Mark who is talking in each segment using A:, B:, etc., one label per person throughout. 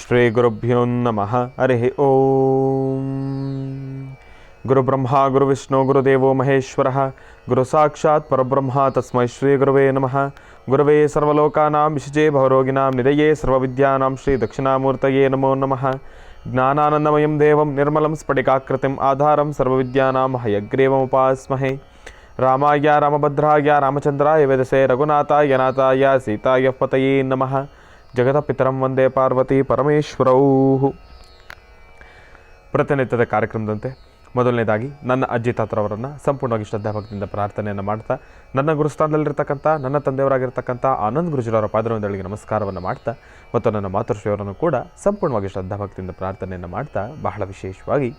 A: ಶ್ರೀ ಗುರುಭ್ಯೋ ನಮಃ. ಹರಿ ಓಂ. ಗುರುಬ್ರಹ್ಮ ಗುರುವಿಷ್ಣು ಗುರುದೇವೋ ಮಹೇಶ್ವರ ಗುರು ಸಾಕ್ಷಾತ್ ಪರಬ್ರಹ್ಮ ತಸ್ಮೈ ಶ್ರೀ ಗುರುವೇ ನಮಃ. ಗುರವೇ ಸರ್ವಲೋಕಾನಾಂ ವಿಷಜೇ ಭವರೋಗಿಣಾಂ ನಿಧಯೇ ಸರ್ವವಿದ್ಯಾನಾಂ ಶ್ರೀ ದಕ್ಷಿಣಾಮೂರ್ತಯೇ ನಮೋ ನಮಃ. ಜ್ಞಾನಾನಂದಮಯಂ ದೇವಂ ನಿರ್ಮಲಂ ಸ್ಫಟಿಕಾಕೃತಿಂ ಆಧಾರಂ ಸರ್ವವಿದ್ಯಾನಾಂ ಹಯಗ್ರೀವముపాస్మహే. ರಾಮಾಯ ರಾಮಭದ್ರಾಯ ರಾಮಚಂದ್ರಾಯ ವೇದಸೇ ರಘುನಾಥಾಯ ನಾಥಾಯ ಸೀತಾಯ ಪತಯೇ ನಮಃ. ಜಗತಪಿತರಂ ವಂದೇ ಪಾರ್ವತಿ ಪರಮೇಶ್ವರೌ. ಪ್ರತಿನಿತ್ಯದ ಕಾರ್ಯಕ್ರಮದಂತೆ ಮೊದಲನೇದಾಗಿ ನನ್ನ ಅಜ್ಜಿ ತಾತರವರನ್ನು ಸಂಪೂರ್ಣವಾಗಿ ಶ್ರದ್ಧಾಭಕ್ತಿಯಿಂದ ಪ್ರಾರ್ಥನೆಯನ್ನು ಮಾಡ್ತಾ, ನನ್ನ ಗುರುಸ್ಥಾನದಲ್ಲಿರ್ತಕ್ಕಂಥ ನನ್ನ ತಂದೆಯವರಾಗಿರ್ತಕ್ಕಂಥ ಆನಂದ್ ಗುರುಜಿಯವರ ಪಾದರೊಂದಳಿಗೆ ನಮಸ್ಕಾರವನ್ನು ಮಾಡ್ತಾ, ಮತ್ತು ನನ್ನ ಮಾತೃಶ್ರೀಯವರನ್ನು ಕೂಡ ಸಂಪೂರ್ಣವಾಗಿ ಶ್ರದ್ಧಾಭಕ್ತಿಯಿಂದ ಪ್ರಾರ್ಥನೆಯನ್ನು ಮಾಡ್ತಾ, ಬಹಳ ವಿಶೇಷವಾಗಿ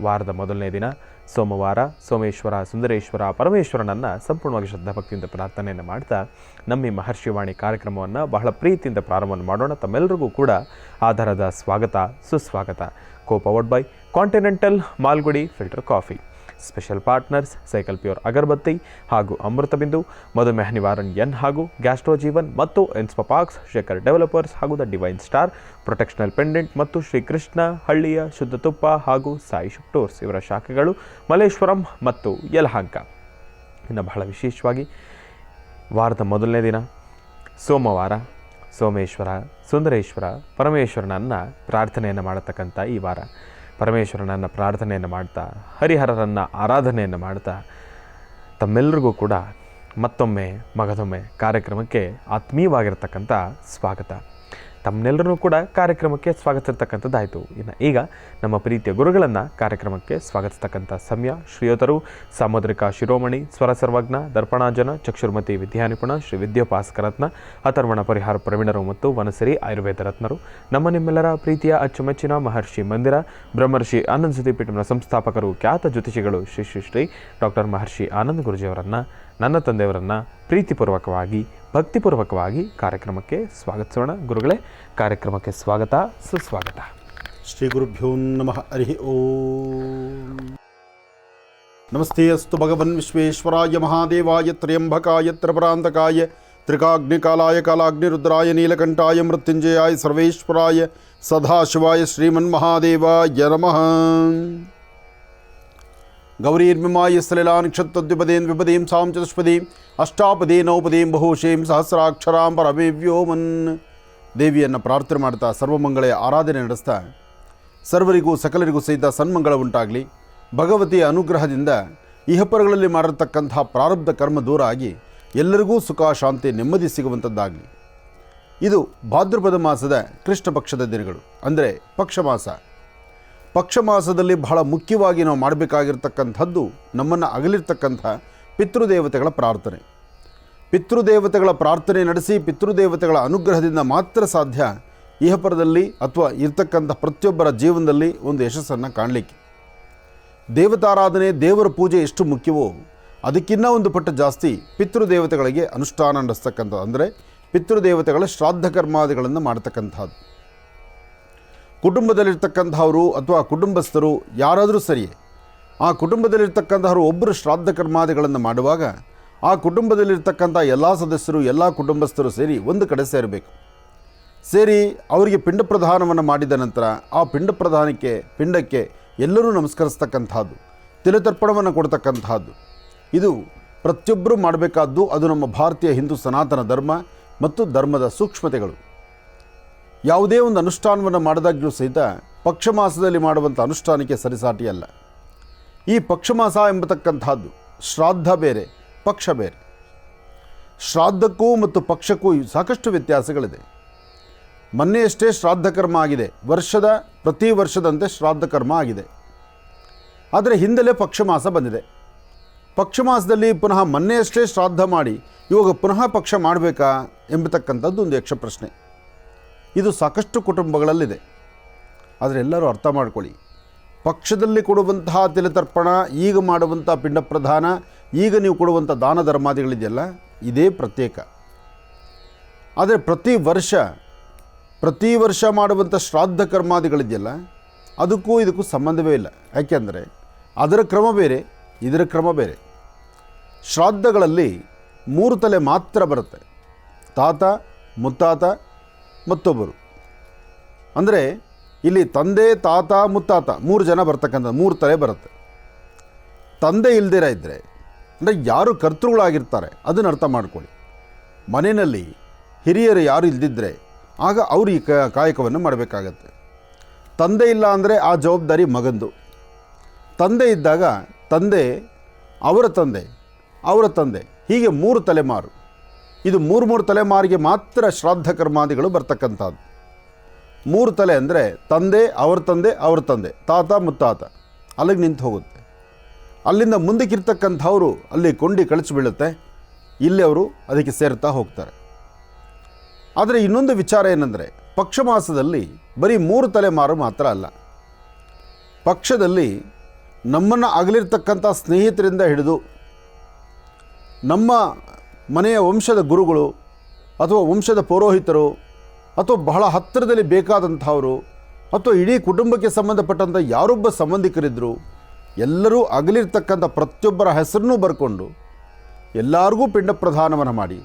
A: ವಾರದ ಮೊದಲನೇ ದಿನ ಸೋಮವಾರ ಸೋಮೇಶ್ವರ ಸುಂದರೇಶ್ವರ ಪರಮೇಶ್ವರನನ್ನು ಸಂಪೂರ್ಣವಾಗಿ ಶ್ರದ್ಧಾಭಕ್ತಿಯಿಂದ ಪ್ರಾರ್ಥನೆಯನ್ನು ಮಾಡ್ತಾ ನಮ್ಮ ಮಹರ್ಷಿವಾಣಿ ಕಾರ್ಯಕ್ರಮವನ್ನು ಬಹಳ ಪ್ರೀತಿಯಿಂದ ಪ್ರಾರಂಭವನ್ನು ಮಾಡೋಣ. ತಮ್ಮೆಲ್ಲರಿಗೂ ಕೂಡ ಆಧಾರದ ಸ್ವಾಗತ ಸುಸ್ವಾಗತ. Powered by Continental Malgudi filter coffee. Special partners Cycle Pure agarbatti ಹಾಗೂ ಅಮೃತ ಬಿಂದು, ಮಧುಮೇಹ ನಿವಾರಣ್ ಎನ್ ಹಾಗೂ ಗ್ಯಾಸ್ಟ್ರೋಜೀವನ್ ಮತ್ತು ಇನ್ಸ್ಪಾಪಾಕ್ಸ್, ಶೇಖರ್ ಡೆವಲಪರ್ಸ್ ಹಾಗೂ the divine star protectional pendant ಮತ್ತು ಶ್ರೀಕೃಷ್ಣ ಹಳ್ಳಿಯ ಶುದ್ಧ ತುಪ್ಪ ಹಾಗೂ ಸಾಯಿ ಶುಕ್ಟೋರ್ಸ್ ಇವರ ಶಾಖೆಗಳು ಮಲ್ಲೇಶ್ವರಂ ಮತ್ತು ಯಲಹಂಕ. ಇನ್ನು ಬಹಳ ವಿಶೇಷವಾಗಿ ವಾರದ ಮೊದಲನೇ ದಿನ ಸೋಮವಾರ ಸೋಮೇಶ್ವರ ಸುಂದರೇಶ್ವರ ಪರಮೇಶ್ವರನನ್ನು ಪ್ರಾರ್ಥನೆಯನ್ನು ಮಾಡತಕ್ಕಂಥ ಈ ವಾರ ಪರಮೇಶ್ವರನನ್ನು ಪ್ರಾರ್ಥನೆಯನ್ನು ಮಾಡ್ತಾ, ಹರಿಹರರನ್ನು ಆರಾಧನೆಯನ್ನು ಮಾಡ್ತಾ, ತಮ್ಮೆಲ್ಲರಿಗೂ ಕೂಡ ಮತ್ತೊಮ್ಮೆ ಮಗದೊಮ್ಮೆ ಕಾರ್ಯಕ್ರಮಕ್ಕೆ ಆತ್ಮೀಯವಾಗಿರ್ತಕ್ಕಂಥ ಸ್ವಾಗತ. ತಮ್ಮೆಲ್ಲರೂ ಕೂಡ ಕಾರ್ಯಕ್ರಮಕ್ಕೆ ಸ್ವಾಗತಿಸ್ತಕ್ಕಂಥದ್ದಾಯಿತು. ಇನ್ನು ಈಗ ನಮ್ಮ ಪ್ರೀತಿಯ ಗುರುಗಳನ್ನು ಕಾರ್ಯಕ್ರಮಕ್ಕೆ ಸ್ವಾಗತಿಸ್ತಕ್ಕಂಥ ಸಮಯ. ಶ್ರೀಯುತರು ಸಾಮುದ್ರಿಕ ಶಿರೋಮಣಿ ಸ್ವರ ಸರ್ವಜ್ಞ ದರ್ಪಣಾಜನ ಚಕ್ಷುರ್ಮತಿ ವಿದ್ಯಾನಿಪುಣ ಶ್ರೀ ವಿದ್ಯೋಪಾಸಕರತ್ನ ಅಥರ್ವಣ ಪರಿಹಾರ ಪ್ರವೀಣರು ಮತ್ತು ವನಸಿರಿ ಆಯುರ್ವೇದ ರತ್ನರು, ನಮ್ಮ ನಿಮ್ಮೆಲ್ಲರ ಪ್ರೀತಿಯ ಅಚ್ಚುಮೆಚ್ಚಿನ ಮಹರ್ಷಿ ಮಂದಿರ ಬ್ರಹ್ಮರ್ಷಿ ಆನಂದ್ ಸುದ್ದಿಪೀಠಂನ ಸಂಸ್ಥಾಪಕರು ಖ್ಯಾತ ಜ್ಯೋತಿಷಿಗಳು ಶ್ರೀ ಶ್ರೀ ಶ್ರೀ ಡಾಕ್ಟರ್ ಮಹರ್ಷಿ ಆನಂದ್ ಗುರುಜಿಯವರನ್ನು, ನನ್ನ ತಂದೆಯವರನ್ನು ಪ್ರೀತಿಪೂರ್ವಕವಾಗಿ ಭಕ್ತಿಪೂರ್ವಕವಾಗಿ ಕಾರ್ಯಕ್ರಮಕ್ಕೆ ಸ್ವಾಗತಿಸೋಣ. ಗುರುಗಳೇ, ಕಾರ್ಯಕ್ರಮಕ್ಕೆ ಸ್ವಾಗತ ಸುಸ್ವಾಗತ.
B: ಶ್ರೀ ಗುರುಭ್ಯೋ ನಮಃ. ಹರಿ ಓಂ. ನಮಸ್ತೆ ಅಸ್ತು ಭಗವನ್ ವಿಶ್ವೇಶ್ವರಾಯ ಮಹಾದೇವಾಯ ತ್ರ್ಯಂಬಕಾಯ ತ್ರಿಪುರಾಂತಕಾಯ ತ್ರಿಕಾಗ್ನಿಕಾಲಾಯ ಕಾಲಾಗ್ನಿರುದ್ರಾಯ ನೀಲಕಂಠಾಯ ಮೃತ್ಯುಂಜಯಾಯ ಸರ್ವೇಶ್ವರಾಯ ಸದಾಶಿವಾಯ ಶ್ರೀಮನ್ಮಹಾದೇವಾಯ ನಮಃ. ಗೌರೀರ್ಮಿಮಾಯ ಸಲಿಲಾನಕ್ಷತ್ರದ್ವಿಪದೇನ್ ವಿಪದೀಂ ಸಾಂ ಚತುಷ್ಪದೀಂ ಅಷ್ಟಾಪದೇ ನೌಪದೀಂ ಬಹುಶೇಂ ಸಹಸ್ರಾಕ್ಷರಾಂ ಪರಮೇವ್ಯೋಮನ್. ದೇವಿಯನ್ನು ಪ್ರಾರ್ಥನೆ ಮಾಡ್ತಾ ಸರ್ವಮಂಗಳೆಯ ಆರಾಧನೆ ನಡೆಸ್ತಾ, ಸರ್ವರಿಗೂ ಸಕಲರಿಗೂ ಸಹಿತ ಸನ್ಮಂಗಳ ಉಂಟಾಗಲಿ, ಭಗವತಿಯ ಅನುಗ್ರಹದಿಂದ ಇಹಪರಗಳಲ್ಲಿ ಮಾಡಿರ್ತಕ್ಕಂಥ ಪ್ರಾರಬ್ಧ ಕರ್ಮ ದೂರ ಆಗಿ ಎಲ್ಲರಿಗೂ ಸುಖ ಶಾಂತಿ ನೆಮ್ಮದಿ ಸಿಗುವಂಥದ್ದಾಗಲಿ. ಇದು ಭಾದ್ರಪದ ಮಾಸದ ಕೃಷ್ಣ ಪಕ್ಷದ ದಿನಗಳು, ಅಂದರೆ ಪಕ್ಷಮಾಸ. ಪಕ್ಷಮಾಸದಲ್ಲಿ ಬಹಳ ಮುಖ್ಯವಾಗಿ ನಾವು ಮಾಡಬೇಕಾಗಿರ್ತಕ್ಕಂಥದ್ದು ನಮ್ಮನ್ನು ಅಗಲಿರ್ತಕ್ಕಂಥ ಪಿತೃದೇವತೆಗಳ ಪ್ರಾರ್ಥನೆ. ಪಿತೃದೇವತೆಗಳ ಪ್ರಾರ್ಥನೆ ನಡೆಸಿ ಪಿತೃದೇವತೆಗಳ ಅನುಗ್ರಹದಿಂದ ಮಾತ್ರ ಸಾಧ್ಯ ಇಹಪರದಲ್ಲಿ ಅಥವಾ ಇರ್ತಕ್ಕಂಥ ಪ್ರತಿಯೊಬ್ಬರ ಜೀವನದಲ್ಲಿ ಒಂದು ಯಶಸ್ಸನ್ನು ಕಾಣಲಿಕ್ಕೆ. ದೇವತಾರಾಧನೆ ದೇವರ ಪೂಜೆ ಎಷ್ಟು ಮುಖ್ಯವೋ ಅದಕ್ಕಿನ್ನ ಒಂದು ಪಟ್ಟು ಜಾಸ್ತಿ ಪಿತೃದೇವತೆಗಳಿಗೆ ಅನುಷ್ಠಾನ ನಡೆಸ್ತಕ್ಕಂಥದ್ದು, ಅಂದರೆ ಪಿತೃದೇವತೆಗಳ ಶ್ರಾದ್ದ ಕರ್ಮಾದಿಗಳನ್ನು ಮಾಡ್ತಕ್ಕಂಥದ್ದು. ಕುಟುಂಬದಲ್ಲಿರ್ತಕ್ಕಂಥವರು ಅಥವಾ ಕುಟುಂಬಸ್ಥರು ಯಾರಾದರೂ ಸರಿಯೇ, ಆ ಕುಟುಂಬದಲ್ಲಿರ್ತಕ್ಕಂಥವರು ಒಬ್ಬರು ಶ್ರಾದ್ದ ಕರ್ಮಾದಿಗಳನ್ನು ಮಾಡುವಾಗ ಆ ಕುಟುಂಬದಲ್ಲಿರ್ತಕ್ಕಂಥ ಎಲ್ಲ ಸದಸ್ಯರು ಎಲ್ಲ ಕುಟುಂಬಸ್ಥರು ಸೇರಿ ಒಂದು ಕಡೆ ಸೇರಬೇಕು. ಸೇರಿ ಅವರಿಗೆ ಪಿಂಡ ಪ್ರದಾನವನ್ನು ಮಾಡಿದ ನಂತರ ಆ ಪಿಂಡಕ್ಕೆ ಎಲ್ಲರೂ ನಮಸ್ಕರಿಸ್ತಕ್ಕಂಥದ್ದು, ತಿಲತರ್ಪಣವನ್ನು ಕೊಡ್ತಕ್ಕಂಥದ್ದು, ಇದು ಪ್ರತಿಯೊಬ್ಬರೂ ಮಾಡಬೇಕಾದ್ದು. ಅದು ನಮ್ಮ ಭಾರತೀಯ ಹಿಂದೂ ಸನಾತನ ಧರ್ಮ ಮತ್ತು ಧರ್ಮದ ಸೂಕ್ಷ್ಮತೆಗಳು. ಯಾವುದೇ ಒಂದು ಅನುಷ್ಠಾನವನ್ನು ಮಾಡಿದಾಗಲೂ ಸಹಿತ ಪಕ್ಷಮಾಸದಲ್ಲಿ ಮಾಡುವಂಥ ಅನುಷ್ಠಾನಕ್ಕೆ ಸರಿಸಾಟಿಯಲ್ಲ. ಈ ಪಕ್ಷಮಾಸ ಎಂಬತಕ್ಕಂಥದ್ದು ಶ್ರಾದ್ದ ಬೇರೆ ಪಕ್ಷ ಬೇರೆ. ಶ್ರಾದ್ದಕ್ಕೂ ಮತ್ತು ಪಕ್ಷಕ್ಕೂ ಸಾಕಷ್ಟು ವ್ಯತ್ಯಾಸಗಳಿದೆ. ಮೊನ್ನೆಯಷ್ಟೇ ಶ್ರಾದ್ದ ಕರ್ಮ ಆಗಿದೆ, ಪ್ರತಿ ವರ್ಷದಂತೆ ಶ್ರಾದ್ದ ಕರ್ಮ ಆಗಿದೆ. ಆದರೆ ಹಿಂದಲೇ ಪಕ್ಷಮಾಸ ಬಂದಿದೆ. ಪಕ್ಷಮಾಸದಲ್ಲಿ ಪುನಃ ಮೊನ್ನೆಯಷ್ಟೇ ಶ್ರಾದ್ದ ಮಾಡಿ ಇವಾಗ ಪುನಃ ಪಕ್ಷ ಮಾಡಬೇಕಾ ಎಂಬತಕ್ಕಂಥದ್ದು ಒಂದು ಯಕ್ಷ ಪ್ರಶ್ನೆ. ಇದು ಸಾಕಷ್ಟು ಕುಟುಂಬಗಳಲ್ಲಿದೆ. ಆದರೆ ಎಲ್ಲರೂ ಅರ್ಥ ಮಾಡ್ಕೊಳ್ಳಿ, ಪಕ್ಷದಲ್ಲಿ ಕೊಡುವಂತಹ ತಿಲತರ್ಪಣ, ಈಗ ಮಾಡುವಂಥ ಪಿಂಡ ಪ್ರದಾನ, ಈಗ ನೀವು ಕೊಡುವಂಥ ದಾನ ಧರ್ಮಾದಿಗಳಿದೆಯಲ್ಲ, ಇದೇ ಪ್ರತ್ಯೇಕ. ಆದರೆ ಪ್ರತಿ ವರ್ಷ ಮಾಡುವಂಥ ಶ್ರಾದ್ದ ಕರ್ಮಾದಿಗಳಿದೆಯಲ್ಲ, ಅದಕ್ಕೂ ಇದಕ್ಕೂ ಸಂಬಂಧವೇ ಇಲ್ಲ. ಯಾಕೆಂದರೆ ಅದರ ಕ್ರಮ ಬೇರೆ, ಇದರ ಕ್ರಮ ಬೇರೆ. ಶ್ರಾದ್ದಗಳಲ್ಲಿ 3 ತಲೆ ಮಾತ್ರ ಬರುತ್ತೆ, ತಾತ, ಮುತ್ತಾತ, ಮತ್ತೊಬ್ಬರು. ಅಂದರೆ ಇಲ್ಲಿ ತಂದೆ, ತಾತ, ಮುತ್ತಾತ 3 ಜನ ಬರ್ತಕ್ಕಂಥ 3 ತಲೆ ಬರುತ್ತೆ. ತಂದೆ ಇಲ್ದಿರ ಇದ್ದರೆ ಅಂದರೆ ಯಾರು ಕರ್ತೃಗಳಾಗಿರ್ತಾರೆ ಅದನ್ನು ಅರ್ಥ ಮಾಡ್ಕೊಳ್ಳಿ. ಮನೆಯಲ್ಲಿ ಹಿರಿಯರು ಯಾರು ಇಲ್ದಿದ್ದರೆ ಆಗ ಅವರು ಈ ಕಾಯಕವನ್ನು ಮಾಡಬೇಕಾಗತ್ತೆ. ತಂದೆ ಇಲ್ಲ ಅಂದರೆ ಆ ಜವಾಬ್ದಾರಿ ಮಗಂದು. ತಂದೆ ಇದ್ದಾಗ ತಂದೆ, ಅವರ ತಂದೆ, ಅವರ ತಂದೆ, ಹೀಗೆ 3 ತಲೆಮಾರು. ಇದು 3 ತಲೆಮಾರಿಗೆ ಮಾತ್ರ ಶ್ರಾದ್ದ ಕರ್ಮಾದಿಗಳು ಬರ್ತಕ್ಕಂಥದ್ದು. 3 ತಲೆ ಅಂದರೆ ತಂದೆ, ಅವರ ತಂದೆ, ಅವರ ತಂದೆ, ತಾತ, ಮುತ್ತಾತ, ಅಲ್ಲಿಗೆ ನಿಂತು ಹೋಗುತ್ತೆ. ಅಲ್ಲಿಂದ ಮುಂದಕ್ಕಿರ್ತಕ್ಕಂಥವರು ಅಲ್ಲಿ ಕೊಂಡಿ ಕಳಚಿ ಬೀಳುತ್ತೆ. ಇಲ್ಲಿ ಅವರು ಅದಕ್ಕೆ ಸೇರ್ತಾ ಹೋಗ್ತಾರೆ. ಆದರೆ ಇನ್ನೊಂದು ವಿಚಾರ ಏನಂದರೆ, ಪಕ್ಷ ಮಾಸದಲ್ಲಿ ಬರೀ 3 ತಲೆಮಾರು ಮಾತ್ರ ಅಲ್ಲ. ಪಕ್ಷದಲ್ಲಿ ನಮ್ಮನ್ನು ಅಗಲಿರ್ತಕ್ಕಂಥ ಸ್ನೇಹಿತರಿಂದ ಹಿಡಿದು ನಮ್ಮ ಮನೆಯ ವಂಶದ ಗುರುಗಳು ಅಥವಾ ವಂಶದ ಪೌರೋಹಿತರು ಅಥವಾ ಬಹಳ ಹತ್ತಿರದಲ್ಲಿ ಬೇಕಾದಂಥವರು ಅಥವಾ ಇಡೀ ಕುಟುಂಬಕ್ಕೆ ಸಂಬಂಧಪಟ್ಟಂಥ ಯಾರೊಬ್ಬ ಸಂಬಂಧಿಕರಿದ್ದರು ಎಲ್ಲರೂ ಅಗಲಿರ್ತಕ್ಕಂಥ ಪ್ರತಿಯೊಬ್ಬರ ಹೆಸರನ್ನೂ ಬರ್ಕೊಂಡು ಎಲ್ಲರಿಗೂ ಪಿಂಡ ಪ್ರದಾನವನ್ನು ಮಾಡಿ,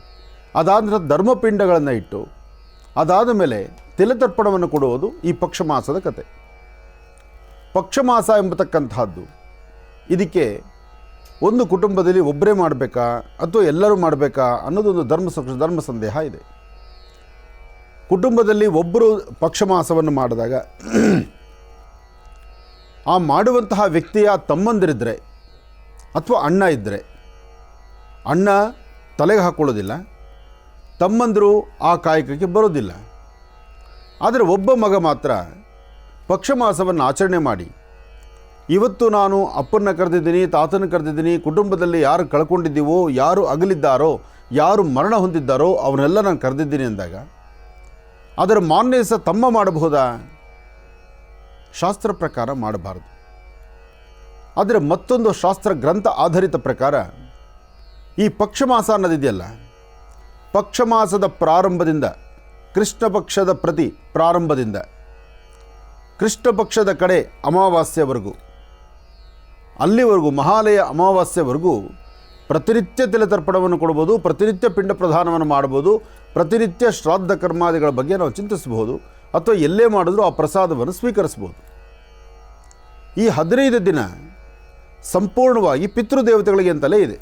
B: ಅದಾದ ಧರ್ಮಪಿಂಡಗಳನ್ನು ಇಟ್ಟು, ಅದಾದ ಮೇಲೆ ತಿಲತರ್ಪಣವನ್ನು ಕೊಡುವುದು ಈ ಪಕ್ಷ ಮಾಸದ ಕತೆ. ಪಕ್ಷ ಮಾಸ ಎಂಬತಕ್ಕಂಥದ್ದು ಇದಕ್ಕೆ ಒಂದು ಕುಟುಂಬದಲ್ಲಿ ಒಬ್ಬರೇ ಮಾಡಬೇಕಾ ಅಥವಾ ಎಲ್ಲರೂ ಮಾಡಬೇಕಾ ಅನ್ನೋದೊಂದು ಧರ್ಮ ಸಂದೇಹ ಇದೆ. ಕುಟುಂಬದಲ್ಲಿ ಒಬ್ಬರು ಪಕ್ಷ ಮಾಸವನ್ನು ಮಾಡಿದಾಗ ಆ ಮಾಡುವಂತಹ ವ್ಯಕ್ತಿಯ ತಮ್ಮಂದಿರಿದ್ದರೆ ಅಥವಾ ಅಣ್ಣ ಇದ್ದರೆ, ಅಣ್ಣ ತಲೆಗೆ ಹಾಕ್ಕೊಳ್ಳೋದಿಲ್ಲ, ತಮ್ಮಂದಿರು ಆ ಕಾಯಕಕ್ಕೆ ಬರೋದಿಲ್ಲ. ಆದರೆ ಒಬ್ಬ ಮಗ ಮಾತ್ರ ಪಕ್ಷ ಮಾಸವನ್ನು ಆಚರಣೆ ಮಾಡಿ, ಇವತ್ತು ನಾನು ಅಪ್ಪನ್ನ ಕರೆದಿದ್ದೀನಿ, ತಾತನ ಕರೆದಿದ್ದೀನಿ, ಕುಟುಂಬದಲ್ಲಿ ಯಾರು ಕಳ್ಕೊಂಡಿದ್ದೀವೋ, ಯಾರು ಅಗಲಿದ್ದಾರೋ, ಯಾರು ಮರಣ ಹೊಂದಿದ್ದಾರೋ ಅವನ್ನೆಲ್ಲ ನಾನು ಕರೆದಿದ್ದೀನಿ ಅಂದಾಗ ಅದರ ಮಾನ್ಯಸ ತಮ್ಮ ಮಾಡಬಹುದಾ? ಶಾಸ್ತ್ರ ಪ್ರಕಾರ ಮಾಡಬಾರದು. ಆದರೆ ಮತ್ತೊಂದು ಶಾಸ್ತ್ರ ಗ್ರಂಥ ಆಧಾರಿತ ಪ್ರಕಾರ ಈ ಪಕ್ಷ ಮಾಸ ಅನ್ನೋದಿದೆಯಲ್ಲ, ಪಕ್ಷ ಮಾಸದ ಪ್ರಾರಂಭದಿಂದ ಕೃಷ್ಣ ಪಕ್ಷದ ಪ್ರಾರಂಭದಿಂದ ಕೃಷ್ಣ ಪಕ್ಷದ ಕಡೆ ಅಮಾವಾಸ್ಯವರೆಗೂ, ಅಲ್ಲಿವರೆಗೂ ಮಹಾಲಯ ಅಮಾವಾಸ್ಯವರೆಗೂ ಪ್ರತಿನಿತ್ಯ ತಿಲತರ್ಪಣವನ್ನು ಕೊಡ್ಬೋದು, ಪ್ರತಿನಿತ್ಯ ಪಿಂಡ ಪ್ರದಾನವನ್ನು ಮಾಡ್ಬೋದು, ಪ್ರತಿನಿತ್ಯ ಶ್ರಾದ್ದ ಕರ್ಮಾದಿಗಳ ಬಗ್ಗೆ ನಾವು ಚಿಂತಿಸಬಹುದು, ಅಥವಾ ಎಲ್ಲೇ ಮಾಡಿದ್ರೂ ಆ ಪ್ರಸಾದವನ್ನು ಸ್ವೀಕರಿಸ್ಬೋದು. ಈ 15 ದಿನ ಸಂಪೂರ್ಣವಾಗಿ ಪಿತೃದೇವತೆಗಳಿಗೆ ಅಂತಲೇ ಇದೆ.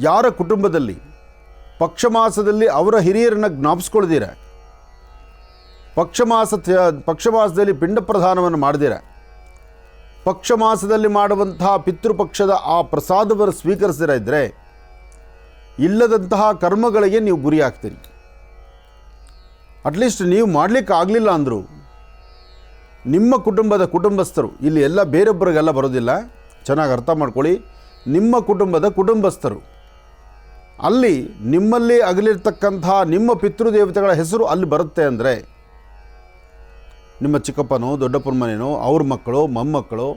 B: ಯಾರ ಕುಟುಂಬದಲ್ಲಿ ಪಕ್ಷ ಮಾಸದಲ್ಲಿ ಅವರ ಹಿರಿಯರನ್ನು ಜ್ಞಾಪಿಸ್ಕೊಳ್ದಿರ, ಪಕ್ಷ ಮಾಸದಲ್ಲಿ ಪಿಂಡ ಪ್ರದಾನವನ್ನು ಮಾಡ್ದಿರ, ಪಕ್ಷ ಮಾಸದಲ್ಲಿ ಮಾಡುವಂತಹ ಪಿತೃಪಕ್ಷದ ಆ ಪ್ರಸಾದವನ್ನು ಸ್ವೀಕರಿಸಿರ ಇದ್ದರೆ ಇಲ್ಲದಂತಹ ಕರ್ಮಗಳಿಗೆ ನೀವು ಗುರಿ ಆಗ್ತೀರಿ. ಅಟ್ಲೀಸ್ಟ್ ನೀವು ಮಾಡಲಿಕ್ಕೆ ಆಗಲಿಲ್ಲ ಅಂದರೂ ನಿಮ್ಮ ಕುಟುಂಬಸ್ಥರು, ಇಲ್ಲಿ ಎಲ್ಲ ಬೇರೊಬ್ಬರಿಗೆಲ್ಲ ಬರೋದಿಲ್ಲ, ಚೆನ್ನಾಗಿ ಅರ್ಥ ಮಾಡ್ಕೊಳ್ಳಿ, ನಿಮ್ಮ ಕುಟುಂಬಸ್ಥರು ಅಲ್ಲಿ ನಿಮ್ಮಲ್ಲಿ ಅಗಲಿರ್ತಕ್ಕಂಥ ನಿಮ್ಮ ಪಿತೃದೇವತೆಗಳ ಹೆಸರು ಅಲ್ಲಿ ಬರುತ್ತೆ ಅಂದರೆ ನಿಮ್ಮ ಚಿಕ್ಕಪ್ಪನೋ ದೊಡ್ಡಪ್ಪನ ಮನೆಯೋ ಅವ್ರ ಮಕ್ಕಳು ಮೊಮ್ಮಕ್ಕಳು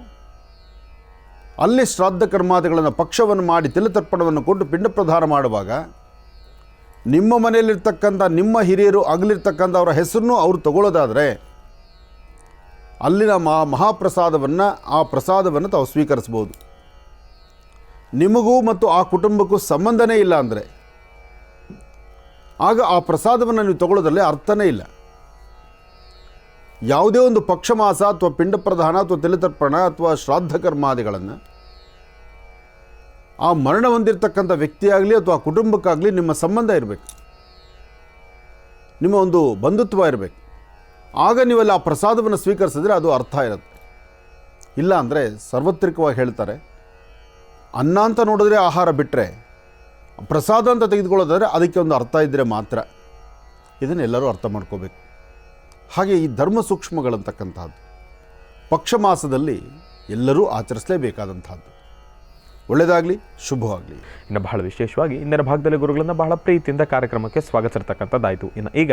B: ಅಲ್ಲಿ ಶ್ರಾದ್ದ ಕರ್ಮಾದಿಗಳನ್ನು ಪಕ್ಷವನ್ನು ಮಾಡಿ ತಿಲತರ್ಪಣವನ್ನು ಕೊಟ್ಟು ಪಿಂಡ ಪ್ರದಾನ ಮಾಡುವಾಗ ನಿಮ್ಮ ಮನೆಯಲ್ಲಿರ್ತಕ್ಕಂಥ ನಿಮ್ಮ ಹಿರಿಯರು ಅಗಲಿರ್ತಕ್ಕಂಥ ಅವರ ಹೆಸರನ್ನು ಅವರು ತಗೊಳ್ಳೋದಾದರೆ ಅಲ್ಲಿನ ಆ ಪ್ರಸಾದವನ್ನು ತಾವು ಸ್ವೀಕರಿಸ್ಬೋದು. ನಿಮಗೂ ಮತ್ತು ಆ ಕುಟುಂಬಕ್ಕೂ ಸಂಬಂಧನೇ ಇಲ್ಲ ಅಂದರೆ ಆಗ ಆ ಪ್ರಸಾದವನ್ನು ನೀವು ತಗೊಳ್ಳೋದ್ರಲ್ಲಿ ಅರ್ಥನೇ ಇಲ್ಲ. ಯಾವುದೇ ಒಂದು ಪಕ್ಷ ಮಾಸ ಅಥವಾ ಪಿಂಡ ಪ್ರದಾನ ಅಥವಾ ತಿಲತರ್ಪಣ ಅಥವಾ ಶ್ರಾದ್ದ ಕರ್ಮಾದಿಗಳನ್ನು ಆ ಮರಣ ಹೊಂದಿರತಕ್ಕಂಥ ವ್ಯಕ್ತಿಯಾಗಲಿ ಅಥವಾ ಆ ಕುಟುಂಬಕ್ಕಾಗಲಿ ನಿಮ್ಮ ಸಂಬಂಧ ಇರಬೇಕು, ನಿಮ್ಮ ಒಂದು ಬಂಧುತ್ವ ಇರಬೇಕು. ಆಗ ನೀವೆಲ್ಲ ಆ ಪ್ರಸಾದವನ್ನು ಸ್ವೀಕರಿಸಿದ್ರೆ ಅದು ಅರ್ಥ ಇರುತ್ತೆ. ಇಲ್ಲ ಅಂದರೆ ಸಾರ್ವತ್ರಿಕವಾಗಿ ಹೇಳ್ತಾರೆ, ಅನ್ನ ಅಂತ ನೋಡಿದ್ರೆ ಆಹಾರ ಬಿಟ್ಟರೆ ಪ್ರಸಾದ ಅಂತ ತೆಗೆದುಕೊಳ್ಳೋದಾದರೆ ಅದಕ್ಕೆ ಒಂದು ಅರ್ಥ ಇದ್ದರೆ ಮಾತ್ರ. ಇದನ್ನೆಲ್ಲರೂ ಅರ್ಥ ಮಾಡ್ಕೋಬೇಕು. ಹಾಗೆ ಈ ಧರ್ಮ ಸೂಕ್ಷ್ಮಗಳಂತಕ್ಕಂಥದ್ದು ಪಕ್ಷ ಮಾಸದಲ್ಲಿ ಎಲ್ಲರೂ ಆಚರಿಸಲೇಬೇಕಾದಂಥದ್ದು. ಒಳ್ಳೆಯದಾಗಲಿ, ಶುಭವಾಗಲಿ.
A: ಇನ್ನು ಬಹಳ ವಿಶೇಷವಾಗಿ ಇಂದಿನ ಭಾಗದಲ್ಲಿ ಗುರುಗಳನ್ನು ಬಹಳ ಪ್ರೀತಿಯಿಂದ ಕಾರ್ಯಕ್ರಮಕ್ಕೆ ಸ್ವಾಗತಿಸಿರ್ತಕ್ಕಂಥದ್ದಾಯಿತು. ಇನ್ನು ಈಗ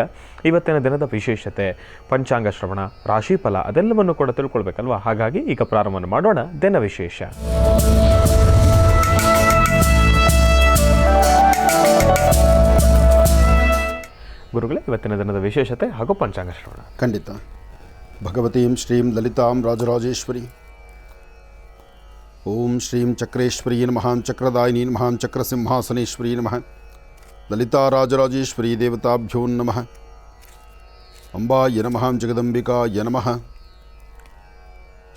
A: ಇವತ್ತಿನ ದಿನದ ವಿಶೇಷತೆ, ಪಂಚಾಂಗ ಶ್ರವಣ, ರಾಶಿಫಲ ಅದೆಲ್ಲವನ್ನು ಕೂಡ ತಿಳ್ಕೊಳ್ಬೇಕಲ್ವಾ. ಹಾಗಾಗಿ ಈಗ ಪ್ರಾರಂಭವನ್ನು ಮಾಡೋಣ ದಿನ ವಿಶೇಷ. ಗುರುಗಳೇ, ಇವತ್ತಿನ ದಿನದ ವಿಶೇಷತೆ ಹಾಗೂ ಪಂಚಾಂಗ ಶ್ರವಣ.
B: ಖಂಡಿತ. ಭಗವತೀಂ ಶ್ರೀಂ ಲಲಿತಾಂ ರಾಜರಾಜೇಶ್ವರಿ, ಓಂ ಶ್ರೀಂ ಚಕ್ರೇಶ್ವರಿ ನಮಃ, ಚಕ್ರದಾಯಿನಿ ನಮಃ, ಚಕ್ರಸಿಂಹಾಸನೇಶ್ವರಿ ನಮಃ, ಲಲಿತಾ ರಾಜರಾಜೇಶ್ವರಿ ದೇವತಾಭ್ಯೋ ನಮಃ. ಅಂಬಾಯ ನಮಃ ಜಗದಂಬಿಕಾಯ ನಮಃ.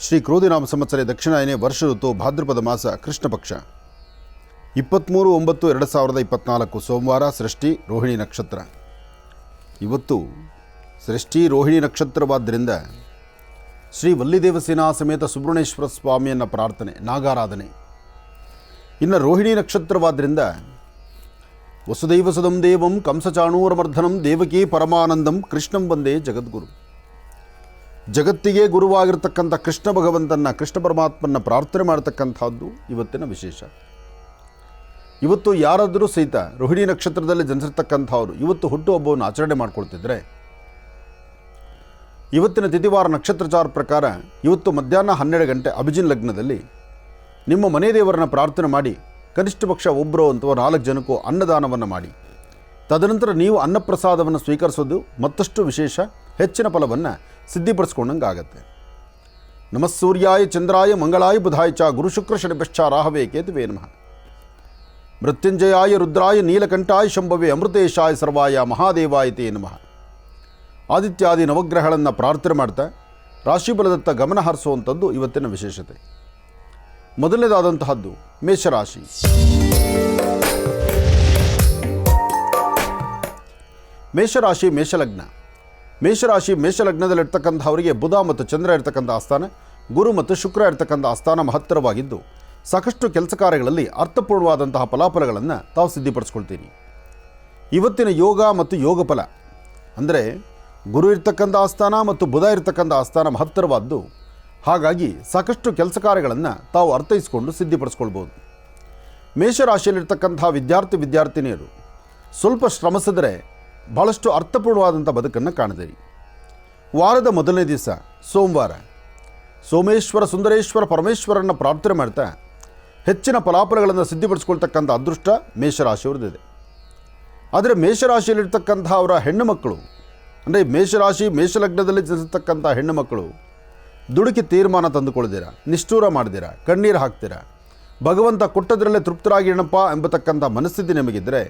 B: ಶ್ರೀ ಕ್ರೋಧಿನಾಮ ಸಂವತ್ಸರೆ ದಕ್ಷಿಣಾಯನೆ ವರ್ಷ ಋತು ಭಾದ್ರಪದ ಮಾಸ ಕೃಷ್ಣ ಪಕ್ಷ 23/9/2024 ಸೋಮವಾರ. ಸೃಷ್ಟಿ ರೋಹಿಣಿ ನಕ್ಷತ್ರ. ಇವತ್ತು ಸೃಷ್ಟಿ ರೋಹಿಣಿ ನಕ್ಷತ್ರವಾದ್ದರಿಂದ ಶ್ರೀ ವಲ್ಲಿದೇವಸೇನಾ ಸಮೇತ ಸುಬ್ರಹ್ಮಣ್ಯೇಶ್ವರ ಸ್ವಾಮಿಯನ್ನು ಪ್ರಾರ್ಥನೆ, ನಾಗಾರಾಧನೆ. ಇನ್ನು ರೋಹಿಣಿ ನಕ್ಷತ್ರವಾದ್ದರಿಂದ ವಸುದೈವ ಸುದಂ ದೇವಂ ಕಂಸಚಾಣೂರಮರ್ಧನಂ ದೇವಕೀ ಪರಮಾನಂದಂ ಕೃಷ್ಣಂ ವಂದೇ ಜಗದ್ಗುರು. ಜಗತ್ತಿಗೆ ಗುರುವಾಗಿರ್ತಕ್ಕಂಥ ಕೃಷ್ಣ ಭಗವಂತನ, ಕೃಷ್ಣ ಪರಮಾತ್ಮನ ಪ್ರಾರ್ಥನೆ ಮಾಡತಕ್ಕಂಥದ್ದು ಇವತ್ತಿನ ವಿಶೇಷ. ಇವತ್ತು ಯಾರಾದರೂ ಸಹಿತ ರೋಹಿಣಿ ನಕ್ಷತ್ರದಲ್ಲಿ ಜನಿಸಿರ್ತಕ್ಕಂಥವ್ರು ಇವತ್ತು ಹುಟ್ಟುಹಬ್ಬವನ್ನು ಆಚರಣೆ ಮಾಡ್ಕೊಳ್ತಿದ್ರೆ, ಇವತ್ತಿನ ತಿಥಿವಾರ ನಕ್ಷತ್ರಚಾರ ಪ್ರಕಾರ ಇವತ್ತು ಮಧ್ಯಾಹ್ನ 12 ಗಂಟೆ ಅಭಿಜಿನ್ ಲಗ್ನದಲ್ಲಿ ನಿಮ್ಮ ಮನೆ ದೇವರನ್ನ ಪ್ರಾರ್ಥನೆ ಮಾಡಿ ಕನಿಷ್ಠ ಪಕ್ಷ ಒಬ್ಬರು ಅಥವಾ 4 ಜನಕ್ಕೂ ಅನ್ನದಾನವನ್ನು ಮಾಡಿ, ತದನಂತರ ನೀವು ಅನ್ನಪ್ರಸಾದವನ್ನು ಸ್ವೀಕರಿಸೋದು ಮತ್ತಷ್ಟು ವಿಶೇಷ, ಹೆಚ್ಚಿನ ಫಲವನ್ನು ಸಿದ್ಧಿಪಡಿಸ್ಕೊಂಡಂಗೆ ಆಗತ್ತೆ. ನಮಃ ಸೂರ್ಯಾಯ ಚಂದ್ರಾಯ ಮಂಗಳಾಯ ಬುಧಾಯ ಚ ಗುರು ಶುಕ್ರ ಶನಿಭ್ಯಶ್ಚ ರಾಹವೇ ಕೇತುವೇ ನಮಃ. ಮೃತ್ಯುಂಜಯಾಯ ರುದ್ರಾಯ ನೀಲಕಂಠಾಯ ಶಂಭವೇ ಅಮೃತೇಶಾಯ ಸರ್ವಾಯ ಮಹಾದೇವಾಯ ತೇ ನಮಃ. ಆದಿತ್ಯಾದಿ ನವಗ್ರಹಗಳನ್ನು ಪ್ರಾರ್ಥನೆ ಮಾಡ್ತಾ ರಾಶಿಫಲದತ್ತ ಗಮನ ಹರಿಸುವಂಥದ್ದು ಇವತ್ತಿನ ವಿಶೇಷತೆ. ಮೊದಲನೇದಾದಂತಹದ್ದು ಮೇಷರಾಶಿ. ಮೇಷರಾಶಿ ಮೇಷಲಗ್ನ. ಮೇಷರಾಶಿ ಮೇಷಲಗ್ನದಲ್ಲಿರ್ತಕ್ಕಂಥವರಿಗೆ ಬುಧ ಮತ್ತು ಚಂದ್ರ ಇರ್ತಕ್ಕಂಥ ಆಸ್ಥಾನ, ಗುರು ಮತ್ತು ಶುಕ್ರ ಇರ್ತಕ್ಕಂಥ ಆಸ್ಥಾನ ಮಹತ್ತರವಾಗಿದ್ದು ಸಾಕಷ್ಟು ಕೆಲಸ ಕಾರ್ಯಗಳಲ್ಲಿ ಅರ್ಥಪೂರ್ಣವಾದಂತಹ ಫಲಾಫಲಗಳನ್ನು ತಾವು ಸಿದ್ಧಿಪಡಿಸ್ಕೊಳ್ತೀರಿ. ಇವತ್ತಿನ ಯೋಗ ಮತ್ತು ಯೋಗ ಫಲ ಅಂದರೆ ಗುರು ಇರ್ತಕ್ಕಂಥ ಆಸ್ಥಾನ ಮತ್ತು ಬುಧ ಇರ್ತಕ್ಕಂಥ ಆಸ್ಥಾನ ಮಹತ್ತರವಾದ್ದು. ಹಾಗಾಗಿ ಸಾಕಷ್ಟು ಕೆಲಸ ಕಾರ್ಯಗಳನ್ನು ತಾವು ಅರ್ಥೈಸಿಕೊಂಡು ಸಿದ್ಧಿಪಡಿಸ್ಕೊಳ್ಬೋದು. ಮೇಷರಾಶಿಯಲ್ಲಿರ್ತಕ್ಕಂಥ ವಿದ್ಯಾರ್ಥಿನಿಯರು ಸ್ವಲ್ಪ ಶ್ರಮಿಸಿದರೆ ಭಾಳಷ್ಟು ಅರ್ಥಪೂರ್ಣವಾದಂಥ ಬದುಕನ್ನು ಕಾಣ್ತೀರಿ. ವಾರದ ಮೊದಲನೇ ದಿವಸ ಸೋಮವಾರ ಸೋಮೇಶ್ವರ ಸುಂದರೇಶ್ವರ ಪರಮೇಶ್ವರನ್ನು ಪ್ರಾರ್ಥನೆ ಮಾಡ್ತಾ ಹೆಚ್ಚಿನ ಫಲಾಫಲಗಳನ್ನು ಸಿದ್ಧಿಪಡಿಸ್ಕೊಳ್ತಕ್ಕಂಥ ಅದೃಷ್ಟ ಮೇಷರಾಶಿಯವ್ರದ್ದಿದೆ. ಆದರೆ ಮೇಷರಾಶಿಯಲ್ಲಿರ್ತಕ್ಕಂಥ ಅವರ ಹೆಣ್ಣು ಮಕ್ಕಳು ಅಂದರೆ ಮೇಷಲಗ್ನದಲ್ಲಿ ಜನಿಸತಕ್ಕಂಥ ಹೆಣ್ಣು ಮಕ್ಕಳು ದುಡುಕಿ ತೀರ್ಮಾನ ತಂದುಕೊಳ್ಳದಿರಾ, ನಿಷ್ಠೂರ ಮಾಡಿದಿರಾ, ಕಣ್ಣೀರು ಹಾಕ್ತೀರಾ, ಭಗವಂತ ಕೊಟ್ಟದ್ರಲ್ಲೇ ತೃಪ್ತರಾಗಿ ಏನಪ್ಪ ಎಂಬತಕ್ಕಂಥ ಮನಸ್ಥಿತಿ ನಿಮಗಿದ್ದರೆ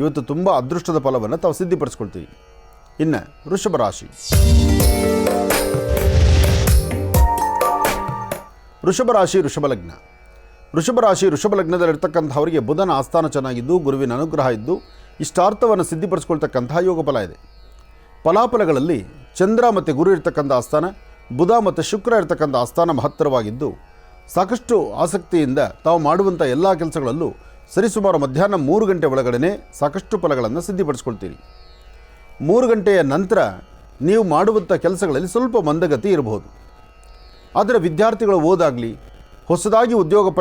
B: ಇವತ್ತು ತುಂಬ ಅದೃಷ್ಟದ ಫಲವನ್ನು ತಾವು ಸಿದ್ಧಿಪಡಿಸ್ಕೊಳ್ತೀವಿ. ಇನ್ನು ವೃಷಭ ರಾಶಿ. ವೃಷಭ ರಾಶಿ ವೃಷಭಲಗ್ನ. ವೃಷಭ ರಾಶಿ ವೃಷಭಲಗ್ನದಲ್ಲಿರ್ತಕ್ಕಂಥವರಿಗೆ ಬುಧನ ಆಸ್ಥಾನ ಚೆನ್ನಾಗಿದ್ದು ಗುರುವಿನ ಅನುಗ್ರಹ ಇದ್ದು ಇಷ್ಟಾರ್ಥವನ್ನು ಸಿದ್ಧಿಪಡಿಸ್ಕೊಳ್ತಕ್ಕಂತಹ ಯೋಗ ಫಲ ಇದೆ. ಫಲಾಫಲಗಳಲ್ಲಿ ಚಂದ್ರ ಮತ್ತು ಗುರು ಇರ್ತಕ್ಕಂಥ ಆಸ್ಥಾನ, ಬುಧ ಮತ್ತು ಶುಕ್ರ ಇರ್ತಕ್ಕಂಥ ಆಸ್ಥಾನ ಮಹತ್ತರವಾಗಿದ್ದು ಸಾಕಷ್ಟು ಆಸಕ್ತಿಯಿಂದ ತಾವು ಮಾಡುವಂಥ ಎಲ್ಲ ಕೆಲಸಗಳಲ್ಲೂ ಸರಿಸುಮಾರು ಮಧ್ಯಾಹ್ನ 3 ಗಂಟೆ ಒಳಗಡೆ ಸಾಕಷ್ಟು ಫಲಗಳನ್ನು ಸಿದ್ಧಿಪಡಿಸ್ಕೊಳ್ತೀರಿ. 3 ಗಂಟೆಯ ನಂತರ ನೀವು ಮಾಡುವಂಥ ಕೆಲಸಗಳಲ್ಲಿ ಸ್ವಲ್ಪ ಮಂದಗತಿ ಇರಬಹುದು. ಆದರೆ ವಿದ್ಯಾರ್ಥಿಗಳು ಓದಾಗಲಿ, ಹೊಸದಾಗಿ ಉದ್ಯೋಗಕ್ಕೆ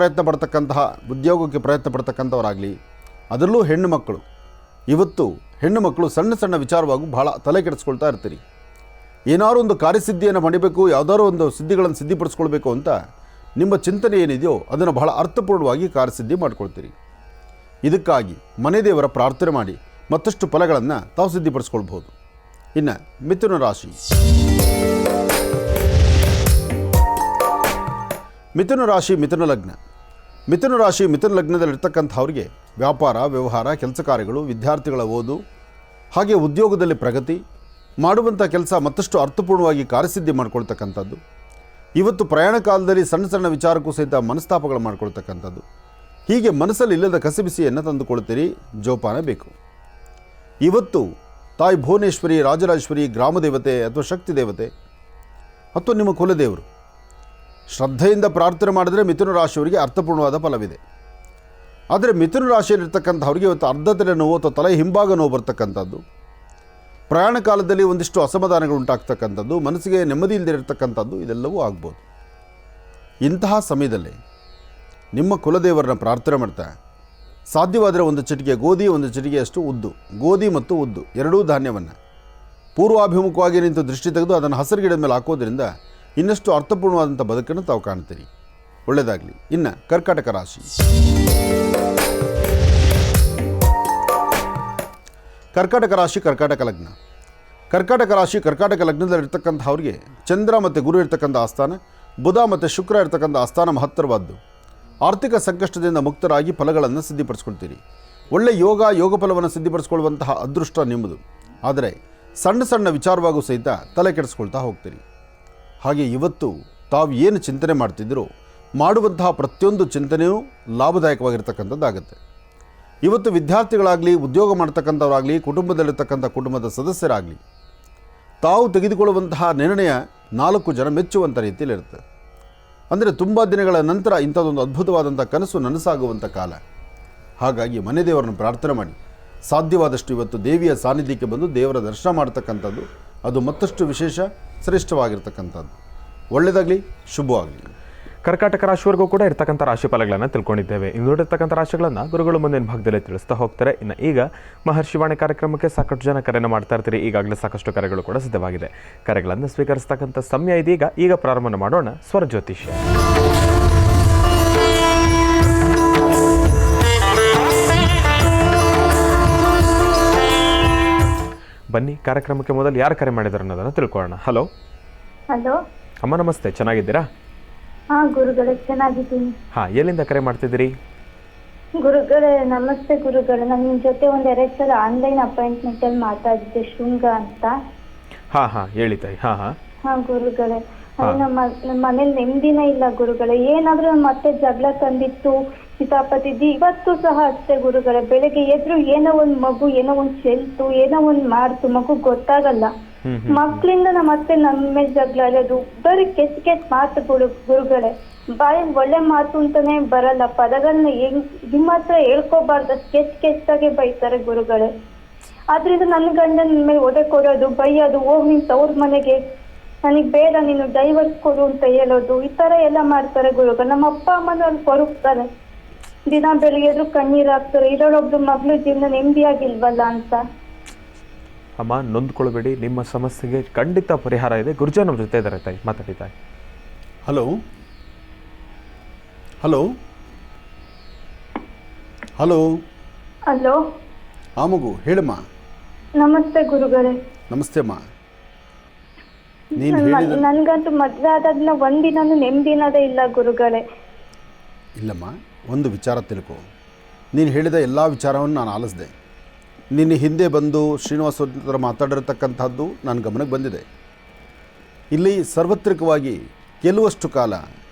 B: ಪ್ರಯತ್ನ ಪಡ್ತಕ್ಕಂಥವರಾಗಲಿ, ಅದರಲ್ಲೂ ಹೆಣ್ಣು ಮಕ್ಕಳು, ಇವತ್ತು ಹೆಣ್ಣು ಮಕ್ಕಳು ಸಣ್ಣ ಸಣ್ಣ ವಿಚಾರವಾಗಿ ಬಹಳ ತಲೆ ಕೆಡಿಸ್ಕೊಳ್ತಾ ಇರ್ತೀರಿ. ಏನಾದ್ರು ಒಂದು ಕಾರ್ಯಸಿದ್ಧಿಯನ್ನು ಮಾಡಬೇಕು, ಯಾವುದಾದ್ರು ಒಂದು ಸಿದ್ಧಿಗಳನ್ನು ಸಿದ್ಧಿಪಡಿಸ್ಕೊಳ್ಬೇಕು ಅಂತ ನಿಮ್ಮ ಚಿಂತನೆ ಏನಿದೆಯೋ ಅದನ್ನು ಬಹಳ ಅರ್ಥಪೂರ್ಣವಾಗಿ ಕಾರ್ಯಸಿದ್ಧಿ ಮಾಡ್ಕೊಳ್ತೀರಿ. ಇದಕ್ಕಾಗಿ ಮನೆ ದೇವರ ಪ್ರಾರ್ಥನೆ ಮಾಡಿ ಮತ್ತಷ್ಟು ಫಲಗಳನ್ನು ತಾವು ಸಿದ್ಧಿಪಡಿಸ್ಕೊಳ್ಬೋದು. ಇನ್ನು ಮಿಥುನ ರಾಶಿ. ಮಿಥುನ ರಾಶಿ ಮಿಥುನ ಲಗ್ನ. ಮಿಥುನ ರಾಶಿ ಮಿಥುನ ಲಗ್ನದಲ್ಲಿರ್ತಕ್ಕಂಥವ್ರಿಗೆ ವ್ಯಾಪಾರ ವ್ಯವಹಾರ, ಕೆಲಸ ಕಾರ್ಯಗಳು, ವಿದ್ಯಾರ್ಥಿಗಳ ಓದು, ಹಾಗೆ ಉದ್ಯೋಗದಲ್ಲಿ ಪ್ರಗತಿ, ಮಾಡುವಂಥ ಕೆಲಸ ಮತ್ತಷ್ಟು ಅರ್ಥಪೂರ್ಣವಾಗಿ ಕಾರ್ಯಸಿದ್ಧಿ ಮಾಡ್ಕೊಳ್ತಕ್ಕಂಥದ್ದು. ಇವತ್ತು ಪ್ರಯಾಣ ಕಾಲದಲ್ಲಿ ಸಣ್ಣ ಸಣ್ಣ ವಿಚಾರಕ್ಕೂ ಸಹಿತ ಮನಸ್ತಾಪಗಳು ಮಾಡ್ಕೊಳ್ತಕ್ಕಂಥದ್ದು. ಹೀಗೆ ಮನಸ್ಸಲ್ಲಿ ಇಲ್ಲದ ಕಸಿಬಿಸಿಯನ್ನು ತಂದುಕೊಳ್ತೀರಿ, ಜೋಪಾನ ಬೇಕು. ಇವತ್ತು ತಾಯಿ ಭುವನೇಶ್ವರಿ, ರಾಜರಾಜೇಶ್ವರಿ, ಗ್ರಾಮ ದೇವತೆ ಅಥವಾ ಶಕ್ತಿ ದೇವತೆ ಅಥವಾ ನಿಮ್ಮ ಕುಲದೇವರು ಶ್ರದ್ಧೆಯಿಂದ ಪ್ರಾರ್ಥನೆ ಮಾಡಿದರೆ ಮಿಥುನ ರಾಶಿಯವರಿಗೆ ಅರ್ಥಪೂರ್ಣವಾದ ಫಲವಿದೆ. ಆದರೆ ಮಿಥುನ ರಾಶಿಯಲ್ಲಿರ್ತಕ್ಕಂಥವ್ರಿಗೆ ಇವತ್ತು ಅರ್ಧ ತಲೆ ನೋವು ಅಥವಾ ತಲೆ ಹಿಂಭಾಗ ನೋವು ಬರ್ತಕ್ಕಂಥದ್ದು, ಪ್ರಯಾಣ ಕಾಲದಲ್ಲಿ ಒಂದಿಷ್ಟು ಅಸಮಾಧಾನಗಳು ಉಂಟಾಗ್ತಕ್ಕಂಥದ್ದು, ಮನಸ್ಸಿಗೆ ನೆಮ್ಮದಿ ಇಲ್ಲದಿರತಕ್ಕಂಥದ್ದು, ಇದೆಲ್ಲವೂ ಆಗ್ಬೋದು. ಇಂತಹ ಸಮಯದಲ್ಲಿ ನಿಮ್ಮ ಕುಲದೇವರನ್ನ ಪ್ರಾರ್ಥನೆ ಮಾಡ್ತಾ ಸಾಧ್ಯವಾದರೆ ಒಂದು ಚಿಟಿಕೆ ಗೋಧಿ, ಒಂದು ಚಿಟಿಕೆಯಷ್ಟು ಉದ್ದು, ಗೋಧಿ ಮತ್ತು ಉದ್ದು ಎರಡೂ ಧಾನ್ಯವನ್ನು ಪೂರ್ವಾಭಿಮುಖವಾಗಿ ನಿಂತು ದೃಷ್ಟಿ ತೆಗೆದು ಅದನ್ನು ಹಸಿರು ಗಿಡದ ಮೇಲೆ ಹಾಕೋದ್ರಿಂದ ಇನ್ನಷ್ಟು ಅರ್ಥಪೂರ್ಣವಾದಂಥ ಬದುಕನ್ನು ತಾವು ಕಾಣ್ತೀರಿ. ಒಳ್ಳೆಯದಾಗಲಿ. ಇನ್ನು ಕರ್ಕಾಟಕ ರಾಶಿ. ಕರ್ಕಾಟಕ ರಾಶಿ ಕರ್ಕಾಟಕ ಲಗ್ನ. ಕರ್ಕಾಟಕ ರಾಶಿ ಕರ್ಕಾಟಕ ಲಗ್ನದಲ್ಲಿರ್ತಕ್ಕಂಥವ್ರಿಗೆ ಚಂದ್ರ ಮತ್ತು ಗುರು ಇರ್ತಕ್ಕಂಥ ಆಸ್ಥಾನ, ಬುಧ ಮತ್ತು ಶುಕ್ರ ಇರ್ತಕ್ಕಂಥ ಆಸ್ಥಾನ ಮಹತ್ತರವಾದ್ದು. ಆರ್ಥಿಕ ಸಂಕಷ್ಟದಿಂದ ಮುಕ್ತರಾಗಿ ಫಲಗಳನ್ನು ಸಿದ್ಧಿಪಡಿಸ್ಕೊಳ್ತೀರಿ. ಒಳ್ಳೆ ಯೋಗ ಫಲವನ್ನು ಸಿದ್ಧಿಪಡಿಸ್ಕೊಳ್ಳುವಂತಹ ಅದೃಷ್ಟ ನಿಮ್ಮದು. ಆದರೆ ಸಣ್ಣ ಸಣ್ಣ ವಿಚಾರವಾಗೂ ಸಹಿತ ತಲೆ ಕೆಡಿಸ್ಕೊಳ್ತಾ ಹೋಗ್ತೀರಿ. ಹಾಗೆ ಇವತ್ತು ತಾವು ಏನು ಚಿಂತನೆ ಮಾಡ್ತಿದ್ದೀರೋ ಮಾಡುವಂತಹ ಪ್ರತಿಯೊಂದು ಚಿಂತನೆಯೂ ಲಾಭದಾಯಕವಾಗಿರ್ತಕ್ಕಂಥದ್ದಾಗುತ್ತೆ. ಇವತ್ತು ವಿದ್ಯಾರ್ಥಿಗಳಾಗಲಿ, ಉದ್ಯೋಗ ಮಾಡ್ತಕ್ಕಂಥವರಾಗಲಿ, ಕುಟುಂಬದಲ್ಲಿರ್ತಕ್ಕಂಥ ಕುಟುಂಬದ ಸದಸ್ಯರಾಗಲಿ ತಾವು ತೆಗೆದುಕೊಳ್ಳುವಂತಹ ನಿರ್ಣಯ 4 ಜನ ಮೆಚ್ಚುವಂಥ ರೀತಿಯಲ್ಲಿರುತ್ತೆ. ಅಂದರೆ ತುಂಬ ದಿನಗಳ ನಂತರ ಇಂಥದ್ದೊಂದು ಅದ್ಭುತವಾದಂಥ ಕನಸು ನನಸಾಗುವಂಥ ಕಾಲ. ಹಾಗಾಗಿ ಮನೆ ದೇವರನ್ನು ಪ್ರಾರ್ಥನೆ ಮಾಡಿ ಸಾಧ್ಯವಾದಷ್ಟು ಇವತ್ತು ದೇವಿಯ ಸಾನ್ನಿಧ್ಯಕ್ಕೆ ಬಂದು ದೇವರ ದರ್ಶನ ಮಾಡ್ತಕ್ಕಂಥದ್ದು ಅದು ಮತ್ತಷ್ಟು ವಿಶೇಷ, ಶ್ರೇಷ್ಠವಾಗಿರ್ತಕ್ಕಂಥದ್ದು. ಒಳ್ಳೆಯದಾಗಲಿ, ಶುಭವಾಗಲಿ.
A: ಕರ್ಕಾಟಕ ರಾಶಿವರೆಗೂ ಕೂಡ ಇರ್ತಕ್ಕಂಥ ರಾಶಿ ಫಲಗಳನ್ನು ತಿಳ್ಕೊಂಡಿದ್ದೇವೆ. ಇನ್ನು ನೋಡಿರ್ತಕ್ಕಂಥ ರಾಶಿಗಳನ್ನು ಗುರುಗಳು ಮುಂದಿನ ಭಾಗದಲ್ಲಿ ತಿಳಿಸ್ತಾ ಹೋಗ್ತಾರೆ. ಇನ್ನು ಈಗ ಮಹರ್ಷಿವಾಣಿ ಕಾರ್ಯಕ್ರಮಕ್ಕೆ ಸಾಕಷ್ಟು ಜನ ಕರೆಯನ್ನು ಮಾಡ್ತಾ ಇರ್ತೀರಿ. ಈಗಾಗಲೇ ಸಾಕಷ್ಟು ಕರೆಗಳು ಕೂಡ ಸಿದ್ಧವಾಗಿದೆ. ಕರೆಗಳನ್ನು ಸ್ವೀಕರಿಸ್ತಕ್ಕಂಥ ಸಮಯ ಇದೀಗ. ಈಗ ಪ್ರಾರಂಭ ಮಾಡೋಣ ಸ್ವರ ಜ್ಯೋತಿಷ್ಯ. ಬನ್ನಿ, ಕಾರ್ಯಕ್ರಮಕ್ಕೆ ಮೊದಲು ಯಾರು ಕರೆ ಮಾಡಿದಾರೆ ಅನ್ನೋದನ್ನು ತಿಳ್ಕೊಳ್ಳೋಣ. ಹಲೋ
C: ಹಲೋ
A: ಅಮ್ಮ, ನಮಸ್ತೆ. ಚೆನ್ನಾಗಿದ್ದೀರಾ?
C: ಹಾ ಗುರುಗಳೇ, ಚೆನ್ನಾಗಿದ್ದೀನಿ.
A: ಎಲ್ಲಿಂದ ಕರೆ ಮಾಡ್ತಿದ್ದೀರಿ?
C: ಗುರುಗಳೇ ನಮಸ್ತೆ. ಗುರುಗಳೇ, ನಾನು ನಿಮ್ಮ ಜೊತೆ 2 ಸಲ ಆನ್ಲೈನ್ ಅಪಾಯಿಂಟ್ಮೆಂಟ್ ಅಲ್ಲಿ ಮಾತಾಡಿದ್ದೆ, ಶೃಂಗ ಅಂತ.
A: ಹೇಳಿ ತಾಯಿ.
C: ಗುರುಗಳೇ, ನಮ್ಮ ಮನೇಲಿ ನೆಮ್ಮದಿನೇ ಇಲ್ಲ ಗುರುಗಳೇ. ಏನಾದ್ರೂ ಮತ್ತೆ ಜಗಳ ತಂದಿತ್ತು, ಕಿತಾಪತಿದ್ದು. ಇವತ್ತು ಸಹ ಅಷ್ಟೇ ಗುರುಗಳೇ. ಬೆಳಗ್ಗೆ ಎದ್ರು ಏನೋ ಒಂದ್ ಮಗು ಏನೋ ಒಂದ್ ಚೆಲ್ತು, ಏನೋ ಒಂದ್ ಮಾಡ್ತು, ಮಗು ಗೊತ್ತಾಗಲ್ಲ. ಮಕ್ಳಿಂದ ಮತ್ತೆ ನಮ್ಮ ಮೇಲೆ ಜಗಳ ಆಡೋದು, ಬರೀ ಕೆಟ್ಟ ಮಾತುಗಳು ಗುರುಗಳೇ. ಬಾಯಲ್ಲಿ ಒಳ್ಳೆ ಮಾತು ಅಂತಾನೆ ಬರಲ್ಲ, ಪದಗಳನ್ನ ನಿಮ್ಮ ಹತ್ರ ಹೇಳ್ಕೋಬಾರ್ದು, ಕೆಟ್ಟಾಗೆ ಬೈತಾರೆ ಗುರುಗಳೇ. ಆದ್ರಿಂದ ನನ್ನ ಗಂಡನ ಮೇಲೆ ಒದೆ ಕೊಡೋದು, ಬೈಯೋದು, ಹೋಗ್ ನಿನ್ ತವ್ರ ಮನೆಗೆ, ನನಗ್ ಬೇಡ, ನೀನು ಡೈವರ್ಸ್ ಕೊಡು ಅಂತ ಹೇಳೋದು, ಈ ತರ ಎಲ್ಲ ಮಾಡ್ತಾರೆ ಗುರುಗಳು. ನಮ್ಮ ಅಪ್ಪ ಅಮ್ಮನ ಅಲ್ಲಿ ಕೊರಗ್ತಾರೆ, ದಿನ ಬೆಳಿಗ್ಗೆ ಎದ್ರು ಕಣ್ಣೀರ್ ಹಾಕ್ತಾರೆ, ಇದರೊಬ್ರು ಮಗ್ಳು ಜೀವನ ನೆಮ್ಮದಿಯಾಗಿಲ್ವಲ್ಲ ಅಂತ.
A: ಅಮ್ಮ, ನೊಂದ್ಕೊಳ್ಬೇಡಿ, ನಿಮ್ಮ ಸಮಸ್ಯೆಗೆ ಖಂಡಿತ ಪರಿಹಾರ ಇದೆ. ಗುರುಜಾ ನಮ್ಮ ಜೊತೆ ಇದ್ದಾರೆ ತಾಯಿ, ಮಾತಾಡಿ ತಾಯಿ.
B: Hello hello hello
C: hello.
B: ಮಗು ಹೇಳಮ್ಮ.
C: ನಮಸ್ತೆ ಗುರುಗಳೇ.
B: ನಮಸ್ತೆ ಅಮ್ಮ. ನೀನು ಹೇಳಿದ
C: ನನ್ಗಂತೂ ಮದ್ವೆ ಆದಾಗ್ನ ಒಂದಿನಾನು ನೆಮ್ಮದಿನದೇ ಇಲ್ಲ ಗುರುಗಳೇ.
B: ಇಲ್ಲಮ್ಮ, ಒಂದು ವಿಚಾರ ತಿಳ್ಕೊ. ನೀನು ಹೇಳಿದ ಎಲ್ಲ ವಿಚಾರವನ್ನು ನಾನು ಆಲಿಸಿದೆ. ನಿನ್ನ ಹಿಂದೆ ಬಂದು ಶ್ರೀನಿವಾಸ ಹತ್ರ ಮಾತಾಡಿರ್ತಕ್ಕಂಥದ್ದು ನನ್ನ ಗಮನಕ್ಕೆ ಬಂದಿದೆ. ಇಲ್ಲಿ ಸಾರ್ವತ್ರಿಕವಾಗಿ ಕೆಲವಷ್ಟು ಕಾಲ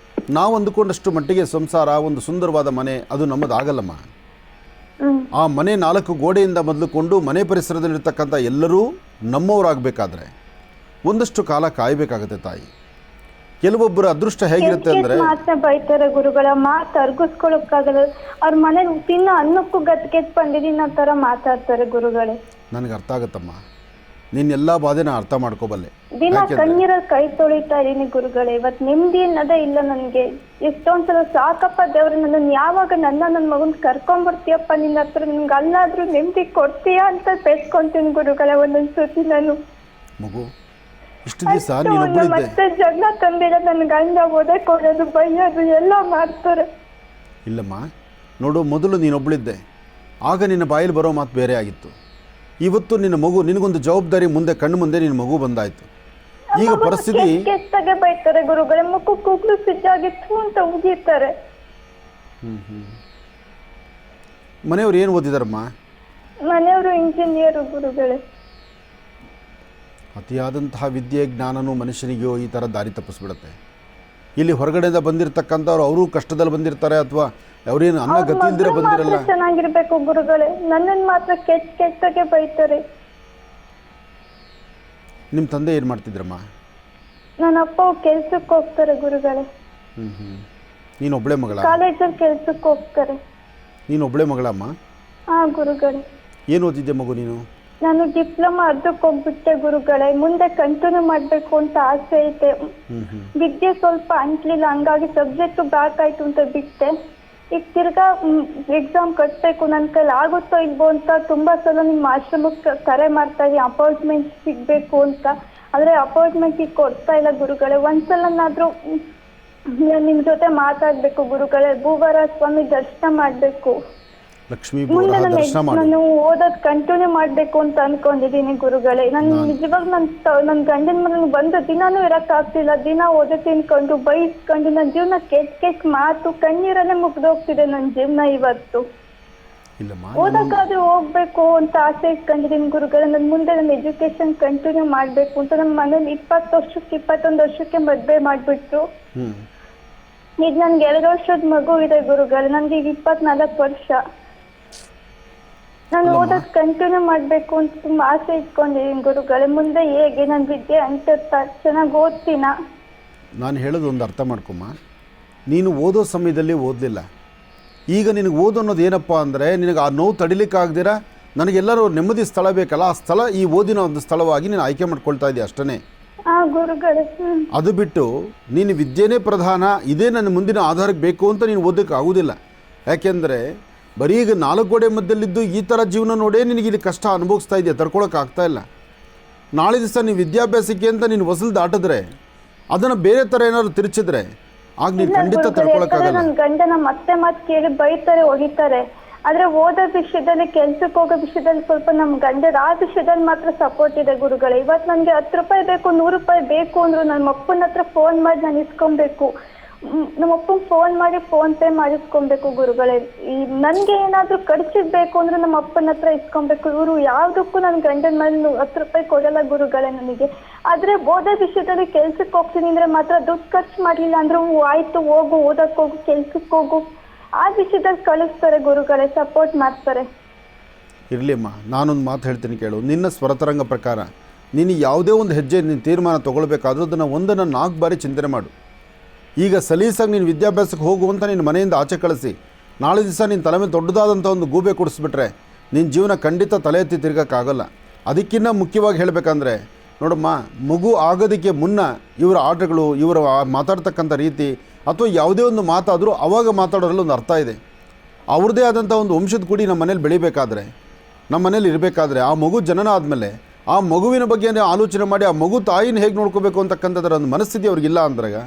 B: ನಾವು ಅಂದುಕೊಂಡಷ್ಟು ಮಟ್ಟಿಗೆ ಸಂಸಾರ, ಒಂದು ಸುಂದರವಾದ ಮನೆ, ಅದು ನಮ್ಮದಾಗಲ್ಲಮ್ಮ. ಆ ಮನೆ 4 ಗೋಡೆಯಿಂದ ಮೊದಲುಕೊಂಡು ಮನೆ ಪರಿಸರದಲ್ಲಿರ್ತಕ್ಕಂಥ ಎಲ್ಲರೂ ನಮ್ಮವರಾಗಬೇಕಾದ್ರೆ ಒಂದಷ್ಟು ಕಾಲ ಕಾಯಬೇಕಾಗುತ್ತೆ ತಾಯಿ. ಕೆಲವೊಬ್ಬರ ಅದೃಷ್ಟ ಹೇಗಿರುತ್ತೆ ಅಂದರೆ
C: ಮಾತ್ರ ಬೈತಾರೆ ಗುರುಗಳ, ಮಾತು ಅರ್ಗಿಸ್ಕೊಳಕ್ಕಾಗಲ್ಲ. ಅವ್ರ ಮನೇಲಿ ತಿನ್ನೋ ಅನ್ನಕ್ಕೂ ಗತ್ಗೆಟ್ ಬಂದಿದ್ದೀನಿ ಆ ಥರ ಮಾತಾಡ್ತಾರೆ ಗುರುಗಳೇ.
B: ನನಗೆ ಅರ್ಥ ಆಗುತ್ತಮ್ಮ, ನಿನ್ನೆಲ್ಲ ಬಾಧೆನ ಅರ್ಥ ಮಾಡ್ಕೋಬಲ್ಲೆ.
C: ದಿನ ಕಣ್ಣೀರಲ್ಲಿ ಕೈ ತೊಳಿತಾ ಇದೀನಿ ಗುರುಗಳೇ. ಇವತ್ತು ನೆಮ್ಮದಿ ಅನ್ನೋದೇ ಇಲ್ಲ ನನಗೆ. ಎಷ್ಟೊಂದ್ಸಲ ಸಾಕಪ್ಪ ದೇವ್ರೆ, ನನ್ನ ಯಾವಾಗ ನನ್ನ ಮಗನ್ ಕರ್ಕೊಂಡ್ಬರ್ತೀಯಪ್ಪ ನಿನ್ನ ಹತ್ರ, ನಿಮ್ಗೆ ಅಲ್ಲಾದ್ರೂ ನೆಮ್ಮದಿ ಕೊಡ್ತೀಯಾ ಅಂತ ಬೇಸ್ಕೊಂತೀನಿ ಗುರುಗಳೇ ಒಂದೊಂದ್ಸತಿ ನಾನು.
B: ಮಗು, ಇಷ್ಟು ದಿವಸ ನೀನೊಬ್ಬಳಿದ್ದೆ.
C: ಮತ್ತೆ ಜಗಳ ತಂದಿರ ನನ್ನ ಗಂಡ ಒದೆ ಕೊಡೋದು, ಬೈಯೋದು ಎಲ್ಲ ಮಾಡ್ತಾರೆ.
B: ಇಲ್ಲಮ್ಮ ನೋಡು, ಮೊದಲು ನೀನೊಬ್ಬಳಿದ್ದೆ, ಆಗ ನಿನ್ನ ಬಾಯಲ್ಲಿ ಬರೋ ಮಾತು ಬೇರೆ ಆಗಿತ್ತು. ಇವತ್ತು ನಿನ್ನ ಮಗು, ನಿನಗೊಂದು ಜವಾಬ್ದಾರಿ ಮುಂದೆ, ಕಣ್ಣು ಮುಂದೆ ನಿನ್ನ ಮಗು ಬಂದಾಯ್ತು. ಈಗ ಪರಿಸ್ಥಿತಿ
C: ಕೆಟ್ಟಾಗೆ ಬೈತಾರೆ ಗುರುಗಳೇ. ಮಗು ಕೂಗ್ಲು ಸಿದ್ದಾಗಿತ್ತು ಅಂತ ಉಗಿತಾರೆ.
B: ಮನೆಯವ್ರು ಏನು ಓದಿದಾರಮ್ಮ?
C: ಮನೆಯವರು ಇಂಜಿನಿಯರ್ ಗುರುಗಳೇ.
B: ಅತಿಯಾದಂತಹ ವಿದ್ಯೆ ಜ್ಞಾನನೂ ಮನುಷ್ಯನಿಗೂ ಈ ಥರ ದಾರಿ ತಪ್ಪಿಸ್ಬಿಡುತ್ತೆ. ಇಲ್ಲಿ ಹೊರಗಡೆಯಿಂದ ಬಂದಿರತಕ್ಕಂಥವ್ರು ಅವರು ಕಷ್ಟದಲ್ಲಿ ಬಂದಿರ್ತಾರೆ, ಅಥವಾ ಅವ್ರೇನು ಅನ್ನ ಗತಿ ಇಲ್ದಿರ ಬಂದಿರಲ್ಲ.
C: ಚೆನ್ನಾಗಿರ್ಬೇಕು ಗುರುಗಳೇ, ನನ್ನನ್ನು ಮಾತ್ರ ಕೆಟ್ಟಾಗೆ ಬೈತಾರೆ.
B: ನಿಮ್ಮ ತಂದೆ ಏನು ಮಾಡ್ತಿದ್ರಮ್ಮ?
C: ನನ್ನ ಅಪ್ಪ ಕೆಲ್ಸಕ್ಕೆ ಹೋಗ್ತಾರೆ ಗುರುಗಳೇ.
B: ನೀನು ಒಬ್ಬಳೆ ಮಗಳ?
C: ಕಾಲೇಜಲ್ಲಿ ಕೆಲ್ಸಕ್ಕೆ ಹೋಗ್ತಾರೆ.
B: ನೀನು ಒಬ್ಬಳೆ ಮಗಳಮ್ಮ?
C: ಹಾ ಗುರುಗಳೇ.
B: ಏನು ಓದಿದ್ದೆ ಮಗು ನೀನು?
C: ನಾನು ಡಿಪ್ಲೊಮಾ ಅರ್ಧಕ್ಕೆ ಹೋಗ್ಬಿಟ್ಟೆ ಗುರುಗಳೇ. ಮುಂದೆ ಕಂಟಿನ್ಯೂ ಮಾಡಬೇಕು ಅಂತ ಆಸೆ ಐತೆ. ವಿದ್ಯೆ ಸ್ವಲ್ಪ ಅಂಟ್ಲಿಲ್ಲ, ಹಂಗಾಗಿ ಸಬ್ಜೆಕ್ಟ್ ಬ್ಯಾಕ್ ಆಯ್ತು ಅಂತ ಬಿಟ್ಟೆ. ಈಗ ತಿರ್ಗಾ ಎಕ್ಸಾಮ್ ಕಟ್ಟಬೇಕು, ನನ್ನ ಕೈಲಿ ಆಗುತ್ತೋ ಇಲ್ವೋ ಅಂತ ತುಂಬಾ ಸಲ ನಿಮ್ಮ ಆಶ್ರಮಕ್ಕೆ ಕರೆ ಮಾಡ್ತಾ ಇದೀನಿ, ಅಪಾಯಿಂಟ್ಮೆಂಟ್ ಸಿಗಬೇಕು ಅಂತ. ಆದರೆ ಅಪಾಯಿಂಟ್ಮೆಂಟ್ ಈಗ ಕೊಡ್ತಾ ಇಲ್ಲ ಗುರುಗಳೇ. ಒಂದ್ಸಲನಾದ್ರೂ ನಿಮ್ಮ ಜೊತೆ ಮಾತಾಡಬೇಕು ಗುರುಗಳೇ. ಭೂವರ ಸ್ವಾಮಿ ದರ್ಶನ ಮಾಡಬೇಕು.
B: ಲಕ್ಷ್ಮೀ
C: ಮುಂದೆ ನಾನು ಓದೋದು ಕಂಟಿನ್ಯೂ ಮಾಡಬೇಕು ಅಂತ ಅನ್ಕೊಂಡಿದ್ದೀನಿ ಗುರುಗಳೇ. ನಾನು ನಿಜವಾಗ ನನ್ನ ಗಂಡನ ಮನೆಗೆ ಬಂದ ದಿನಾನೂ ಇರಕ್ಕಾಗ್ತಿಲ್ಲ. ದಿನ ಓದಿ ತಿನ್ಕೊಂಡು ಬೈಸ್ಕೊಂಡು ನನ್ನ ಜೀವನ ಕೆಟ್ಟ ಮಾತು ಕಣ್ಣೀರಲ್ಲೇ ಮುಗ್ದೋಗ್ತಿದೆ ನನ್ನ ಜೀವನ ಇವತ್ತು.
B: ಇಲ್ಲಮ್ಮ
C: ಓದಕ್ಕಾದ್ರೂ ಹೋಗ್ಬೇಕು ಅಂತ ಆಸೆ ಇಟ್ಕೊಂಡಿದ್ದೀನಿ ಗುರುಗಳೇ. ನನ್ನ ಮುಂದೆ ನನ್ನ ಎಜುಕೇಶನ್ ಕಂಟಿನ್ಯೂ ಮಾಡಬೇಕು ಅಂತ. ನಮ್ಮ ಮನೇಲಿ 21 ವರ್ಷಕ್ಕೆ ಮದುವೆ ಮಾಡಿಬಿಟ್ರು. ಈಗ ನನ್ಗೆ 2 ವರ್ಷದ ಮಗು ಇದೆ ಗುರುಗಳೇ. ನನ್ಗೆ ಈಗ 24 ವರ್ಷ. ನಾನು ಓದೋದು ಕಂಟಿನ್ಯೂ ಮಾಡಬೇಕು ಅಂತ ತುಂಬಾ ಆಸೆ ಇಟ್ಕೊಂಡಿದ್ದೀನಿ ಗುರುಗಳೇ. ಮುಂದೆ ಹೇಗೆ ನನ್ನ ವಿದ್ಯೆ ಅಂಟುತ್ತಾ ಚೆನ್ನಾಗಿ ಓದ್ತೀನ?
B: ನಾನು ಹೇಳೋದು ಒಂದು ಅರ್ಥ ಮಾಡ್ಕೊಮ್ಮ. ನೀನು ಓದೋ ಸಮಯದಲ್ಲಿ ಓದಲಿಲ್ಲ. ಈಗ ನಿನಗೆ ಓದು ಅನ್ನೋದು ಏನಪ್ಪ ಅಂದರೆ, ನಿನಗೆ ಆ ನೋವು ತಡಿಲಿಕ್ಕಾಗ್ದಿರ ನನಗೆಲ್ಲರೂ ನೆಮ್ಮದಿ ಸ್ಥಳ ಬೇಕಲ್ಲ, ಆ ಸ್ಥಳ ಈ ಓದಿನ ಒಂದು ಸ್ಥಳವಾಗಿ ನೀನು ಆಯ್ಕೆ ಮಾಡ್ಕೊಳ್ತಾ ಇದೆಯಾ ಅಷ್ಟೇ.
C: ಗುರುಗಳೇ,
B: ಅದು ಬಿಟ್ಟು ನೀನು ವಿದ್ಯೆನೇ ಪ್ರಧಾನ, ಇದೇ ನನ್ನ ಮುಂದಿನ ಆಧಾರಕ್ಕೆ ಬೇಕು ಅಂತ ನೀನು ಓದೋಕ್ಕೆ ಆಗೋದಿಲ್ಲ. ಯಾಕೆಂದರೆ ಬರೀ ಈಗ 4 ಗೋಡೆ ಮಧ್ಯದಲ್ಲಿದ್ದು ಈ ಥರ ಜೀವನ ನೋಡೇ ನಿನಗೆ ಇಲ್ಲಿ ಕಷ್ಟ ಅನುಭವಿಸ್ತಾ ಇದೆಯಾ, ತಡ್ಕೊಳಕ್ಕೆ ಆಗ್ತಾ ಇಲ್ಲ. ನಾಳೆ ದಿವಸ ನೀವು ವಿದ್ಯಾಭ್ಯಾಸಕ್ಕೆ ಅಂತ ನೀನು ಹೊಸಲು ದಾಟಿದ್ರೆ, ಅದನ್ನು ಬೇರೆ ಥರ ಏನಾದ್ರು ತಿರುಚಿದ್ರೆ ಆಗ ನೀನು ಖಂಡಿತ ತಡ್ಕೊಳಕ್ಕಾಗಲ್ಲ.
C: ನನ್ನ ಗಂಡನ ಮತ್ತೆ ಕೇಳಿ ಬೈತಾರೆ, ಹೊಡಿತಾರೆ. ಆದ್ರೆ ಓದೋ ವಿಷಯದಲ್ಲಿ, ಕೆಲ್ಸಕ್ಕೆ ಹೋಗೋ ವಿಷಯದಲ್ಲಿ ಸ್ವಲ್ಪ ನಮ್ಮ ಗಂಡರ ಆ ವಿಷಯದಲ್ಲಿ ಮಾತ್ರ ಸಪೋರ್ಟ್ ಇದೆ ಗುರುಗಳೇ. ಇವತ್ತು ನನಗೆ 10 ರೂಪಾಯಿ ಬೇಕು, 100 ರೂಪಾಯಿ ಬೇಕು ಅಂದ್ರು ನಮ್ಮ ಅಪ್ಪನ ಹತ್ರ ಫೋನ್ ಮಾಡಿ ನಾನು ಇಸ್ಕೊಬೇಕು. ನಮ್ಮ ಅಪ್ಪನ ಫೋನ್ ಮಾಡಿ ಫೋನ್ ಪೇ ಮಾಡಿಸ್ಕೊಬೇಕು ಗುರುಗಳೇ. ಈ ನನಗೆ ಏನಾದರೂ ಖರ್ಚಿಗೆ ಬೇಕು ಅಂದ್ರೆ ನಮ್ಮ ಅಪ್ಪನ ಹತ್ರ ಇಸ್ಕೊಬೇಕು. ಇವರು ಯಾವುದಕ್ಕೂ ನನ್ನ ಗಂಡನ ಮೇಲೆ 10 ರೂಪಾಯಿ ಕೊಡಲ್ಲ ಗುರುಗಳೇ ನನಗೆ. ಆದ್ರೆ ಓದೋ ವಿಷಯದಲ್ಲಿ ಕೆಲ್ಸಕ್ಕೆ ಹೋಗ್ತೀನಿ ಅಂದ್ರೆ ಮಾತ್ರ ದುಡ್ಡು ಖರ್ಚು ಮಾಡಲಿಲ್ಲ ಅಂದ್ರೆ ಆಯ್ತು ಹೋಗು, ಓದಕ್ಕೆ ಹೋಗು, ಕೆಲ್ಸಕ್ಕೆ ಹೋಗು, ಆ ವಿಷಯದಲ್ಲಿ ಕಳಿಸ್ತಾರೆ ಗುರುಗಳೇ, ಸಪೋರ್ಟ್ ಮಾಡ್ತಾರೆ.
B: ಇರಲಿಮ್ಮ, ನಾನೊಂದು ಮಾತು ಹೇಳ್ತೀನಿ ಕೇಳು. ನಿನ್ನ ಸ್ವರತರಂಗ ಪ್ರಕಾರ ನೀನು ಯಾವುದೇ ಒಂದು ಹೆಜ್ಜೆ ನೀನು ತೀರ್ಮಾನ ತೊಗೊಳ್ಬೇಕಾದ್ರೂ ಅದನ್ನು 4 ಬಾರಿ ಚಿಂತನೆ ಮಾಡು. ಈಗ ಸಲೀಸಾಗಿ ನೀನು ವಿದ್ಯಾಭ್ಯಾಸಕ್ಕೆ ಹೋಗುವಂತ ನಿನ್ನ ಮನೆಯಿಂದ ಆಚೆ ಕಳಿಸಿ ನಾಳೆ ದಿವಸ ನೀನು ತಲೆ ಮೇಲೆ ದೊಡ್ಡದಾದಂಥ ಒಂದು ಗೂಬೆ ಕೊಡಿಸ್ಬಿಟ್ರೆ ನಿನ್ನ ಜೀವನ ಖಂಡಿತ ತಲೆ ಎತ್ತಿ ತಿರ್ಗೋಕ್ಕಾಗಲ್ಲ. ಅದಕ್ಕಿಂತ ಮುಖ್ಯವಾಗಿ ಹೇಳಬೇಕಂದ್ರೆ ನೋಡಮ್ಮ, ಮಗು ಆಗೋದಕ್ಕೆ ಮುನ್ನ ಇವರ ಆಟಗಳು, ಇವರ ಮಾತಾಡ್ತಕ್ಕಂಥ ರೀತಿ ಅಥವಾ ಯಾವುದೇ ಒಂದು ಮಾತಾದರೂ ಅವಾಗ ಮಾತಾಡೋದ್ರಲ್ಲಿ ಒಂದು ಅರ್ಥ ಇದೆ. ಅವ್ರದ್ದೇ ಆದಂಥ ಒಂದು ವಂಶದ ಕೂಡಿ ನಮ್ಮ ಮನೇಲಿ ಬೆಳಿಬೇಕಾದ್ರೆ, ನಮ್ಮ ಮನೇಲಿ ಇರಬೇಕಾದ್ರೆ, ಆ ಮಗು ಜನನ ಆದಮೇಲೆ ಆ ಮಗುವಿನ ಬಗ್ಗೆ ಆಲೋಚನೆ ಮಾಡಿ ಆ ಮಗು ತಾಯಿನ ಹೇಗೆ ನೋಡ್ಕೋಬೇಕು ಅಂತಕ್ಕಂಥದ್ರ ಒಂದು ಮನಸ್ಥಿತಿ ಅವ್ರಿಗಿಲ್ಲ ಅಂದಾಗ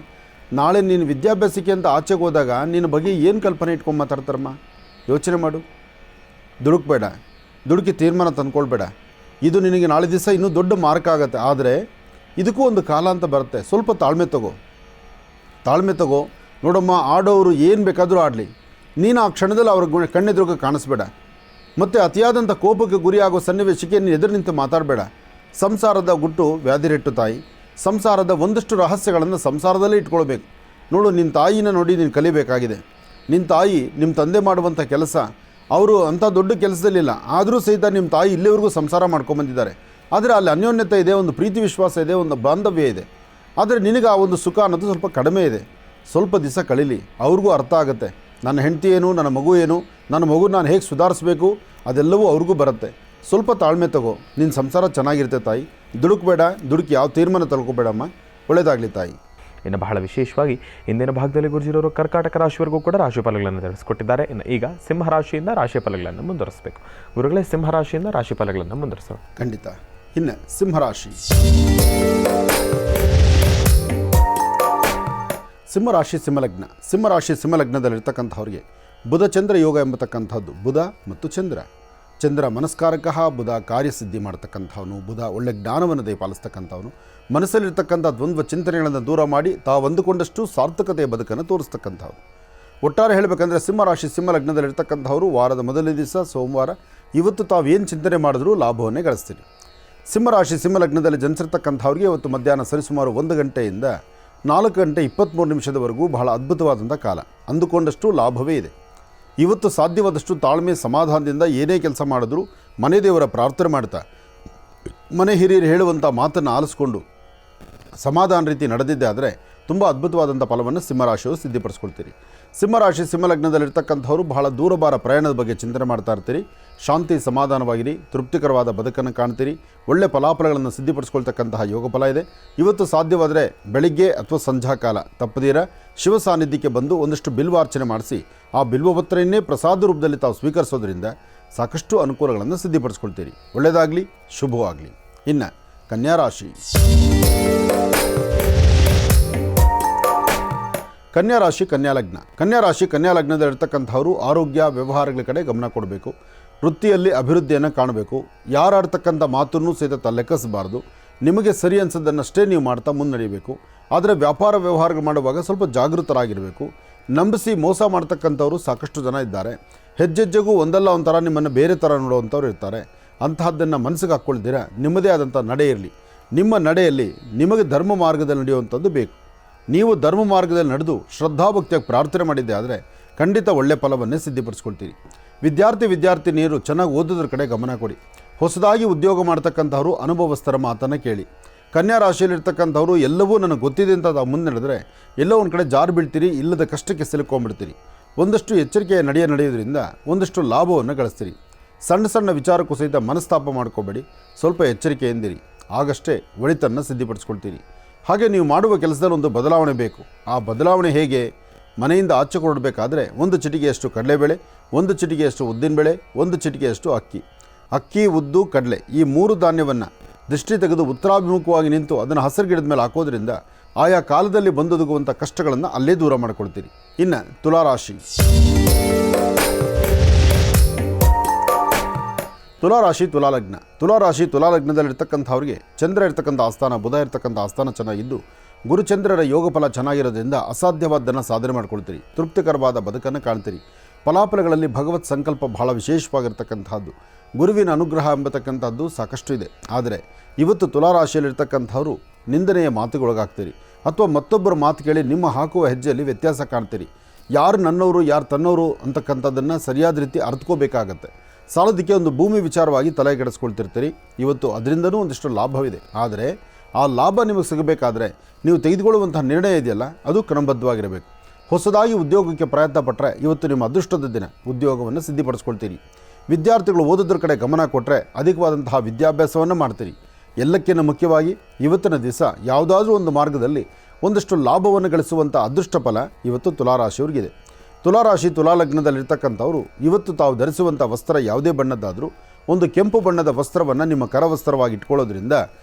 B: ನಾಳೆ ನೀನು ವಿದ್ಯಾಭ್ಯಾಸಕ್ಕೆ ಅಂತ ಆಚೆಗೆ ಹೋದಾಗ ನಿನ್ನ ಬಗ್ಗೆ ಏನು ಕಲ್ಪನೆ ಇಟ್ಕೊಂಡು ಮಾತಾಡ್ತಾರಮ್ಮ? ಯೋಚನೆ ಮಾಡು. ದುಡುಕ್ಬೇಡ, ದುಡುಕಿ ತೀರ್ಮಾನ ತಂದ್ಕೊಳ್ಬೇಡ. ಇದು ನಿನಗೆ ನಾಳೆ ದಿವಸ ಇನ್ನೂ ದೊಡ್ಡ ಮಾರ್ಕ್ ಆಗುತ್ತೆ. ಆದರೆ ಇದಕ್ಕೂ ಒಂದು ಕಾಲ ಅಂತ ಬರುತ್ತೆ. ಸ್ವಲ್ಪ ತಾಳ್ಮೆ ತಗೋ. ನೋಡಮ್ಮ, ಆಡೋರು ಏನು ಬೇಕಾದರೂ ಆಡಲಿ, ನೀನು ಆ ಕ್ಷಣದಲ್ಲಿ ಅವ್ರ ಕಣ್ಣೆದುರುಗ ಕಾಣಿಸ್ಬೇಡ. ಮತ್ತು ಅತಿಯಾದಂಥ ಕೋಪಕ್ಕೆ ಗುರಿಯಾಗೋ ಸನ್ನಿವೇಶಕ್ಕೆ ನೀನು ಎದುರು ನಿಂತು ಮಾತಾಡಬೇಡ. ಸಂಸಾರದ ಗುಟ್ಟು ವ್ಯಾಧಿರೆಟ್ಟು ತಾಯಿ. ಸಂಸಾರದ ಒಂದಷ್ಟು ರಹಸ್ಯಗಳನ್ನು ಸಂಸಾರದಲ್ಲೇ ಇಟ್ಕೊಳ್ಬೇಕು. ನೋಡು, ನಿನ್ನ ತಾಯಿನ ನೋಡಿ ನೀನು ಕಲಿಬೇಕಾಗಿದೆ. ನಿನ್ನ ತಾಯಿ ನಿಮ್ಮ ತಂದೆ ಮಾಡುವಂಥ ಕೆಲಸ ಅವರು ಅಂಥ ದೊಡ್ಡ ಕೆಲಸದಲ್ಲಿಲ್ಲ, ಆದರೂ ಸಹಿತ ನಿಮ್ಮ ತಾಯಿ ಇಲ್ಲಿವರೆಗೂ ಸಂಸಾರ ಮಾಡ್ಕೊಂಬಂದಿದ್ದಾರೆ. ಆದರೆ ಅಲ್ಲಿ ಅನ್ಯೋನ್ಯತೆ ಇದೆ, ಒಂದು ಪ್ರೀತಿ ವಿಶ್ವಾಸ ಇದೆ, ಒಂದು ಬಾಂಧವ್ಯ ಇದೆ. ಆದರೆ ನಿನಗೆ ಆ ಒಂದು ಸುಖ ಅನ್ನೋದು ಸ್ವಲ್ಪ ಕಡಿಮೆ ಇದೆ. ಸ್ವಲ್ಪ ದಿವಸ ಕಳೀಲಿ, ಅವ್ರಿಗೂ ಅರ್ಥ ಆಗುತ್ತೆ. ನನ್ನ ಹೆಂಡತಿ ಏನು, ನನ್ನ ಮಗು ಏನು, ನನ್ನ ಮಗು ನಾನು ಹೇಗೆ ಸುಧಾರಿಸಬೇಕು ಅದೆಲ್ಲವೂ ಅವ್ರಿಗೂ ಬರುತ್ತೆ. ಸ್ವಲ್ಪ ತಾಳ್ಮೆ ತಗೋ, ನಿನ್ನ ಸಂಸಾರ ಚೆನ್ನಾಗಿರುತ್ತೆ ತಾಯಿ. ದುಡುಕ್ಬೇಡ, ದುಡುಕಿ ಯಾವ ತೀರ್ಮಾನ ತಳ್ಕೊಬೇಡಮ್ಮ. ಒಳ್ಳೆಯದಾಗಲಿ ತಾಯಿ.
A: ಇನ್ನು ಬಹಳ ವಿಶೇಷವಾಗಿ ಇಂದಿನ ಭಾಗದಲ್ಲಿ ಗುರುಜಿರವರು ಕರ್ಕಾಟಕ ರಾಶಿವರೆಗೂ ಕೂಡ ರಾಶಿ ಫಲಗಳನ್ನು ತಿಳಿಸ್ಕೊಟ್ಟಿದ್ದಾರೆ. ಇನ್ನು ಈಗ ಸಿಂಹರಾಶಿಯಿಂದ ರಾಶಿ ಫಲಗಳನ್ನು ಮುಂದುವರಿಸಬೇಕು. ಗುರುಗಳೇ, ಸಿಂಹರಾಶಿಯಿಂದ ರಾಶಿ ಫಲಗಳನ್ನು ಮುಂದುವರಿಸೋಣ.
B: ಖಂಡಿತ. ಇನ್ನು ಸಿಂಹರಾಶಿ. ಸಿಂಹಲಗ್ನದಲ್ಲಿರ್ತಕ್ಕಂಥವ್ರಿಗೆ ಬುಧ ಚಂದ್ರ ಯೋಗ ಎಂಬತಕ್ಕಂಥದ್ದು. ಬುಧ ಮತ್ತು ಚಂದ್ರ ಮನಸ್ಕಾರಕ, ಬುಧ ಕಾರ್ಯಸಿದ್ಧಿ ಮಾಡ್ತಕ್ಕಂಥವನು, ಬುಧ ಒಳ್ಳೆ ಜ್ಞಾನವನ್ನು ದಯಪಾಲಿಸ್ತಕ್ಕಂಥವನು, ಮನಸ್ಸಲ್ಲಿರ್ತಕ್ಕಂಥ ದ್ವಂದ್ವ ಚಿಂತನೆಗಳನ್ನು ದೂರ ಮಾಡಿ ತಾವು ಅಂದುಕೊಂಡಷ್ಟು ಸಾರ್ಥಕತೆಯ ಬದುಕನ್ನು ತೋರಿಸ್ತಕ್ಕಂಥವ್ರು. ಒಟ್ಟಾರೆ ಹೇಳಬೇಕಂದ್ರೆ ಸಿಂಹಲಗ್ನದಲ್ಲಿರ್ತಕ್ಕಂಥವರು ವಾರದ ಮೊದಲನೇ ದಿವಸ ಸೋಮವಾರ ಇವತ್ತು ತಾವೇನು ಚಿಂತನೆ ಮಾಡಿದ್ರೂ ಲಾಭವನ್ನೇ ಗಳಿಸ್ತೀರಿ. ಸಿಂಹಲಗ್ನದಲ್ಲಿ ಜನಿಸಿರ್ತಕ್ಕಂಥವ್ರಿಗೆ ಇವತ್ತು ಮಧ್ಯಾಹ್ನ ಸರಿಸುಮಾರು 1 ಗಂಟೆಯಿಂದ 4 ಗಂಟೆ 23 ನಿಮಿಷದವರೆಗೂ ಬಹಳ ಅದ್ಭುತವಾದಂಥ ಕಾಲ. ಅಂದುಕೊಂಡಷ್ಟು ಲಾಭವೇ ಇದೆ. ಇವತ್ತು ಸಾಧ್ಯವಾದಷ್ಟು ತಾಳ್ಮೆ ಸಮಾಧಾನದಿಂದ ಏನೇ ಕೆಲಸ ಮಾಡಿದ್ರೂ ಮನೆ ದೇವರ ಪ್ರಾರ್ಥನೆ ಮಾಡ್ತಾ, ಮನೆ ಹಿರಿಯರು ಹೇಳುವಂಥ ಮಾತನ್ನು ಆಲಿಸ್ಕೊಂಡು ಸಮಾಧಾನ ರೀತಿ ನಡೆದಿದ್ದೆ ಆದರೆ ತುಂಬ ಅದ್ಭುತವಾದಂಥ ಫಲವನ್ನು ಸಿಂಹರಾಶಿಯವರು ಸಿದ್ಧಿಪಡಿಸ್ಕೊಳ್ತೀರಿ. ಸಿಂಹಲಗ್ನದಲ್ಲಿರ್ತಕ್ಕಂಥವ್ರು ಬಹಳ ದೂರಬಾರ ಪ್ರಯಾಣದ ಬಗ್ಗೆ ಚಿಂತನೆ ಮಾಡ್ತಾ ಇರ್ತೀರಿ. ಶಾಂತಿ ಸಮಾಧಾನವಾಗಿರಿ, ತೃಪ್ತಿಕರವಾದ ಬದುಕನ್ನು ಕಾಣ್ತೀರಿ. ಒಳ್ಳೆ ಫಲಾಫಲಗಳನ್ನು ಸಿದ್ಧಿಪಡಿಸ್ಕೊಳ್ತಕ್ಕಂತಹ ಯೋಗ ಫಲ ಇದೆ. ಇವತ್ತು ಸಾಧ್ಯವಾದರೆ ಬೆಳಿಗ್ಗೆ ಅಥವಾ ಸಂಧ್ಯಾಕಾಲ ತಪ್ಪದೀರ ಶಿವ ಸಾನ್ನಿಧ್ಯಕ್ಕೆ ಬಂದು ಒಂದಷ್ಟು ಬಿಲ್ವಾರ್ಚನೆ ಮಾಡಿಸಿ ಆ ಬಿಲ್ವಪತ್ರೆಯನ್ನೇ ಪ್ರಸಾದ ರೂಪದಲ್ಲಿ ತಾವು ಸ್ವೀಕರಿಸೋದ್ರಿಂದ ಸಾಕಷ್ಟು ಅನುಕೂಲಗಳನ್ನು ಸಿದ್ಧಿಪಡಿಸ್ಕೊಳ್ತೀರಿ. ಒಳ್ಳೆಯದಾಗಲಿ, ಶುಭವಾಗಲಿ. ಇನ್ನು ಕನ್ಯಾರಾಶಿ. ಕನ್ಯಾಲಗ್ನದಲ್ಲಿರ್ತಕ್ಕಂಥವರು ಆರೋಗ್ಯ ವ್ಯವಹಾರಗಳ ಕಡೆ ಗಮನ ಕೊಡಬೇಕು. ವೃತ್ತಿಯಲ್ಲಿ ಅಭಿವೃದ್ಧಿಯನ್ನು ಕಾಣಬೇಕು. ಯಾರಾಡ್ತಕ್ಕಂಥ ಮಾತನ್ನು ಸಹಿತ ಲೆಕ್ಕಿಸಬಾರ್ದು. ನಿಮಗೆ ಸರಿ ಅನಿಸೋದನ್ನಷ್ಟೇ ನೀವು ಮಾಡ್ತಾ ಮುನ್ನಡೆಯಬೇಕು. ಆದರೆ ವ್ಯಾಪಾರ ವ್ಯವಹಾರಗಳು ಮಾಡುವಾಗ ಸ್ವಲ್ಪ ಜಾಗೃತರಾಗಿರಬೇಕು. ನಂಬಿಸಿ ಮೋಸ ಮಾಡ್ತಕ್ಕಂಥವರು ಸಾಕಷ್ಟು ಜನ ಇದ್ದಾರೆ. ಹೆಜ್ಜೆಜ್ಜೆಗೂ ಒಂದಲ್ಲ ಒಂಥರ ನಿಮ್ಮನ್ನು ಬೇರೆ ಥರ ನೋಡುವಂಥವ್ರು ಇರ್ತಾರೆ. ಅಂತಹದ್ದನ್ನು ಮನಸ್ಸಿಗೆ ಹಾಕ್ಕೊಳ್ದಿರ ನಿಮ್ಮದೇ ಆದಂಥ ನಡೆ ಇರಲಿ. ನಿಮ್ಮ ನಡೆಯಲ್ಲಿ ನಿಮಗೆ ಧರ್ಮ ಮಾರ್ಗದಲ್ಲಿ ನಡೆಯುವಂಥದ್ದು ಬೇಕು. ನೀವು ಧರ್ಮ ಮಾರ್ಗದಲ್ಲಿ ನಡೆದು ಶ್ರದ್ಧಾಭಕ್ತಿಯಾಗಿ ಪ್ರಾರ್ಥನೆ ಮಾಡಿದ್ದೆ ಆದರೆ ಖಂಡಿತ ಒಳ್ಳೆಯ ಫಲವನ್ನೇ ಸಿದ್ಧಿಪಡಿಸ್ಕೊಳ್ತೀರಿ. ವಿದ್ಯಾರ್ಥಿನಿಯರು ಚೆನ್ನಾಗಿ ಓದೋದ್ರ ಕಡೆ ಗಮನ ಕೊಡಿ. ಹೊಸದಾಗಿ ಉದ್ಯೋಗ ಮಾಡ್ತಕ್ಕಂಥವ್ರು ಅನುಭವಸ್ಥರ ಮಾತನ್ನು ಕೇಳಿ. ಕನ್ಯಾ ರಾಶಿಯಲ್ಲಿರ್ತಕ್ಕಂಥವ್ರು ಎಲ್ಲವೂ ನನಗೆ ಗೊತ್ತಿದೆ ಅಂತ ತಾವು ಮುಂದೆ ನಡೆದರೆ ಎಲ್ಲೋ ಒಂದು ಕಡೆ ಜಾರು ಬೀಳ್ತೀರಿ, ಇಲ್ಲದ ಕಷ್ಟಕ್ಕೆ ಸಿಲುಕೊಂಡ್ಬಿಡ್ತೀರಿ. ಒಂದಷ್ಟು ಎಚ್ಚರಿಕೆಯ ನಡೆಯೋದ್ರಿಂದ ಒಂದಷ್ಟು ಲಾಭವನ್ನು ಗಳಿಸ್ತೀರಿ. ಸಣ್ಣ ಸಣ್ಣ ವಿಚಾರಕ್ಕೂ ಸಹಿತ ಮನಸ್ತಾಪ ಮಾಡ್ಕೋಬೇಡಿ, ಸ್ವಲ್ಪ ಎಚ್ಚರಿಕೆಯಿಂದಿರಿ, ಆಗಷ್ಟೇ ಒಳಿತನ್ನು ಸಿದ್ಧಿಪಡಿಸ್ಕೊಳ್ತೀರಿ. ಹಾಗೆ ನೀವು ಮಾಡುವ ಕೆಲಸದಲ್ಲಿ ಒಂದು ಬದಲಾವಣೆ ಬೇಕು. ಆ ಬದಲಾವಣೆ ಹೇಗೆ? ಮನೆಯಿಂದ ಆಚೆ ಕೊಡಬೇಕಾದ್ರೆ 1 ಚಿಟಿಕೆಯಷ್ಟು ಕಡಲೆಬೇಳೆ, 1 ಚಿಟಿಕೆಯಷ್ಟು ಉದ್ದಿನಬೇಳೆ, 1 ಚಿಟಿಕೆಯಷ್ಟು ಅಕ್ಕಿ, ಉದ್ದು, ಕಡಲೆ ಈ 3 ಧಾನ್ಯವನ್ನು ದೃಷ್ಟಿ ತೆಗೆದು ಉತ್ತರಾಭಿಮುಖವಾಗಿ ನಿಂತು ಅದನ್ನು ಹಸಿರು ಗಿಡದ ಮೇಲೆ ಹಾಕೋದ್ರಿಂದ ಆಯಾ ಕಾಲದಲ್ಲಿ ಬಂದೊದಗುವಂಥ ಕಷ್ಟಗಳನ್ನು ಅಲ್ಲೇ ದೂರ ಮಾಡಿಕೊಳ್ತೀರಿ. ಇನ್ನು ತುಲಾರಾಶಿ ತುಲಾಲಗ್ನದಲ್ಲಿರ್ತಕ್ಕಂಥವ್ರಿಗೆ ಚಂದ್ರ ಇರ್ತಕ್ಕಂಥ ಆಸ್ಥಾನ, ಬುಧ ಇರ್ತಕ್ಕಂಥ ಆಸ್ಥಾನ ಚೆನ್ನಾಗಿದ್ದು ಗುರುಚಂದ್ರರ ಯೋಗ ಫಲ ಚೆನ್ನಾಗಿರೋದ್ರಿಂದ ಅಸಾಧ್ಯವಾದ್ದನ್ನು ಸಾಧನೆ ಮಾಡ್ಕೊಳ್ತೀರಿ. ತೃಪ್ತಿಕರವಾದ ಬದುಕನ್ನು ಕಾಣ್ತೀರಿ. ಫಲಾಫಲಗಳಲ್ಲಿ ಭಗವತ್ ಸಂಕಲ್ಪ ಬಹಳ ವಿಶೇಷವಾಗಿರ್ತಕ್ಕಂಥದ್ದು. ಗುರುವಿನ ಅನುಗ್ರಹ ಎಂಬತಕ್ಕಂಥದ್ದು ಸಾಕಷ್ಟು ಇದೆ. ಆದರೆ ಇವತ್ತು ತುಲಾರಾಶಿಯಲ್ಲಿರ್ತಕ್ಕಂಥವರು ನಿಂದನೆಯ ಮಾತುಗೊಳಗಾಗ್ತೀರಿ ಅಥವಾ ಮತ್ತೊಬ್ಬರ ಮಾತು ಕೇಳಿ ನಿಮ್ಮ ಹಾಕುವ ಹೆಜ್ಜೆಯಲ್ಲಿ ವ್ಯತ್ಯಾಸ ಕಾಣ್ತೀರಿ. ಯಾರು ನನ್ನವರು ಯಾರು ತನ್ನವರು ಅಂತಕ್ಕಂಥದ್ದನ್ನು ಸರಿಯಾದ ರೀತಿ ಅರ್ಥಕೋಬೇಕಾಗತ್ತೆ. ಸಾಲದಕ್ಕೆ ಒಂದು ಭೂಮಿ ವಿಚಾರವಾಗಿ ತಲೆ ಕೆಡಿಸ್ಕೊಳ್ತಿರ್ತೀರಿ. ಇವತ್ತು ಅದರಿಂದನೂ ಒಂದಿಷ್ಟು ಲಾಭವಿದೆ. ಆದರೆ ಆ ಲಾಭ ನಿಮಗೆ ಸಿಗಬೇಕಾದ್ರೆ ನೀವು ತೆಗೆದುಕೊಳ್ಳುವಂಥ ನಿರ್ಣಯ ಇದೆಯಲ್ಲ, ಅದು ಕ್ರಮಬದ್ಧವಾಗಿರಬೇಕು. ಹೊಸದಾಗಿ ಉದ್ಯೋಗಕ್ಕೆ ಪ್ರಯತ್ನ ಪಟ್ಟರೆ ಇವತ್ತು ನಿಮ್ಮ ಅದೃಷ್ಟದ ದಿನ, ಉದ್ಯೋಗವನ್ನು ಸಿದ್ಧಿಪಡಿಸ್ಕೊಳ್ತೀರಿ. ವಿದ್ಯಾರ್ಥಿಗಳು ಓದೋದ್ರ ಕಡೆ ಗಮನ ಕೊಟ್ಟರೆ ಅಧಿಕವಾದಂತಹ ವಿದ್ಯಾಭ್ಯಾಸವನ್ನು ಮಾಡ್ತೀರಿ. ಎಲ್ಲಕ್ಕಿಂತ ಮುಖ್ಯವಾಗಿ ಇವತ್ತಿನ ದಿವಸ ಯಾವುದಾದ್ರೂ ಒಂದು ಮಾರ್ಗದಲ್ಲಿ ಒಂದಷ್ಟು ಲಾಭವನ್ನು ಗಳಿಸುವಂಥ ಅದೃಷ್ಟ ಫಲ ಇವತ್ತು ತುಲಾರಾಶಿಯವರಿಗಿದೆ. ತುಲಾಲಗ್ನದಲ್ಲಿರ್ತಕ್ಕಂಥವ್ರು ಇವತ್ತು ತಾವು ಧರಿಸುವಂಥ ವಸ್ತ್ರ ಯಾವುದೇ ಬಣ್ಣದ್ದಾದರೂ ಒಂದು ಕೆಂಪು ಬಣ್ಣದ ವಸ್ತ್ರವನ್ನು ನಿಮ್ಮ ಕರವಸ್ತ್ರವಾಗಿ ಇಟ್ಕೊಳ್ಳೋದ್ರಿಂದ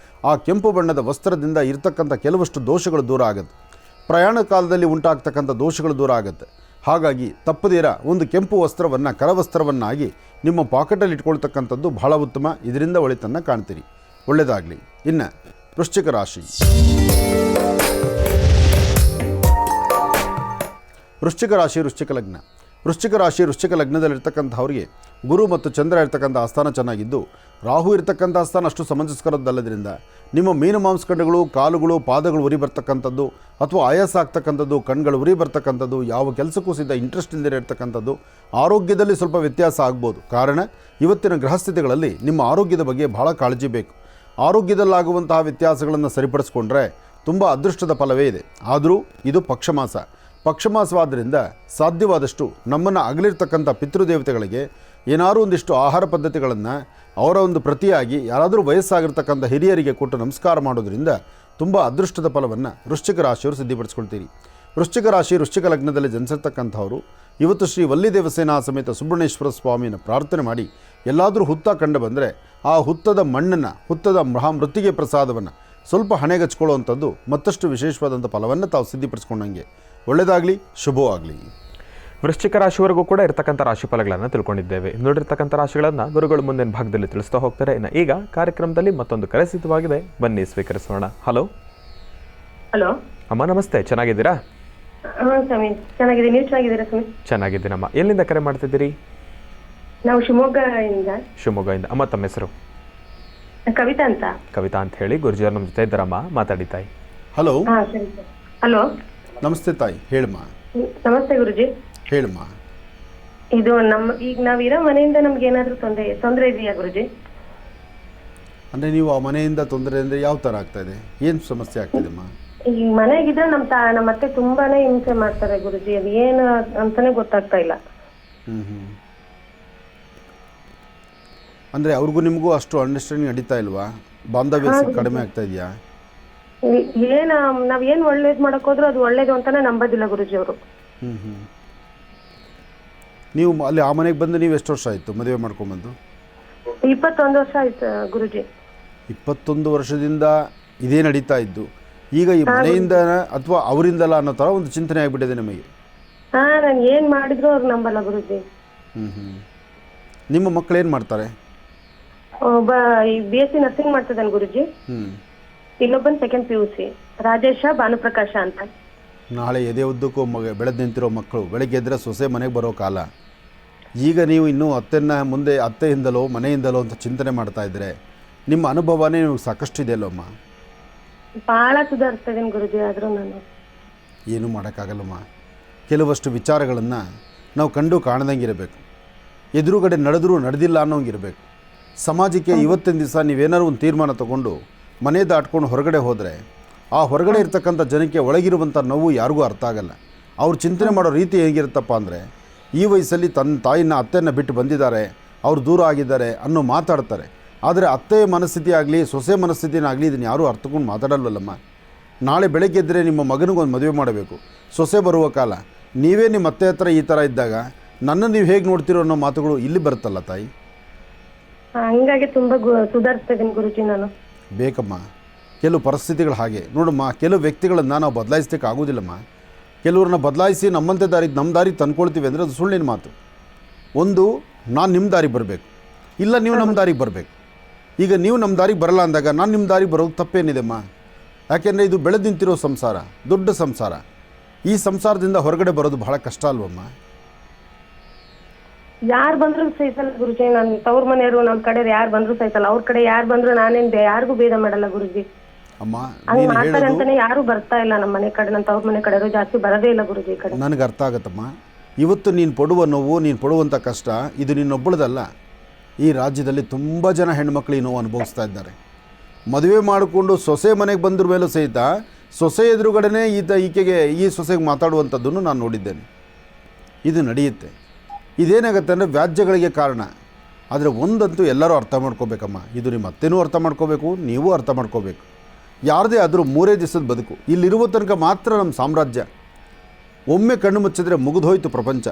B: ಆ ಕೆಂಪು ಬಣ್ಣದ ವಸ್ತ್ರದಿಂದ ಇರತಕ್ಕಂಥ ಕೆಲವಷ್ಟು ದೋಷಗಳು ದೂರ ಆಗುತ್ತೆ. ಪ್ರಯಾಣ ಕಾಲದಲ್ಲಿ ಉಂಟಾಗ್ತಕ್ಕಂಥ ದೋಷಗಳು ದೂರ ಆಗುತ್ತೆ. ಹಾಗಾಗಿ ತಪ್ಪದಿರ ಒಂದು ಕೆಂಪು ವಸ್ತ್ರವನ್ನು ಕರವಸ್ತ್ರವನ್ನಾಗಿ ನಿಮ್ಮ ಪಾಕೆಟಲ್ಲಿ ಇಟ್ಕೊಳ್ತಕ್ಕಂಥದ್ದು ಬಹಳ ಉತ್ತಮ. ಇದರಿಂದ ಒಳಿತನ್ನು ಕಾಣ್ತೀರಿ. ಒಳ್ಳೆಯದಾಗಲಿ. ಇನ್ನು ವೃಶ್ಚಿಕ ರಾಶಿ ವೃಶ್ಚಿಕ ಲಗ್ನದಲ್ಲಿರ್ತಕ್ಕಂಥವ್ರಿಗೆ ಗುರು ಮತ್ತು ಚಂದ್ರ ಇರ್ತಕ್ಕಂಥ ಆಸ್ಥಾನ ಚೆನ್ನಾಗಿದ್ದು ರಾಹು ಇರ್ತಕ್ಕಂಥ ಆಸ್ಥಾನ ಅಷ್ಟು ಸಮಂಜಸ್ಕರದ್ದಲ್ಲದ್ರಿಂದ ನಿಮ್ಮ ಮೀನು ಮಾಂಸಖಂಡಗಳು, ಕಾಲುಗಳು, ಪಾದಗಳು ಉರಿ ಬರ್ತಕ್ಕಂಥದ್ದು ಅಥವಾ ಆಯಾಸ ಆಗ್ತಕ್ಕಂಥದ್ದು, ಕಣ್ಗಳು ಉರಿ ಬರ್ತಕ್ಕಂಥದ್ದು, ಯಾವ ಕೆಲಸಕ್ಕೂ ಸಿದ್ಧ ಇಂಟ್ರೆಸ್ಟ್ ಇಲ್ಲದೆ ಇರ್ತಕ್ಕಂಥದ್ದು, ಆರೋಗ್ಯದಲ್ಲಿ ಸ್ವಲ್ಪ ವ್ಯತ್ಯಾಸ ಆಗ್ಬೋದು. ಕಾರಣ ಇವತ್ತಿನ ಗ್ರಹಸ್ಥಿತಿಗಳಲ್ಲಿ ನಿಮ್ಮ ಆರೋಗ್ಯದ ಬಗ್ಗೆ ಬಹಳ ಕಾಳಜಿ ಬೇಕು. ಆರೋಗ್ಯದಲ್ಲಾಗುವಂತಹ ವ್ಯತ್ಯಾಸಗಳನ್ನು ಸರಿಪಡಿಸ್ಕೊಂಡ್ರೆ ತುಂಬ ಅದೃಷ್ಟದ ಫಲವೇ ಇದೆ. ಆದರೂ ಇದು ಪಕ್ಷಮಾಸವಾದ್ದರಿಂದ ಸಾಧ್ಯವಾದಷ್ಟು ನಮ್ಮನ್ನು ಅಗಲಿರ್ತಕ್ಕಂಥ ಪಿತೃದೇವತೆಗಳಿಗೆ ಏನಾದರೂ ಒಂದಿಷ್ಟು ಆಹಾರ ಪದ್ಧತಿಗಳನ್ನು ಅವರ ಒಂದು ಪ್ರತಿಯಾಗಿ ಯಾರಾದರೂ ವಯಸ್ಸಾಗಿರ್ತಕ್ಕಂಥ ಹಿರಿಯರಿಗೆ ಕೊಟ್ಟು ನಮಸ್ಕಾರ ಮಾಡೋದ್ರಿಂದ ತುಂಬ ಅದೃಷ್ಟದ ಫಲವನ್ನು ವೃಶ್ಚಿಕ ರಾಶಿಯವರು ಸಿದ್ಧಿಪಡಿಸ್ಕೊಳ್ತೀರಿ. ವೃಶ್ಚಿಕ ಲಗ್ನದಲ್ಲಿ ಜನಿಸಿರ್ತಕ್ಕಂಥವರು ಇವತ್ತು ಶ್ರೀ ವಲ್ಲಿ ದೇವಸೇನಾ ಸಮೇತ ಸುಬ್ರಹ್ಮಣ್ಯೇಶ್ವರ ಸ್ವಾಮಿಯನ್ನು ಪ್ರಾರ್ಥನೆ ಮಾಡಿ ಎಲ್ಲಾದರೂ ಹುತ್ತ ಕಂಡು ಬಂದರೆ ಆ ಹುತ್ತದ ಮಣ್ಣನ್ನು, ಹುತ್ತದ ಮೃತ್ತಿಗೆ ಪ್ರಸಾದವನ್ನು ಸ್ವಲ್ಪ ಹಣೆಗಚ್ಕೊಳ್ಳುವಂಥದ್ದು ಮತ್ತಷ್ಟು ವಿಶೇಷವಾದಂಥ ಫಲವನ್ನು ತಾವು ಸಿದ್ಧಿಪಡಿಸ್ಕೊಂಡಂಗೆ. ಒಳ್ಳೆಯದಾಗಲಿ, ಶುಭವಾಗಲಿ.
A: ವೃಶ್ಚಿಕ ರಾಶಿವರೆಗೂ ಕೂಡ ಇರತಕ್ಕಂಥ ರಾಶಿ ಫಲಗಳನ್ನು ತಿಳ್ಕೊಂಡಿದ್ದೇವೆ. ನೋಡಿರ್ತಕ್ಕಂಥ ರಾಶಿಗಳನ್ನು ಗುರುಗಳು ಮುಂದಿನ ಭಾಗದಲ್ಲಿ ತಿಳಿಸ್ತಾ ಹೋಗ್ತಾರೆ. ಇನ್ನು ಈಗ ಕಾರ್ಯಕ್ರಮದಲ್ಲಿ ಮತ್ತೊಂದು ಕರೆ ಸಿದ್ಧವಾಗಿದೆ, ಬನ್ನಿ ಸ್ವೀಕರಿಸೋಣ. ಹಲೋ ಅಮ್ಮ, ನಮಸ್ತೆ. ಚೆನ್ನಾಗಿದ್ದೀರಾ?
D: ಚೆನ್ನಾಗಿದೆ. ನೀವು ಚೆನ್ನಾಗಿದ್ದೀರಾ ಸ್ವಾಮಿ?
A: ಚೆನ್ನಾಗಿದ್ದೀನಮ್ಮ. ಎಲ್ಲಿಂದ ಕರೆ ಮಾಡ್ತಿದ್ದೀರಿ?
D: ನಾವು ಶಿವಮೊಗ್ಗದಿಂದ.
A: ಶಿವಮೊಗ್ಗದಿಂದ. ಅಮ್ಮ, ತಮ್ಮ ಹೆಸರು? ಕವಿತಾ ಅಂತ ಹೇಳಿ. ಗುರುಜಿಯವರು ನಮ್ಮ ಜೊತೆ ಇದ್ದಾರಮ್ಮ, ಮಾತಾಡಿ ತಾಯಿ.
B: ಹಲೋ.
D: ಹಲೋ,
B: ನಮಸ್ತೆ ತಾಯಿ, ಹೇಳಮ್ಮ.
D: ನಮಸ್ತೆ ಗುರುಜಿ.
B: ಹೇಳಮ್ಮ.
D: ಇದು ಈಗ ನಾವಿರೋ ಮನೆಯಿಂದ ನಮ್ಗೆ ಏನಾದ್ರು ತೊಂದರೆ ಇದೆಯಾ ಗುರುಜಿ?
B: ಅಂದರೆ ನೀವು ಆ ಮನೆಯಿಂದ ತೊಂದರೆ ಅಂದರೆ ಯಾವ ಥರ ಆಗ್ತಾ ಇದೆ? ಏನು ಸಮಸ್ಯೆ ಆಗ್ತಿದೆಮ್ಮ?
D: ಈ ಮನೆಗಿದ್ರೆ ನಮ್ಮ ಅತ್ತೆ ತುಂಬಾನೇ ಹಿಂಸೆ ಮಾಡ್ತಾರೆ ಗುರುಜಿ. ಅದು ಏನು ಅಂತಾನೆ ಗೊತ್ತಾಗ್ತಾ ಇಲ್ಲ.
B: ಅಂದರೆ ಅವ್ರಿಗೂ ನಿಮಗೂ ಅಷ್ಟು ಅಂಡರ್ಸ್ಟ್ಯಾಂಡಿಂಗ್ ನಡೀತಾ ಇಲ್ವಾ? ಬಾಂಧವ್ಯ ಕಡಿಮೆ ಆಗ್ತಾ ಇದೆಯಾ?
D: ನಾವ್ ಏನ್ ಒಳ್ಳೇದ್ ಮಾಡಕ್ ಹೋದ್ರು ಅದು ಒಳ್ಳೇದು ಅಂತಾನೆ ನಂಬೋದಿಲ್ಲ ಗುರುಜಿ ಅವರು.
B: ನೀವು ಅಲ್ಲಿ ಆ ಮನೆಗೆ ಬಂದು ನೀವು ಎಷ್ಟು ವರ್ಷ ಆಯ್ತು ಮದುವೆ ಮಾಡ್ಕೊಂಡ್ಬಂದು?
D: 21 ವರ್ಷ ಆಯ್ತು ಗುರುಜಿ.
B: 21 ವರ್ಷದಿಂದ ಇದೇ ನಡೀತಾ ಇದ್ದು ಈಗ ಈ ಮನೆಯಿಂದ ಅಥವಾ ಅವರಿಂದಲ್ಲ ಅನ್ನೋ ಥರ ಒಂದು ಚಿಂತನೆ ಆಗಿಬಿಟ್ಟಿದೆ ನಿಮಗೆ.
D: ನಾನು ಏನ್ ಮಾಡಿದ್ರು ಅವ್ರು ನಂಬಲ್ಲ ಗುರುಜಿ.
B: ನಿಮ್ಮ ಮಕ್ಕಳು ಏನು ಮಾಡ್ತಾರೆ?
D: ಒಬ್ಬ BSc ನರ್ಸಿಂಗ್ ಮಾಡ್ತಿದ್ದಾನೆ ಗುರುಜಿ. ಇನ್ನೊಬ್ಬನ್ 2nd PUC, ರಾಜೇಶ ಭಾನುಪ್ರಕಾಶ ಅಂತ.
B: ನಾಳೆ ಎದೆ ಉದ್ದಕ್ಕೂ ಬೆಳೆದು ನಿಂತಿರೋ ಮಕ್ಕಳು ಬೆಳಗ್ಗೆ ಎದ್ರೆ ಸೊಸೆ ಮನೆಗೆ ಬರೋ ಕಾಲ. ಈಗ ನೀವು ಇನ್ನೂ ಮುಂದೆ ಅತ್ತೆಯಿಂದಲೋ ಮನೆಯಿಂದಲೋ ಅಂತ ಚಿಂತನೆ ಮಾಡ್ತಾ ಇದ್ದರೆ ನಿಮ್ಮ ಅನುಭವನೇ ನಿಮಗೆ ಸಾಕಷ್ಟು ಇದೆಯಲ್ಲೋ ಅಮ್ಮ.
D: ಭಾಳ ಸುಧಾರಿಸ್ತಾ ಇದ್ದೀನಿ ಗುರುಜಿ. ಆದರೂ ನಾನು
B: ಏನೂ ಮಾಡೋಕ್ಕಾಗಲ್ಲಮ್ಮ. ಕೆಲವಷ್ಟು ವಿಚಾರಗಳನ್ನು ನಾವು ಕಂಡು ಕಾಣದಂಗೆ ಇರಬೇಕು. ಎದುರುಗಡೆ ನಡೆದರೂ ನಡೆದಿಲ್ಲ ಅನ್ನೋಂಗಿರಬೇಕು. ಸಮಾಜಕ್ಕೆ ಇವತ್ತಿನ ದಿವಸ ನೀವೇನಾದ್ರು ಒಂದು ತೀರ್ಮಾನ ತೊಗೊಂಡು ಮನೆ ದಾಟ್ಕೊಂಡು ಹೊರಗಡೆ ಹೋದರೆ ಆ ಹೊರಗಡೆ ಇರ್ತಕ್ಕಂಥ ಜನಕ್ಕೆ ಒಳಗಿರುವಂಥ ನೋವು ಯಾರಿಗೂ ಅರ್ಥ ಆಗಲ್ಲ. ಅವ್ರು ಚಿಂತನೆ ಮಾಡೋ ರೀತಿ ಹೇಗಿರುತ್ತಪ್ಪ ಅಂದರೆ, ಈ ವಯಸ್ಸಲ್ಲಿ ತನ್ನ ತಾಯಿನ ಅತ್ತೆಯನ್ನು ಬಿಟ್ಟು ಬಂದಿದ್ದಾರೆ, ಅವ್ರು ದೂರ ಆಗಿದ್ದಾರೆ ಅನ್ನೋ ಮಾತಾಡ್ತಾರೆ. ಆದರೆ ಅತ್ತೆಯ ಮನಸ್ಥಿತಿ ಆಗಲಿ ಸೊಸೆ ಮನಸ್ಥಿತಿನಾಗಲಿ ಇದನ್ನು ಯಾರೂ ಅರ್ಥಕೊಂಡು ಮಾತಾಡಲ್ವಲ್ಲಮ್ಮ. ನಾಳೆ ಬೆಳಗ್ಗೆ ಎದ್ದರೆ ನಿಮ್ಮ ಮಗನಿಗೊಂದು ಮದುವೆ ಮಾಡಬೇಕು, ಸೊಸೆ ಬರುವ ಕಾಲ, ನೀವೇ ನಿಮ್ಮ ಅತ್ತೆ ಹತ್ರ ಈ ಥರ ಇದ್ದಾಗ ನನ್ನನ್ನು ನೀವು ಹೇಗೆ ನೋಡ್ತಿರೋ ಅನ್ನೋ ಮಾತುಗಳು ಇಲ್ಲಿ ಬರುತ್ತಲ್ಲ ತಾಯಿ.
D: ಹಂಗಾಗಿ ತುಂಬ ಸುಧಾರಿಸ್ತಾ ಇದ್ದೀನಿ ಗುರುಜಿ ನಾನು.
B: ಬೇಕಮ್ಮ. ಕೆಲವು ಪರಿಸ್ಥಿತಿಗಳು ಹಾಗೆ ನೋಡಮ್ಮ, ಕೆಲವು ವ್ಯಕ್ತಿಗಳನ್ನು ನಾವು ಬದಲಾಯಿಸ್ಲಿಕ್ಕೆ ಆಗೋದಿಲ್ಲಮ್ಮ. ಕೆಲವ್ರನ್ನ ಬದಲಾಯಿಸಿ ನಮ್ಮ ದಾರಿ ತಂದ್ಕೊಳ್ತೀವಿ ಅಂದರೆ ಅದು ಸುಳ್ಳಿನ ಮಾತು. ಒಂದು, ನಾನು ನಿಮ್ಮ ದಾರಿಗೆ ಬರಬೇಕು, ಇಲ್ಲ ನೀವು ನಮ್ಮ ದಾರಿಗೆ ಬರಬೇಕು. ಈಗ ನೀವು ನಮ್ಮ ದಾರಿಗೆ ಬರಲ್ಲ ಅಂದಾಗ ನಾನು ನಿಮ್ಮ ದಾರಿಗೆ ಬರೋದು ತಪ್ಪೇನಿದೆಮ್ಮ? ಯಾಕೆಂದರೆ ಇದು ಬೆಳೆದು ನಿಂತಿರೋ ಸಂಸಾರ, ದೊಡ್ಡ ಸಂಸಾರ. ಈ ಸಂಸಾರದಿಂದ ಹೊರಗಡೆ ಬರೋದು ಬಹಳ ಕಷ್ಟ ಅಲ್ವಮ್ಮ?
D: ಯಾರು ಬಂದ್ರು ಸಹಿಸಲ್ಲ ಗುರುಜಿ. ನನ್ನ ತವ್ರ ಮನೆಯವರು ನಮ್ಮ ಕಡೆ ಯಾರು ಬಂದ್ರು ಸಹಿಸಲ್ಲ. ಅವ್ರ ಕಡೆ ಯಾರು ಬಂದ್ರು ನಾನೇನ್ ಯಾರಿಗೂ ಭೇದ ಮಾಡಲ್ಲ ಗುರುಜಿ.
B: ಅಮ್ಮ
D: ಹಂಗ್ ಮಾಡ್ತಾರೆ ಅಂತಾನೆ ಯಾರು ಬರ್ತಾ ಇಲ್ಲ ನಮ್ಮ ಮನೆ ಕಡೆ. ನನ್ನ ತವ್ರ ಮನೆ ಕಡೆಯವರು ಜಾಸ್ತಿ ಬರೋದೇ ಇಲ್ಲ ಗುರುಜಿ ಈ ಕಡೆ.
B: ನನಗೆ ಅರ್ಥ ಆಗತ್ತಮ್ಮ. ಇವತ್ತು ನೀನು ಪಡುವ ನೋವು, ನೀನು ಪಡುವಂಥ ಕಷ್ಟ ಇದು ನಿನ್ನೊಬ್ಬಳದಲ್ಲ. ಈ ರಾಜ್ಯದಲ್ಲಿ ತುಂಬ ಜನ ಹೆಣ್ಮಕ್ಳು ಈ ನೋವು ಅನುಭವಿಸ್ತಾ ಇದ್ದಾರೆ. ಮದುವೆ ಮಾಡಿಕೊಂಡು ಸೊಸೆ ಮನೆಗೆ ಬಂದ್ರ ಮೇಲೂ ಸಹಿತ ಸೊಸೆ ಎದುರುಗಡೆನೇ ಈಕೆಗೆ ಈ ಸೊಸೆಗೆ ಮಾತಾಡುವಂಥದ್ದನ್ನು ನಾನು ನೋಡಿದ್ದೇನೆ. ಇದು ನಡೆಯುತ್ತೆ. ಇದೇನಾಗುತ್ತೆ ಅಂದರೆ ವ್ಯಾಜ್ಯಗಳಿಗೆ ಕಾರಣ. ಆದರೆ ಒಂದಂತೂ ಎಲ್ಲರೂ ಅರ್ಥ ಮಾಡ್ಕೋಬೇಕಮ್ಮ, ಇದು ನಿಮ್ಮ ಅತ್ತೆನೂ ಅರ್ಥ ಮಾಡ್ಕೋಬೇಕು, ನೀವು ಅರ್ಥ ಮಾಡ್ಕೋಬೇಕು. ಯಾರದೇ ಆದರೂ 3 ದಿವಸದ ಬದುಕು. ಇಲ್ಲಿರುವ ತನಕ ಮಾತ್ರ ನಮ್ಮ ಸಾಮ್ರಾಜ್ಯ. ಒಮ್ಮೆ ಕಣ್ಣು ಮುಚ್ಚಿದ್ರೆ ಮುಗಿದೋಯ್ತು ಪ್ರಪಂಚ.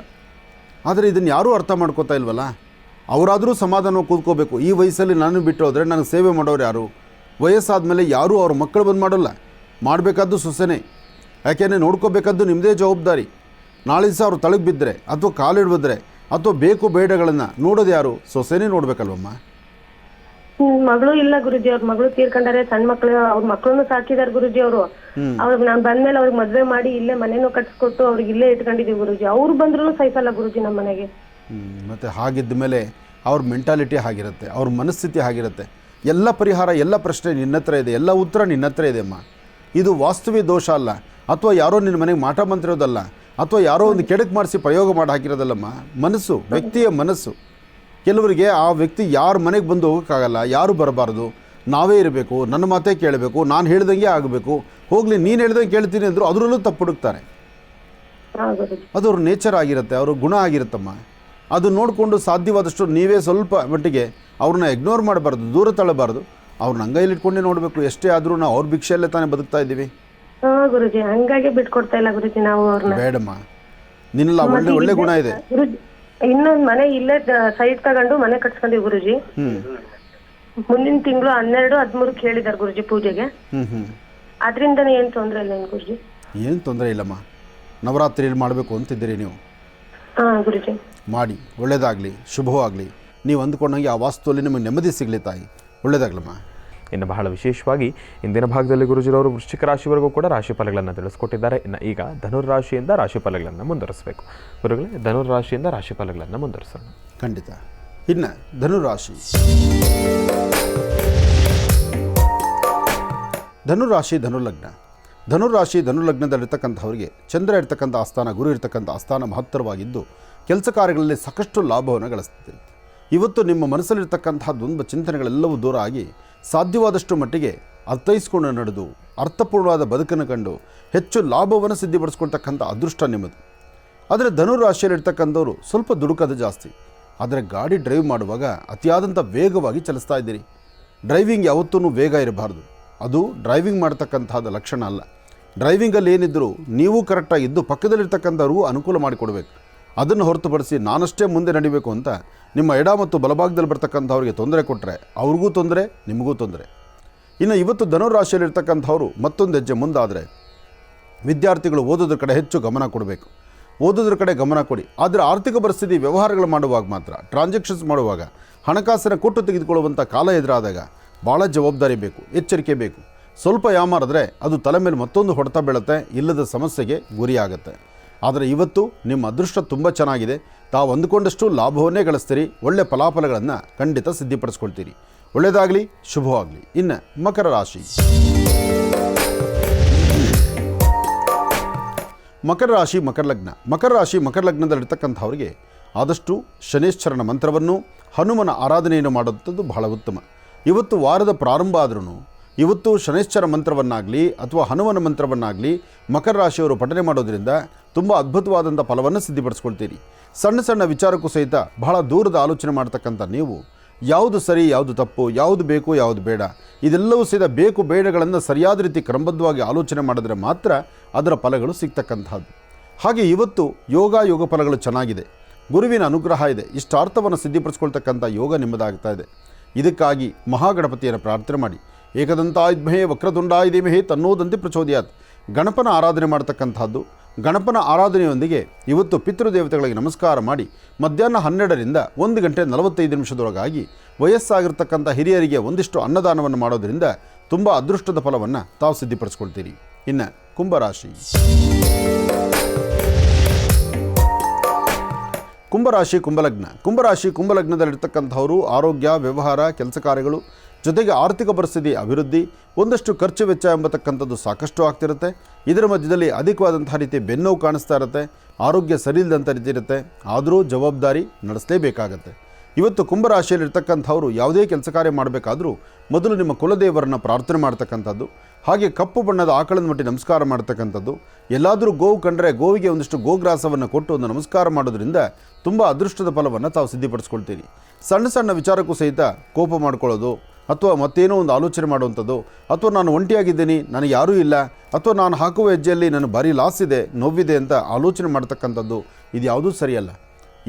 B: ಆದರೆ ಇದನ್ನು ಯಾರೂ ಅರ್ಥ ಮಾಡ್ಕೋತಾ ಇಲ್ವಲ್ಲ. ಅವರಾದರೂ ಸಮಾಧಾನ ಕೂತ್ಕೋಬೇಕು. ಈ ವಯಸ್ಸಲ್ಲಿ ನಾನು ಬಿಟ್ಟು ಹೋದರೆ ನನಗೆ ಸೇವೆ ಮಾಡೋರು ಯಾರು? ವಯಸ್ಸಾದ ಮೇಲೆ ಯಾರೂ ಅವ್ರ ಮಕ್ಕಳು ಬಂದು ಮಾಡೋಲ್ಲ. ಮಾಡಬೇಕಾದ್ದು ಸೊಸೆನೇ. ಯಾಕೆಂದರೆ ನೋಡ್ಕೋಬೇಕಾದ್ದು ನಿಮ್ಮದೇ ಜವಾಬ್ದಾರಿ. ನಾಳೆ ದಿವಸ ಅವ್ರು ತಳಗೆ ಬಿದ್ದರೆ ಅಥವಾ ಕಾಲಿಡ್ಬಿದ್ರೆ ಅಥವಾ ಬೇಕು ಬೇಡಗಳನ್ನು ನೋಡೋದು ಯಾರು? ಸೊಸೆನೇ ನೋಡ್ಬೇಕಲ್ವಮ್ಮ.
D: ಮಗಳು ಇಲ್ಲ ಗುರುಜಿ. ಅವ್ರ ಮಗಳು ತೀರ್ಕೊಂಡಾರೆ. ಸಣ್ಣ ಮಕ್ಳು ಅವ್ರ ಮಕ್ಳನ್ನು ಸಾಕಿದಾರೆ ಗುರುಜಿ ಅವರು. ಅವ್ರಿಗೆ ನಾನು ಬಂದ್ಮೇಲೆ ಅವ್ರಿಗೆ ಮದ್ವೆ ಮಾಡಿ ಇಲ್ಲೇ ಮನೇನೂ ಕಟ್ಸ್ಕೊಟ್ಟು ಅವ್ರಿಗೆ ಇಲ್ಲೇ ಇಟ್ಕೊಂಡಿದೀವಿ ಗುರುಜಿ. ಅವ್ರು ಬಂದ್ರು ಸಹಿಸಲ್ಲ ಗುರುಜಿ ನಮ್ಮ ಮನೆಗೆ.
B: ಮತ್ತು ಹಾಗಿದ್ದ ಮೇಲೆ ಅವ್ರ ಮೆಂಟಾಲಿಟಿ ಆಗಿರುತ್ತೆ, ಅವ್ರ ಮನಸ್ಥಿತಿ ಆಗಿರುತ್ತೆ. ಎಲ್ಲ ಪರಿಹಾರ, ಎಲ್ಲ ಪ್ರಶ್ನೆ ನಿನ್ನ ಹತ್ರ ಇದೆ, ಎಲ್ಲ ಉತ್ತರ ನಿನ್ನ ಹತ್ರ ಇದೆ ಅಮ್ಮ. ಇದು ವಾಸ್ತವಿ ದೋಷ ಅಲ್ಲ, ಅಥವಾ ಯಾರೋ ನಿನ್ನ ಮನೆಗೆ ಮಾಟ ಮಂತಿರೋದಲ್ಲ, ಅಥವಾ ಯಾರೋ ಒಂದು ಕೆಡಕ್ ಮಾಡಿಸಿ ಪ್ರಯೋಗ ಮಾಡಿ ಹಾಕಿರೋದಲ್ಲಮ್ಮ. ಮನಸ್ಸು, ವ್ಯಕ್ತಿಯ ಮನಸ್ಸು. ಕೆಲವರಿಗೆ ಆ ವ್ಯಕ್ತಿ ಯಾರ ಮನೆಗೆ ಬಂದು ಹೋಗೋಕ್ಕಾಗಲ್ಲ, ಯಾರು ಬರಬಾರ್ದು, ನಾವೇ ಇರಬೇಕು, ನನ್ನ ಮಾತೇ ಕೇಳಬೇಕು, ನಾನು ಹೇಳ್ದಂಗೆ ಆಗಬೇಕು, ಹೋಗಲಿ ನೀನು ಹೇಳ್ದಂಗೆ ಕೇಳ್ತೀನಿ ಅಂದರು ಅದರಲ್ಲೂ ತಪ್ಪು ಹುಡುಕ್ತಾರೆ. ಅದು ಅವ್ರ ನೇಚರ್ ಆಗಿರುತ್ತೆ, ಅವ್ರ ಗುಣ ಆಗಿರುತ್ತಮ್ಮ. ಅದು ನೋಡಿಕೊಂಡು ಸಾಧ್ಯವಾದಷ್ಟು ನೀವೇ ಸ್ವಲ್ಪ ಮಟ್ಟಿಗೆ ಅವ್ರನ್ನ ಇಗ್ನೋರ್ ಮಾಡಬಾರ್ದು, ದೂರ ತಳ್ಳಬಾರ್ದು. ಅವ್ರನ್ನ ಅಂಗೈಲಿ ಇಟ್ಕೊಂಡೇ ನೋಡಬೇಕು. ಎಷ್ಟೇ ಆದರೂ ನಾವು ಅವ್ರ ಭಿಕ್ಷೆಯಲ್ಲೇ ತಾನೇ ಬದುಕ್ತಾ ಇದ್ದೀವಿ.
D: ಗುರುಜಿ ಹಂಗಾಗಿ ಬಿಟ್ಕೊಡ್ತಾ ಇಲ್ಲ ಗುರುಜಿ ನಾವು ಅವ್ರನ್ನ.
B: ಬೇಡಮ್ಮ, ನಿನ್ನೆಲ್ಲ ಒಳ್ಳೆ ಗುಣ ಇದೆ.
D: ಗುರುಜಿ ಇನ್ನೊಂದ್ ಮನೆ ಇಲ್ಲೇ ಸೈಟ್ ತಗೊಂಡು ಮನೆ ಕಟ್ಸ್ಕೊಂಡಿವಿ ಗುರುಜಿ. ಮುಂದಿನ ತಿಂಗಳು 12, 13 ಹೇಳಿದಾರೆ ಗುರುಜಿ ಪೂಜೆಗೆ. ಅದ್ರಿಂದನೇ ಏನ್ ತೊಂದ್ರೆ ಇಲ್ಲ ಗುರುಜಿ.
B: ಏನು ತೊಂದರೆ ಇಲ್ಲಮ್ಮ. ನವರಾತ್ರಿಯಲ್ಲಿ ಮಾಡಬೇಕು ಅಂತಿದ್ದೀರಿ ನೀವು.
D: ಗುರುಜಿ
B: ಮಾಡಿ, ಒಳ್ಳೇದಾಗಲಿ, ಶುಭವಾಗಲಿ. ನೀವು ಅಂದ್ಕೊಂಡಂಗೆ ಆ ವಾಸ್ತುವಲ್ಲಿ ನಿಮಗೆ ನೆಮ್ಮದಿ ಸಿಗಲಿ ತಾಯಿ. ಒಳ್ಳೇದಾಗ್ಲಮ್ಮ.
A: ಇನ್ನು ಬಹಳ ವಿಶೇಷವಾಗಿ ಇಂದಿನ ಭಾಗದಲ್ಲಿ ಗುರುಜಿರವರು ವೃಶ್ಚಿಕ ರಾಶಿವರೆಗೂ ಕೂಡ ರಾಶಿಫಲಗಳನ್ನು ತಿಳಿಸ್ಕೊಟ್ಟಿದ್ದಾರೆ. ಇನ್ನು ಈಗ ಧನುರಾಶಿಯಿಂದ ರಾಶಿಫಲಗಳನ್ನು ಮುಂದುವರಿಸಬೇಕು. ಗುರುಗಳೇ, ಧನುರಾಶಿಯಿಂದ ರಾಶಿಫಲಗಳನ್ನು ಮುಂದುವರಿಸೋಣ.
B: ಖಂಡಿತ. ಇನ್ನು ಧನುರಾಶಿ. ಧನುರಾಶಿ ಧನುಲಗ್ನ. ಧನುರಾಶಿ ಧನುಲಗ್ನದಲ್ಲಿರ್ತಕ್ಕಂಥವ್ರಿಗೆ ಚಂದ್ರ ಇರ್ತಕ್ಕಂಥ ಆಸ್ಥಾನ, ಗುರು ಇರ್ತಕ್ಕಂಥ ಆಸ್ಥಾನ ಮಹತ್ತರವಾಗಿದ್ದು ಕೆಲಸ ಕಾರ್ಯಗಳಲ್ಲಿ ಸಾಕಷ್ಟು ಲಾಭವನ್ನು ಗಳಿಸ್ತಿದೆ. ಇವತ್ತು ನಿಮ್ಮ ಮನಸ್ಸಲ್ಲಿರ್ತಕ್ಕಂತಹ ದ್ವಂದ್ವ ಚಿಂತನೆಗಳೆಲ್ಲವೂ ದೂರ ಆಗಿ ಸಾಧ್ಯವಾದಷ್ಟು ಮಟ್ಟಿಗೆ ಅರ್ಥೈಸ್ಕೊಂಡು ನಡೆದು ಅರ್ಥಪೂರ್ಣವಾದ ಬದುಕನ್ನು ಕಂಡು ಹೆಚ್ಚು ಲಾಭವನ್ನು ಸಿದ್ಧಿಪಡಿಸ್ಕೊಳ್ತಕ್ಕಂಥ ಅದೃಷ್ಟ ನಿಮ್ಮದು. ಆದರೆ ಧನುರಾಶಿಯಲ್ಲಿರ್ತಕ್ಕಂಥವ್ರು ಸ್ವಲ್ಪ ದುಡುಕದು ಜಾಸ್ತಿ. ಆದರೆ ಗಾಡಿ ಡ್ರೈವ್ ಮಾಡುವಾಗ ಅತಿಯಾದಂಥ ವೇಗವಾಗಿ ಚಲಿಸ್ತಾ ಇದ್ದೀರಿ. ಡ್ರೈವಿಂಗ್ ಯಾವತ್ತೂ ವೇಗ ಇರಬಾರ್ದು. ಅದು ಡ್ರೈವಿಂಗ್ ಮಾಡ್ತಕ್ಕಂಥದ್ದು ಲಕ್ಷಣ ಅಲ್ಲ. ಡ್ರೈವಿಂಗಲ್ಲಿ ಏನಿದ್ದರೂ ನೀವು ಕರೆಕ್ಟಾಗಿದ್ದು ಪಕ್ಕದಲ್ಲಿರ್ತಕ್ಕಂಥವ್ರಿಗೂ ಅನುಕೂಲ ಮಾಡಿಕೊಡ್ಬೇಕು. ಅದನ್ನು ಹೊರತುಪಡಿಸಿ ನಾನಷ್ಟೇ ಮುಂದೆ ನಡಿಬೇಕು ಅಂತ ನಿಮ್ಮ ಎಡ ಮತ್ತು ಬಲಭಾಗದಲ್ಲಿ ಬರ್ತಕ್ಕಂಥವ್ರಿಗೆ ತೊಂದರೆ ಕೊಟ್ಟರೆ ಅವ್ರಿಗೂ ತೊಂದರೆ, ನಿಮಗೂ ತೊಂದರೆ. ಇನ್ನು ಇವತ್ತು ಧನುರಾಶಿಯಲ್ಲಿರ್ತಕ್ಕಂಥವ್ರು ಮತ್ತೊಂದು ಹೆಜ್ಜೆ ಮುಂದಾದರೆ ವಿದ್ಯಾರ್ಥಿಗಳು ಓದೋದ್ರ ಕಡೆ ಹೆಚ್ಚು ಗಮನ ಕೊಡಬೇಕು. ಓದೋದ್ರ ಕಡೆ ಗಮನ ಕೊಡಿ. ಆದರೆ ಆರ್ಥಿಕ ಪರಿಸ್ಥಿತಿ ವ್ಯವಹಾರಗಳು ಮಾಡುವಾಗ ಮಾತ್ರ, ಟ್ರಾನ್ಸಾಕ್ಷನ್ಸ್ ಮಾಡುವಾಗ ಹಣಕಾಸಿನ ಕೊಟ್ಟು ತೆಗೆದುಕೊಳ್ಳುವಂಥ ಕಾಲ ಎದುರಾದಾಗ ಭಾಳ ಜವಾಬ್ದಾರಿ ಬೇಕು, ಎಚ್ಚರಿಕೆ ಬೇಕು. ಸ್ವಲ್ಪ ಯಾಮಾರಿದ್ರೆ ಅದು ತಲೆ ಮೇಲೆ ಮತ್ತೊಂದು ಹೊಡೆತ ಬೀಳುತ್ತೆ, ಇಲ್ಲದ ಸಮಸ್ಯೆಗೆ ಗುರಿಯಾಗುತ್ತೆ. ಆದರೆ ಇವತ್ತು ನಿಮ್ಮ ಅದೃಷ್ಟ ತುಂಬ ಚೆನ್ನಾಗಿದೆ. ತಾವು ಅಂದುಕೊಂಡಷ್ಟು ಲಾಭವನ್ನೇ ಗಳಿಸ್ತೀರಿ. ಒಳ್ಳೆ ಫಲಾಫಲಗಳನ್ನು ಖಂಡಿತ ಸಿದ್ಧಿಪಡಿಸ್ಕೊಳ್ತೀರಿ. ಒಳ್ಳೆಯದಾಗಲಿ, ಶುಭವಾಗಲಿ. ಇನ್ನು ಮಕರ ರಾಶಿ. ಮಕರ ರಾಶಿ, ಮಕರ ಲಗ್ನ. ಮಕರ ರಾಶಿ, ಮಕರ ಲಗ್ನದಲ್ಲಿರ್ತಕ್ಕಂಥವ್ರಿಗೆ ಆದಷ್ಟು ಶನೇಶ್ವರನ ಮಂತ್ರವನ್ನು, ಹನುಮನ ಆರಾಧನೆಯನ್ನು ಮಾಡುವಂಥದ್ದು ಬಹಳ ಉತ್ತಮ. ಇವತ್ತು ವಾರದ ಪ್ರಾರಂಭ ಆದ್ರೂ ಇವತ್ತು ಶನೇಶ್ವರ ಮಂತ್ರವನ್ನಾಗಲಿ ಅಥವಾ ಹನುಮನ ಮಂತ್ರವನ್ನಾಗಲಿ ಮಕರ ರಾಶಿಯವರು ಪಠನೆ ಮಾಡೋದ್ರಿಂದ ತುಂಬ ಅದ್ಭುತವಾದಂಥ ಫಲವನ್ನು ಸಿದ್ಧಿಪಡಿಸ್ಕೊಳ್ತೀರಿ. ಸಣ್ಣ ಸಣ್ಣ ವಿಚಾರಕ್ಕೂ ಸಹಿತ ಬಹಳ ದೂರದ ಆಲೋಚನೆ ಮಾಡ್ತಕ್ಕಂಥ ನೀವು ಯಾವುದು ಸರಿ, ಯಾವುದು ತಪ್ಪು, ಯಾವುದು ಬೇಕು, ಯಾವುದು ಬೇಡ, ಇದೆಲ್ಲವೂ ಸಹಿತ ಬೇಕು ಬೇಡಗಳನ್ನು ಸರಿಯಾದ ರೀತಿ ಕ್ರಮಬದ್ಧವಾಗಿ ಆಲೋಚನೆ ಮಾಡಿದ್ರೆ ಮಾತ್ರ ಅದರ ಫಲಗಳು ಸಿಗ್ತಕ್ಕಂಥದ್ದು. ಹಾಗೆ ಇವತ್ತು ಯೋಗ ಫಲಗಳು ಚೆನ್ನಾಗಿದೆ. ಗುರುವಿನ ಅನುಗ್ರಹ ಇದೆ. ಇಷ್ಟಾರ್ಥವನ್ನು ಸಿದ್ಧಿಪಡಿಸ್ಕೊಳ್ತಕ್ಕಂಥ ಯೋಗ ನಿಮ್ಮದಾಗ್ತಾ ಇದೆ. ಇದಕ್ಕಾಗಿ ಮಹಾಗಣಪತಿಯನ್ನು ಪ್ರಾರ್ಥನೆ ಮಾಡಿ. ಏಕದಂತಾಯುಧ್ಮಹೇ ವಕ್ರತುಂಡಾಯ ಧೀಮಹಿ ತನ್ನೋದಂತೆ ಪ್ರಚೋದಯಾತ್. ಗಣಪನ ಆರಾಧನೆ ಮಾಡ್ತಕ್ಕಂಥದ್ದು. ಗಣಪನ ಆರಾಧನೆಯೊಂದಿಗೆ ಇವತ್ತು ಪಿತೃದೇವತೆಗಳಿಗೆ ನಮಸ್ಕಾರ ಮಾಡಿ ಮಧ್ಯಾಹ್ನ 12ರಿಂದ 1 ಗಂಟೆ 45 ನಿಮಿಷದೊಳಗಾಗಿ ವಯಸ್ಸಾಗಿರ್ತಕ್ಕಂಥ ಹಿರಿಯರಿಗೆ ಒಂದಿಷ್ಟು ಅನ್ನದಾನವನ್ನು ಮಾಡೋದರಿಂದ ತುಂಬ ಅದೃಷ್ಟದ ಫಲವನ್ನು ತಾವು ಸಿದ್ಧಿಪಡಿಸ್ಕೊಳ್ತೀರಿ. ಇನ್ನು ಕುಂಭರಾಶಿ. ಕುಂಭರಾಶಿ, ಕುಂಭಲಗ್ನ. ಕುಂಭರಾಶಿ, ಕುಂಭಲಗ್ನದಲ್ಲಿರ್ತಕ್ಕಂಥವರು ಆರೋಗ್ಯ, ವ್ಯವಹಾರ, ಕೆಲಸ ಕಾರ್ಯಗಳು ಜೊತೆಗೆ ಆರ್ಥಿಕ ಪರಿಸ್ಥಿತಿ ಅಭಿವೃದ್ಧಿ, ಒಂದಷ್ಟು ಖರ್ಚು ವೆಚ್ಚ ಎಂಬತಕ್ಕಂಥದ್ದು ಸಾಕಷ್ಟು ಆಗ್ತಿರುತ್ತೆ. ಇದರ ಮಧ್ಯದಲ್ಲಿ ಅಧಿಕವಾದಂಥ ರೀತಿ ಬೆನ್ನೋವು ಕಾಣಿಸ್ತಾ ಇರುತ್ತೆ. ಆರೋಗ್ಯ ಸರಿ ಇಲ್ಲದಂಥ ರೀತಿ ಇರುತ್ತೆ. ಆದರೂ ಜವಾಬ್ದಾರಿ ನಡೆಸಲೇಬೇಕಾಗತ್ತೆ. ಇವತ್ತು ಕುಂಭರಾಶಿಯಲ್ಲಿರ್ತಕ್ಕಂಥವರು ಯಾವುದೇ ಕೆಲಸ ಕಾರ್ಯ ಮಾಡಬೇಕಾದ್ರೂ ಮೊದಲು ನಿಮ್ಮ ಕುಲದೇವರನ್ನು ಪ್ರಾರ್ಥನೆ ಮಾಡ್ತಕ್ಕಂಥದ್ದು, ಹಾಗೆ ಕಪ್ಪು ಬಣ್ಣದ ಆಕಳದ ಮಟ್ಟಿ ನಮಸ್ಕಾರ ಮಾಡ್ತಕ್ಕಂಥದ್ದು. ಎಲ್ಲಾದರೂ ಗೋವು ಕಂಡರೆ ಗೋವಿಗೆ ಒಂದಿಷ್ಟು ಗೋಗ್ರಾಸವನ್ನು ಕೊಟ್ಟು ಒಂದು ನಮಸ್ಕಾರ ಮಾಡೋದ್ರಿಂದ ತುಂಬ ಅದೃಷ್ಟದ ಫಲವನ್ನು ತಾವು ಸಿದ್ಧಿಪಡಿಸ್ಕೊಳ್ತೀರಿ. ಸಣ್ಣ ಸಣ್ಣ ವಿಚಾರಕ್ಕೂ ಸಹಿತ ಕೋಪ ಮಾಡ್ಕೊಳ್ಳೋದು ಅಥವಾ ಮತ್ತೇನೋ ಒಂದು ಆಲೋಚನೆ ಮಾಡುವಂಥದ್ದು, ಅಥವಾ ನಾನು ಒಂಟಿಯಾಗಿದ್ದೀನಿ, ನನಗೆ ಯಾರೂ ಇಲ್ಲ, ಅಥವಾ ನಾನು ಹಾಕುವ ಹೆಜ್ಜೆಯಲ್ಲಿ ನಾನು ಭಾರಿ ಲಾಸ್ ಇದೆ, ನೋವಿದೆ ಅಂತ ಆಲೋಚನೆ ಮಾಡ್ತಕ್ಕಂಥದ್ದು ಇದು ಯಾವುದೂ ಸರಿಯಲ್ಲ.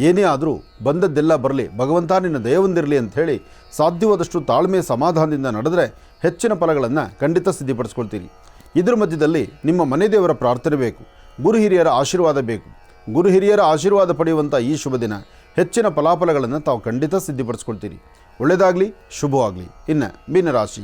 B: ಏನೇ ಆದರೂ ಬಂದದ್ದೆಲ್ಲ ಬರಲಿ, ಭಗವಂತ ನಿನ್ನ ದಯವೊಂದಿರಲಿ ಅಂಥೇಳಿ ಸಾಧ್ಯವಾದಷ್ಟು ತಾಳ್ಮೆ ಸಮಾಧಾನದಿಂದ ನಡೆದರೆ ಹೆಚ್ಚಿನ ಫಲಗಳನ್ನು ಖಂಡಿತ ಸಿದ್ಧಿಪಡಿಸ್ಕೊಳ್ತೀರಿ. ಇದರ ಮಧ್ಯದಲ್ಲಿ ನಿಮ್ಮ ಮನೆ ದೇವರ ಪ್ರಾರ್ಥನೆ ಬೇಕು. ಗುರು ಹಿರಿಯರ ಆಶೀರ್ವಾದ ಬೇಕು. ಗುರು ಹಿರಿಯರ ಆಶೀರ್ವಾದ ಪಡೆಯುವಂಥ ಈ ಶುಭ ದಿನ ಹೆಚ್ಚಿನ ಫಲಾಫಲಗಳನ್ನು ತಾವು ಖಂಡಿತ ಸಿದ್ಧಿಪಡಿಸ್ಕೊಳ್ತೀರಿ. ಒಳ್ಳೆಯದಾಗಲಿ, ಶುಭವಾಗಲಿ. ಇನ್ನು ಮೀನರಾಶಿ.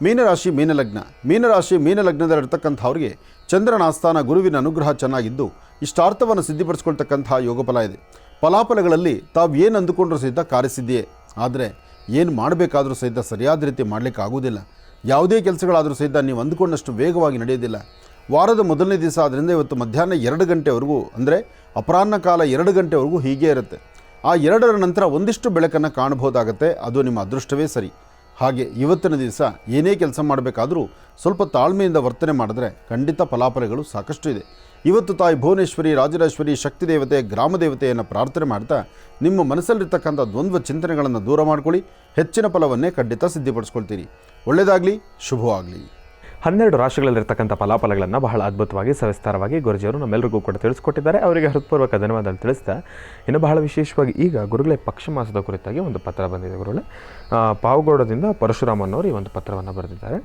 B: ಮೀನರಾಶಿ, ಮೀನಲಗ್ನ. ಮೀನರಾಶಿ, ಮೀನಲಗ್ನದಲ್ಲಿರ್ತಕ್ಕಂಥವ್ರಿಗೆ ಚಂದ್ರನ ಆಸ್ಥಾನ ಗುರುವಿನ ಅನುಗ್ರಹ ಚೆನ್ನಾಗಿದ್ದು ಇಷ್ಟಾರ್ಥವನ್ನು ಸಿದ್ಧಿಪಡಿಸ್ಕೊಳ್ತಕ್ಕಂಥ ಯೋಗಫಲ ಇದೆ. ಫಲಾಫಲಗಳಲ್ಲಿ ತಾವು ಏನು ಅಂದುಕೊಂಡ್ರೂ ಸಹಿತ ಕಾರ್ಯಸಿದ್ಧಿಯೇ. ಆದರೆ ಏನು ಮಾಡಬೇಕಾದ್ರೂ ಸಹಿತ ಸರಿಯಾದ ರೀತಿ ಮಾಡಲಿಕ್ಕೆ ಆಗೋದಿಲ್ಲ. ಯಾವುದೇ ಕೆಲಸಗಳಾದರೂ ಸಹಿತ ನೀವು ಅಂದುಕೊಂಡಷ್ಟು ವೇಗವಾಗಿ ನಡೆಯೋದಿಲ್ಲ. ವಾರದ ಮೊದಲನೇ ದಿವಸ ಆದ್ದರಿಂದ ಇವತ್ತು ಮಧ್ಯಾಹ್ನ 2 ಗಂಟೆವರೆಗೂ, ಅಂದರೆ ಅಪರಾಹ್ನ ಕಾಲ 2 ಗಂಟೆವರೆಗೂ ಹೀಗೇ ಇರುತ್ತೆ. ಆ 2ರ ನಂತರ ಒಂದಿಷ್ಟು ಬೆಳಕನ್ನು ಕಾಣಬಹುದಾಗತ್ತೆ. ಅದು ನಿಮ್ಮ ಅದೃಷ್ಟವೇ ಸರಿ. ಹಾಗೆ ಇವತ್ತಿನ ದಿವಸ ಏನೇ ಕೆಲಸ ಮಾಡಬೇಕಾದರೂ ಸ್ವಲ್ಪ ತಾಳ್ಮೆಯಿಂದ ವರ್ತನೆ ಮಾಡಿದ್ರೆ ಖಂಡಿತ ಫಲಾಫಲಗಳು ಸಾಕಷ್ಟು ಇದೆ. ಇವತ್ತು ತಾಯಿ ಭುವನೇಶ್ವರಿ, ರಾಜರಾಜೇಶ್ವರಿ, ಶಕ್ತಿ ದೇವತೆ, ಗ್ರಾಮ ದೇವತೆಯನ್ನು ಪ್ರಾರ್ಥನೆ ಮಾಡ್ತಾ ನಿಮ್ಮ ಮನಸ್ಸಲ್ಲಿರ್ತಕ್ಕಂಥ ದ್ವಂದ್ವ ಚಿಂತನೆಗಳನ್ನು ದೂರ ಮಾಡ್ಕೊಳ್ಳಿ. ಹೆಚ್ಚಿನ ಫಲವನ್ನೇ ಖಂಡಿತ ಸಿದ್ಧಿಪಡಿಸ್ಕೊಳ್ತೀರಿ. ಒಳ್ಳೆಯದಾಗಲಿ, ಶುಭವಾಗಲಿ.
A: 12 ರಾಶಿಗಳಲ್ಲಿರ್ತಕ್ಕಂಥ ಫಲಾಫಲಗಳನ್ನು ಬಹಳ ಅದ್ಭುತವಾಗಿ ಸವಿಸ್ತಾರವಾಗಿ ಗುರುಜಿಯವರು ನಮ್ಮೆಲ್ಲರಿಗೂ ಕೂಡ ತಿಳಿಸ್ಕೊಟ್ಟಿದ್ದಾರೆ. ಅವರಿಗೆ ಹೃತ್ಪೂರ್ವಕ ಧನ್ಯವಾದ ತಿಳಿಸ್ತಾ, ಇನ್ನು ಬಹಳ ವಿಶೇಷವಾಗಿ ಈಗ ಗುರುಗಳೇ ಪಕ್ಷ ಮಾಸದ ಕುರಿತಾಗಿ ಒಂದು ಪತ್ರ ಬಂದಿದೆ. ಗುರುಗಳೇ ಪಾವಗೌಡದಿಂದ ಪರಶುರಾಮನವರು ಈ ಒಂದು ಪತ್ರವನ್ನು ಬರೆದಿದ್ದಾರೆ.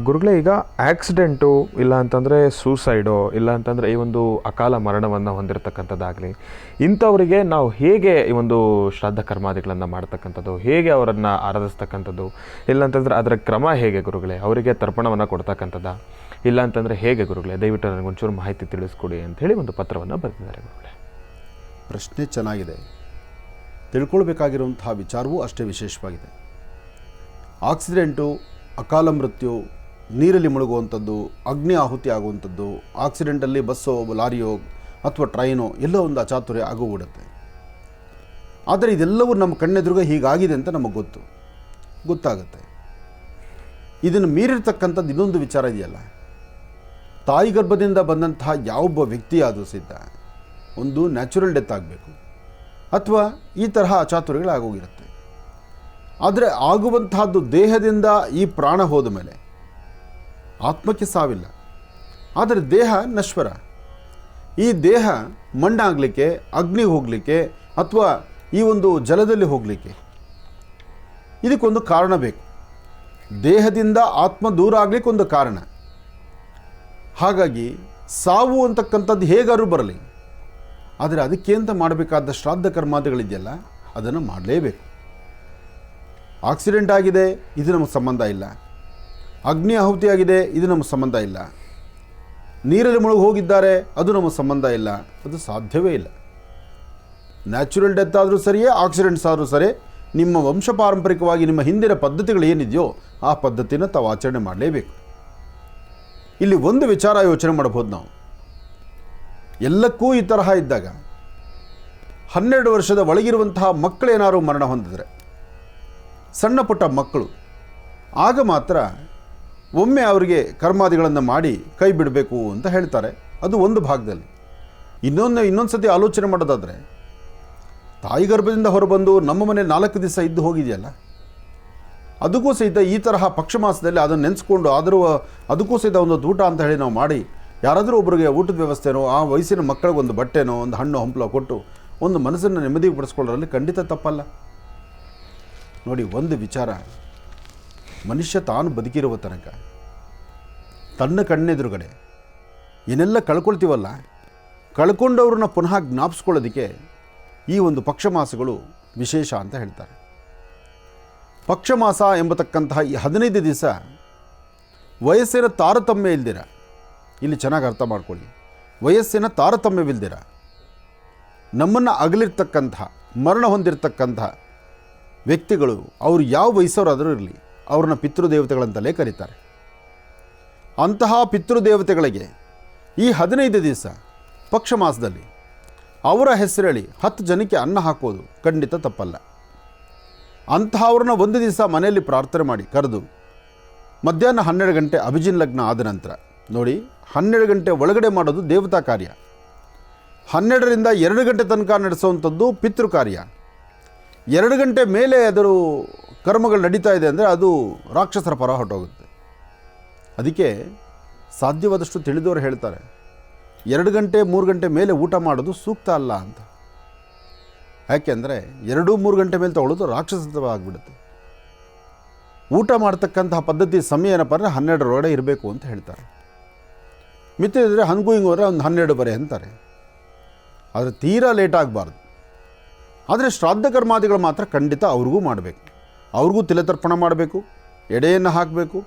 A: ಗುರುಗಳೇ, ಈಗ ಆಕ್ಸಿಡೆಂಟು ಇಲ್ಲ ಅಂತಂದರೆ ಸೂಸೈಡೋ ಇಲ್ಲ ಅಂತಂದರೆ ಈ ಒಂದು ಅಕಾಲ ಮರಣವನ್ನು ಹೊಂದಿರತಕ್ಕಂಥದ್ದಾಗಲಿ, ಇಂಥವರಿಗೆ ನಾವು ಹೇಗೆ ಈ ಒಂದು ಶ್ರಾದ್ದ ಕರ್ಮಾದಿಗಳನ್ನು ಮಾಡ್ತಕ್ಕಂಥದ್ದು, ಹೇಗೆ ಅವರನ್ನು ಆರಾಧಿಸ್ತಕ್ಕಂಥದ್ದು, ಇಲ್ಲಾಂತಂದರೆ ಅದರ ಕ್ರಮ ಹೇಗೆ ಗುರುಗಳೇ? ಅವರಿಗೆ ತರ್ಪಣವನ್ನು ಕೊಡ್ತಕ್ಕಂಥದ್ದು ಇಲ್ಲ ಅಂತಂದರೆ ಹೇಗೆ ಗುರುಗಳೇ? ದಯವಿಟ್ಟು ನನಗೊಂಚೂರು ಮಾಹಿತಿ ತಿಳಿಸ್ಕೊಡಿ ಅಂಥೇಳಿ ಒಂದು ಪತ್ರವನ್ನು ಬರೆದಿದ್ದಾರೆ ಗುರುಗಳೇ.
B: ಪ್ರಶ್ನೆ ಚೆನ್ನಾಗಿದೆ. ತಿಳ್ಕೊಳ್ಬೇಕಾಗಿರುವಂತಹ ವಿಚಾರವೂ ಅಷ್ಟೇ ವಿಶೇಷವಾಗಿದೆ. ಆಕ್ಸಿಡೆಂಟು, ಅಕಾಲ ಮೃತ್ಯು, ನೀರಲ್ಲಿ ಮುಳುಗುವಂಥದ್ದು, ಅಗ್ನಿ ಆಹುತಿ ಆಗುವಂಥದ್ದು, ಆಕ್ಸಿಡೆಂಟಲ್ಲಿ ಬಸ್ಸೋ ಲಾರಿಯೋ ಅಥವಾ ಟ್ರೈನೋ ಎಲ್ಲೋ ಒಂದು ಅಚಾತುರ್ಯ ಆಗೋಗ್ಬಿಡುತ್ತೆ. ಆದರೆ ಇದೆಲ್ಲವೂ ನಮ್ಮ ಕಣ್ಣೆದುರುಗ ಹೀಗಾಗಿದೆ ಅಂತ ನಮಗೆ ಗೊತ್ತಾಗುತ್ತೆ. ಇದನ್ನು ಮೀರಿರ್ತಕ್ಕಂಥದ್ದು ಇನ್ನೊಂದು ವಿಚಾರ ಇದೆಯಲ್ಲ. ತಾಯಿ ಗರ್ಭದಿಂದ ಬಂದಂತಹ ಯಾವೊಬ್ಬ ವ್ಯಕ್ತಿಯಾದರೂ ಸಹಿತ ಒಂದು ನ್ಯಾಚುರಲ್ ಡೆತ್ ಆಗಬೇಕು ಅಥವಾ ಈ ತರಹ ಅಚಾತುರ್ಯಗಳಾಗೋಗಿರುತ್ತೆ. ಆದರೆ ಆಗುವಂತಹದ್ದು ದೇಹದಿಂದ ಈ ಪ್ರಾಣ ಹೋದ ಮೇಲೆ ಆತ್ಮಕ್ಕೆ ಸಾವಿಲ್ಲ. ಆದರೆ ದೇಹ ನಶ್ವರ. ಈ ದೇಹ ಮಣ್ಣಾಗಲಿಕ್ಕೆ, ಅಗ್ನಿಗೆ ಹೋಗಲಿಕ್ಕೆ ಅಥವಾ ಈ ಒಂದು ಜಲದಲ್ಲಿ ಹೋಗಲಿಕ್ಕೆ ಇದಕ್ಕೊಂದು ಕಾರಣ ಬೇಕು. ದೇಹದಿಂದ ಆತ್ಮ ದೂರ ಆಗಲಿಕ್ಕೆ ಒಂದು ಕಾರಣ. ಹಾಗಾಗಿ ಸಾವು ಅಂತಕ್ಕಂಥದ್ದು ಹೇಗಾದ್ರೂ ಬರಲಿ, ಆದರೆ ಅದಕ್ಕೆ ಅಂತ ಮಾಡಬೇಕಾದ ಶ್ರಾದ್ದ ಕರ್ಮಾದಿಗಳಿದೆಯಲ್ಲ ಅದನ್ನು ಮಾಡಲೇಬೇಕು. ಆಕ್ಸಿಡೆಂಟ್ ಆಗಿದೆ, ಇದು ನಮಗೆ ಸಂಬಂಧ ಇಲ್ಲ. ಅಗ್ನಿ ಆಹುತಿಯಾಗಿದೆ, ಇದು ನಮ್ಮ ಸಂಬಂಧ ಇಲ್ಲ. ನೀರಲ್ಲಿ ಮುಳುಗಿ ಹೋಗಿದ್ದಾರೆ, ಅದು ನಮ್ಮ ಸಂಬಂಧ ಇಲ್ಲ. ಅದು ಸಾಧ್ಯವೇ ಇಲ್ಲ. ನ್ಯಾಚುರಲ್ ಡೆತ್ ಆದರೂ ಸರಿಯೇ, ಆಕ್ಸಿಡೆಂಟ್ಸ್ ಆದರೂ ಸರಿ, ನಿಮ್ಮ ವಂಶ ಪಾರಂಪರಿಕವಾಗಿ ನಿಮ್ಮ ಹಿಂದಿನ ಪದ್ಧತಿಗಳು ಏನಿದೆಯೋ ಆ ಪದ್ಧತಿನ ತಾವು ಆಚರಣೆ ಮಾಡಲೇಬೇಕು. ಇಲ್ಲಿ ಒಂದು ವಿಚಾರ ಯೋಚನೆ ಮಾಡಬಹುದು ನಾವು. ಎಲ್ಲಕ್ಕೂ ಈ ತರಹ ಇದ್ದಾಗ 12 ವರ್ಷದ ಒಳಗಿರುವಂತಹ ಮಕ್ಕಳೇನಾದ್ರು ಮರಣ ಹೊಂದಿದ್ರೆ, ಸಣ್ಣ ಪುಟ್ಟ ಮಕ್ಕಳು, ಆಗ ಮಾತ್ರ ಒಮ್ಮೆ ಅವರಿಗೆ ಕರ್ಮಾದಿಗಳನ್ನು ಮಾಡಿ ಕೈ ಬಿಡಬೇಕು ಅಂತ ಹೇಳ್ತಾರೆ. ಅದು ಒಂದು ಭಾಗದಲ್ಲಿ. ಇನ್ನೊಂದು ಸತಿ ಆಲೋಚನೆ ಮಾಡೋದಾದರೆ, ತಾಯಿ ಗರ್ಭದಿಂದ ಹೊರಬಂದು ನಮ್ಮ ಮನೆ 4 ದಿವಸ ಇದ್ದು ಹೋಗಿದೆಯಲ್ಲ, ಅದಕ್ಕೂ ಸಹಿತ ಈ ತರಹ ಪಕ್ಷ ಮಾಸದಲ್ಲಿ ಅದನ್ನು ನೆನೆಸ್ಕೊಂಡು ಅದಕ್ಕೂ ಸಹಿತ ಒಂದು ಊಟ ಅಂತ ಹೇಳಿ ನಾವು ಮಾಡಿ, ಯಾರಾದರೂ ಒಬ್ಬರಿಗೆ ಊಟದ ವ್ಯವಸ್ಥೆನೋ, ಆ ವಯಸ್ಸಿನ ಮಕ್ಕಳಿಗೆ ಒಂದು ಬಟ್ಟೆನೋ, ಒಂದು ಹಣ್ಣು ಹಂಪಲ ಕೊಟ್ಟು ಒಂದು ಮನಸ್ಸನ್ನು ನೆಮ್ಮದಿಗೆ ಪಡಿಸ್ಕೊಳ್ಳೋದ್ರಲ್ಲಿ ಖಂಡಿತ ತಪ್ಪಲ್ಲ. ನೋಡಿ, ಒಂದು ವಿಚಾರ, ಮನುಷ್ಯ ತಾನು ಬದುಕಿರುವ ತನಕ ತನ್ನ ಕಣ್ಣೆದುರುಗಡೆ ಏನೆಲ್ಲ ಕಳ್ಕೊಳ್ತೀವಲ್ಲ, ಕಳ್ಕೊಂಡವ್ರನ್ನ ಪುನಃ ಜ್ಞಾಪಿಸ್ಕೊಳ್ಳೋದಕ್ಕೆ ಈ ಒಂದು ಪಕ್ಷ ಮಾಸಗಳು ವಿಶೇಷ ಅಂತ ಹೇಳ್ತಾರೆ. ಪಕ್ಷ ಮಾಸ ಎಂಬತಕ್ಕಂತಹ ಈ 15 ದಿವಸ ವಯಸ್ಸಿನ ತಾರತಮ್ಯ ಇಲ್ದಿರ, ಇಲ್ಲಿ ಚೆನ್ನಾಗಿ ಅರ್ಥ ಮಾಡ್ಕೊಳ್ಳಿ, ವಯಸ್ಸಿನ ತಾರತಮ್ಯವಿಲ್ದಿರ ನಮ್ಮನ್ನು ಅಗಲಿರ್ತಕ್ಕಂತಹ, ಮರಣ ಹೊಂದಿರತಕ್ಕಂತಹ ವ್ಯಕ್ತಿಗಳು, ಅವರು ಯಾವ ವಯಸ್ಸವರಾದರೂ ಇರಲಿ, ಅವ್ರನ್ನ ಪಿತೃದೇವತೆಗಳಂತಲೇ ಕರೀತಾರೆ. ಅಂತಹ ಪಿತೃದೇವತೆಗಳಿಗೆ ಈ 15 ದಿವಸ ಪಕ್ಷ ಮಾಸದಲ್ಲಿ ಅವರ ಹೆಸರೇಳಿ 10 ಜನಕ್ಕೆ ಅನ್ನ ಹಾಕೋದು ಖಂಡಿತ ತಪ್ಪಲ್ಲ. ಅಂತಹವ್ರನ್ನ ಒಂದು ದಿವಸ ಮನೆಯಲ್ಲಿ ಪ್ರಾರ್ಥನೆ ಮಾಡಿ ಕರೆದು ಮಧ್ಯಾಹ್ನ 12 ಗಂಟೆ ಅಭಿಜಿನ್ ಲಗ್ನ ಆದ ನಂತರ, ನೋಡಿ 12 ಗಂಟೆ ಒಳಗಡೆ ಮಾಡೋದು ದೇವತಾ ಕಾರ್ಯ, 12ರಿಂದ 2 ಗಂಟೆ ತನಕ ನಡೆಸುವಂಥದ್ದು ಪಿತೃ ಕಾರ್ಯ, 2 ಗಂಟೆ ಮೇಲೆ ಅದರ ಕರ್ಮಗಳು ನಡೀತಾ ಇದೆ ಅಂದರೆ ಅದು ರಾಕ್ಷಸರ ಪರ ಹೊರಟೋಗುತ್ತೆ. ಅದಕ್ಕೆ ಸಾಧ್ಯವಾದಷ್ಟು ತಿಳಿದವರು ಹೇಳ್ತಾರೆ, 2 ಗಂಟೆ 3 ಗಂಟೆ ಮೇಲೆ ಊಟ ಮಾಡೋದು ಸೂಕ್ತ ಅಲ್ಲ ಅಂತ. ಯಾಕೆಂದರೆ 2-3 ಗಂಟೆ ಮೇಲೆ ತಗೊಳ್ಳೋದು ರಾಕ್ಷಸತ್ವ ಆಗಿಬಿಡುತ್ತೆ. ಊಟ ಮಾಡ್ತಕ್ಕಂತಹ ಪದ್ಧತಿ ಸಮಯ ಏನಪ್ಪ ಅಂದರೆ 12ರೊಳಗಡೆ ಇರಬೇಕು ಅಂತ ಹೇಳ್ತಾರೆ. ಮಿತ್ತಿದ್ರೆ ಹಂಗೂ ಹಿಂಗೂ ಹೋದರೆ ಒಂದು 12 ಬರೆ ಅಂತಾರೆ. ಆದರೆ ತೀರಾ ಲೇಟ್ ಆಗಬಾರ್ದು. ಆದರೆ ಶ್ರಾದ್ದ ಕರ್ಮಾದಿಗಳು ಮಾತ್ರ ಖಂಡಿತ ಅವ್ರಿಗೂ ಮಾಡಬೇಕು. ಅವ್ರಿಗೂ ತಿಲತರ್ಪಣ ಮಾಡಬೇಕು, ಎಡೆಯನ್ನು ಹಾಕಬೇಕು,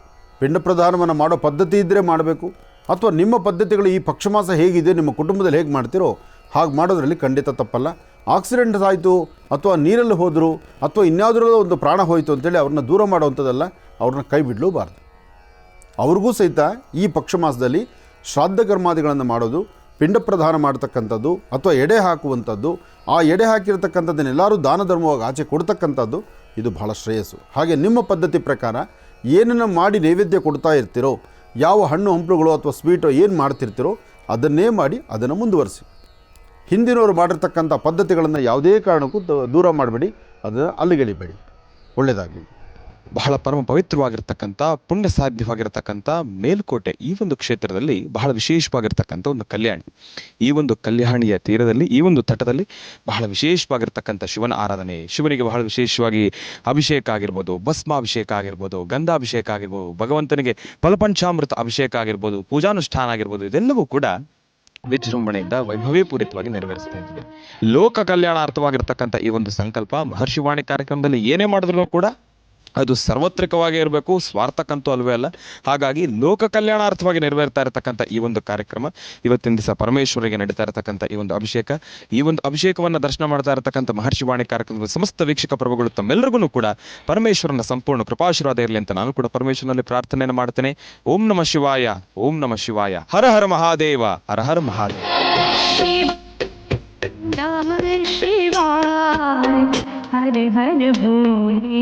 B: ಪಿಂಡ ಪ್ರದಾನವನ್ನು ಮಾಡೋ ಪದ್ಧತಿ ಇದ್ದರೆ ಮಾಡಬೇಕು. ಅಥವಾ ನಿಮ್ಮ ಪದ್ಧತಿಗಳು ಈ ಪಕ್ಷಮಾಸ ಹೇಗಿದೆ, ನಿಮ್ಮ ಕುಟುಂಬದಲ್ಲಿ ಹೇಗೆ ಮಾಡ್ತೀರೋ ಹಾಗೆ ಮಾಡೋದ್ರಲ್ಲಿ ಖಂಡಿತ ತಪ್ಪಲ್ಲ. ಆಕ್ಸಿಡೆಂಟ್ಸ್ ಆಯಿತು, ಅಥವಾ ನೀರಲ್ಲಿ ಹೋದರು, ಅಥವಾ ಇನ್ಯಾವುದರಲ್ಲೂ ಒಂದು ಪ್ರಾಣ ಹೋಯಿತು ಅಂತೇಳಿ ಅವ್ರನ್ನ ದೂರ ಮಾಡುವಂಥದ್ದಲ್ಲ, ಅವ್ರನ್ನ ಕೈ ಬಿಡಲೂಬಾರ್ದು. ಅವ್ರಿಗೂ ಸಹಿತ ಈ ಪಕ್ಷ ಮಾಸದಲ್ಲಿ ಶ್ರಾದ್ದ ಕರ್ಮಾದಿಗಳನ್ನು ಮಾಡೋದು, ಪಿಂಡ ಪ್ರದಾನ ಮಾಡ್ತಕ್ಕಂಥದ್ದು, ಅಥವಾ ಎಡೆ ಹಾಕುವಂಥದ್ದು, ಆ ಎಡೆ ಹಾಕಿರ್ತಕ್ಕಂಥದ್ದನ್ನೆಲ್ಲರೂ ದಾನ ಧರ್ಮವಾಗಿ ಆಚೆ ಕೊಡ್ತಕ್ಕಂಥದ್ದು, ಇದು ಬಹಳ ಶ್ರೇಯಸ್ಸು. ಹಾಗೆ ನಿಮ್ಮ ಪದ್ಧತಿ ಪ್ರಕಾರ ಏನನ್ನು ಮಾಡಿ ನೈವೇದ್ಯ ಕೊಡ್ತಾ ಇರ್ತೀರೋ, ಯಾವ ಹಣ್ಣು ಹಂಪಲುಗಳು ಅಥವಾ ಸ್ವೀಟೋ ಏನು ಮಾಡ್ತಿರ್ತೀರೋ ಅದನ್ನೇ ಮಾಡಿ ಅದನ್ನು ಮುಂದುವರಿಸಿ. ಹಿಂದಿನವರು ಮಾಡಿರ್ತಕ್ಕಂಥ ಪದ್ಧತಿಗಳನ್ನು ಯಾವುದೇ ಕಾರಣಕ್ಕೂ ದೂರ ಮಾಡಬೇಡಿ, ಅದನ್ನು ಅಲ್ಲಿಗೆಳಿಬೇಡಿ. ಒಳ್ಳೆಯದಾಗಲಿ.
A: ಬಹಳ ಪರಮ ಪವಿತ್ರವಾಗಿರ್ತಕ್ಕಂಥ, ಪುಣ್ಯ ಸಾಧ್ಯವಾಗಿರ್ತಕ್ಕಂಥ ಮೇಲ್ಕೋಟೆ ಈ ಒಂದು ಕ್ಷೇತ್ರದಲ್ಲಿ ಬಹಳ ವಿಶೇಷವಾಗಿರ್ತಕ್ಕಂಥ ಒಂದು ಕಲ್ಯಾಣಿ. ಈ ಒಂದು ಕಲ್ಯಾಣಿಯ ತೀರದಲ್ಲಿ, ಈ ಒಂದು ತಟದಲ್ಲಿ ಬಹಳ ವಿಶೇಷವಾಗಿರ್ತಕ್ಕಂಥ ಶಿವನ ಆರಾಧನೆ, ಶಿವನಿಗೆ ಬಹಳ ವಿಶೇಷವಾಗಿ ಅಭಿಷೇಕ ಆಗಿರ್ಬೋದು, ಭಸ್ಮಾಭಿಷೇಕ ಆಗಿರ್ಬೋದು, ಗಂಧಾಭಿಷೇಕ ಆಗಿರ್ಬೋದು, ಭಗವಂತನಿಗೆ ಫಲಪಂಚಾಮೃತ ಅಭಿಷೇಕ ಆಗಿರ್ಬೋದು, ಪೂಜಾನುಷ್ಠಾನ ಆಗಿರ್ಬೋದು, ಇದೆಲ್ಲವೂ ಕೂಡ ವಿಜೃಂಭಣೆಯಿಂದ ವೈಭವೀಪೂರಿತವಾಗಿ ನೆರವೇರಿಸ್ತಾ ಇದ್ದೀವಿ. ಲೋಕ ಕಲ್ಯಾಣಾರ್ಥವಾಗಿರ್ತಕ್ಕಂಥ ಈ ಒಂದು ಸಂಕಲ್ಪ ಮಹರ್ಷಿವಾಣಿ ಕಾರ್ಯಕ್ರಮದಲ್ಲಿ ಏನೇ ಮಾಡಿದ್ರು ಕೂಡ ಅದು ಸರ್ವತ್ರಿಕವಾಗಿ ಇರಬೇಕು, ಸ್ವಾರ್ಥಕ್ಕಂತೂ ಅಲ್ವೇ ಅಲ್ಲ. ಹಾಗಾಗಿ ಲೋಕ ಕಲ್ಯಾಣಾರ್ಥವಾಗಿ ನೆರವೇರ್ತಾ ಇರತಕ್ಕಂಥ ಈ ಒಂದು ಕಾರ್ಯಕ್ರಮ, ಇವತ್ತಿನ ದಿವಸ ಪರಮೇಶ್ವರಿಗೆ ನಡೀತಾ ಇರತಕ್ಕಂಥ ಈ ಒಂದು ಅಭಿಷೇಕ, ಈ ಒಂದು ಅಭಿಷೇಕವನ್ನು ದರ್ಶನ ಮಾಡ್ತಾ ಇರತಕ್ಕಂಥ ಮಹರ್ಷಿವಾಣಿ ಕಾರ್ಯಕ್ರಮದ ಸಮಸ್ತ ವೀಕ್ಷಕ ಪ್ರಭುಗಳು ತಮ್ಮೆಲ್ಲರಿಗೂ ಕೂಡ ಪರಮೇಶ್ವರನ ಸಂಪೂರ್ಣ ಕೃಪಾಶೀರ್ವಾದ ಇರಲಿ ಅಂತ ನಾನು ಕೂಡ ಪರಮೇಶ್ವರನಲ್ಲಿ ಪ್ರಾರ್ಥನೆಯನ್ನು ಮಾಡ್ತೇನೆ. ಓಂ ನಮಃ ಶಿವಾಯ, ಓಂ ನಮಃ ಶಿವಾಯ. ಹರ ಹರ ಮಹಾದೇವ, ಹರ ಹರ ಮಹಾದೇವ.
E: हर हर भोले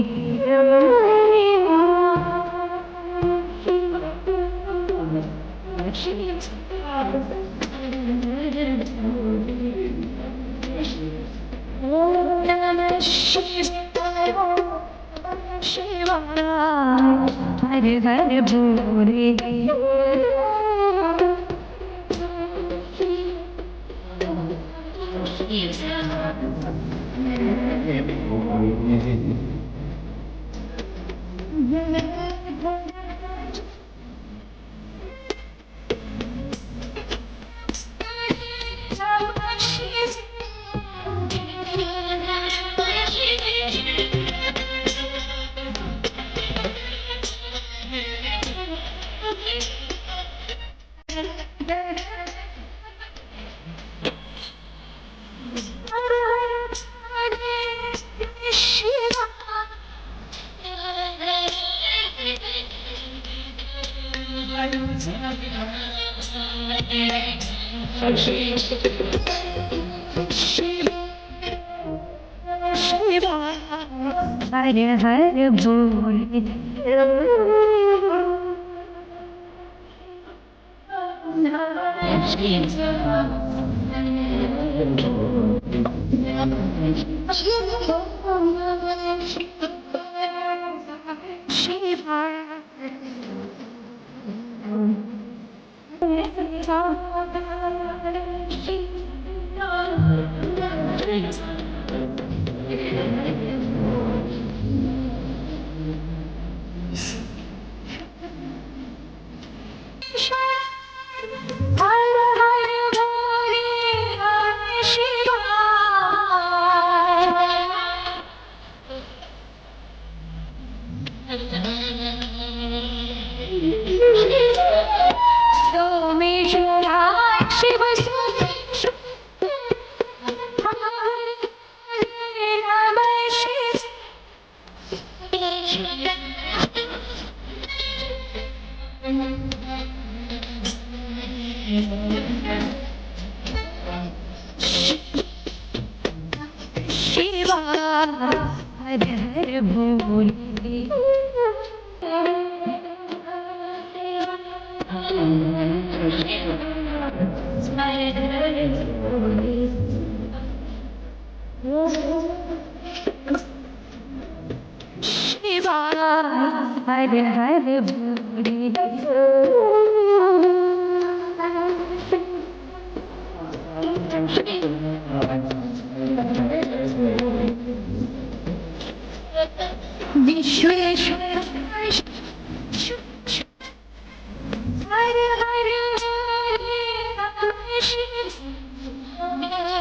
E: ओम नमः शिवाय, हर हर भोले Hare Hare Bole. Hare Hare Bole, Hare Shiva. Someshwara Shiva Someshwara Hare Namah Shiva. Shiva Hare Hare Bole. Shiva Hare Hare Vishweshwara Hare Hare Hare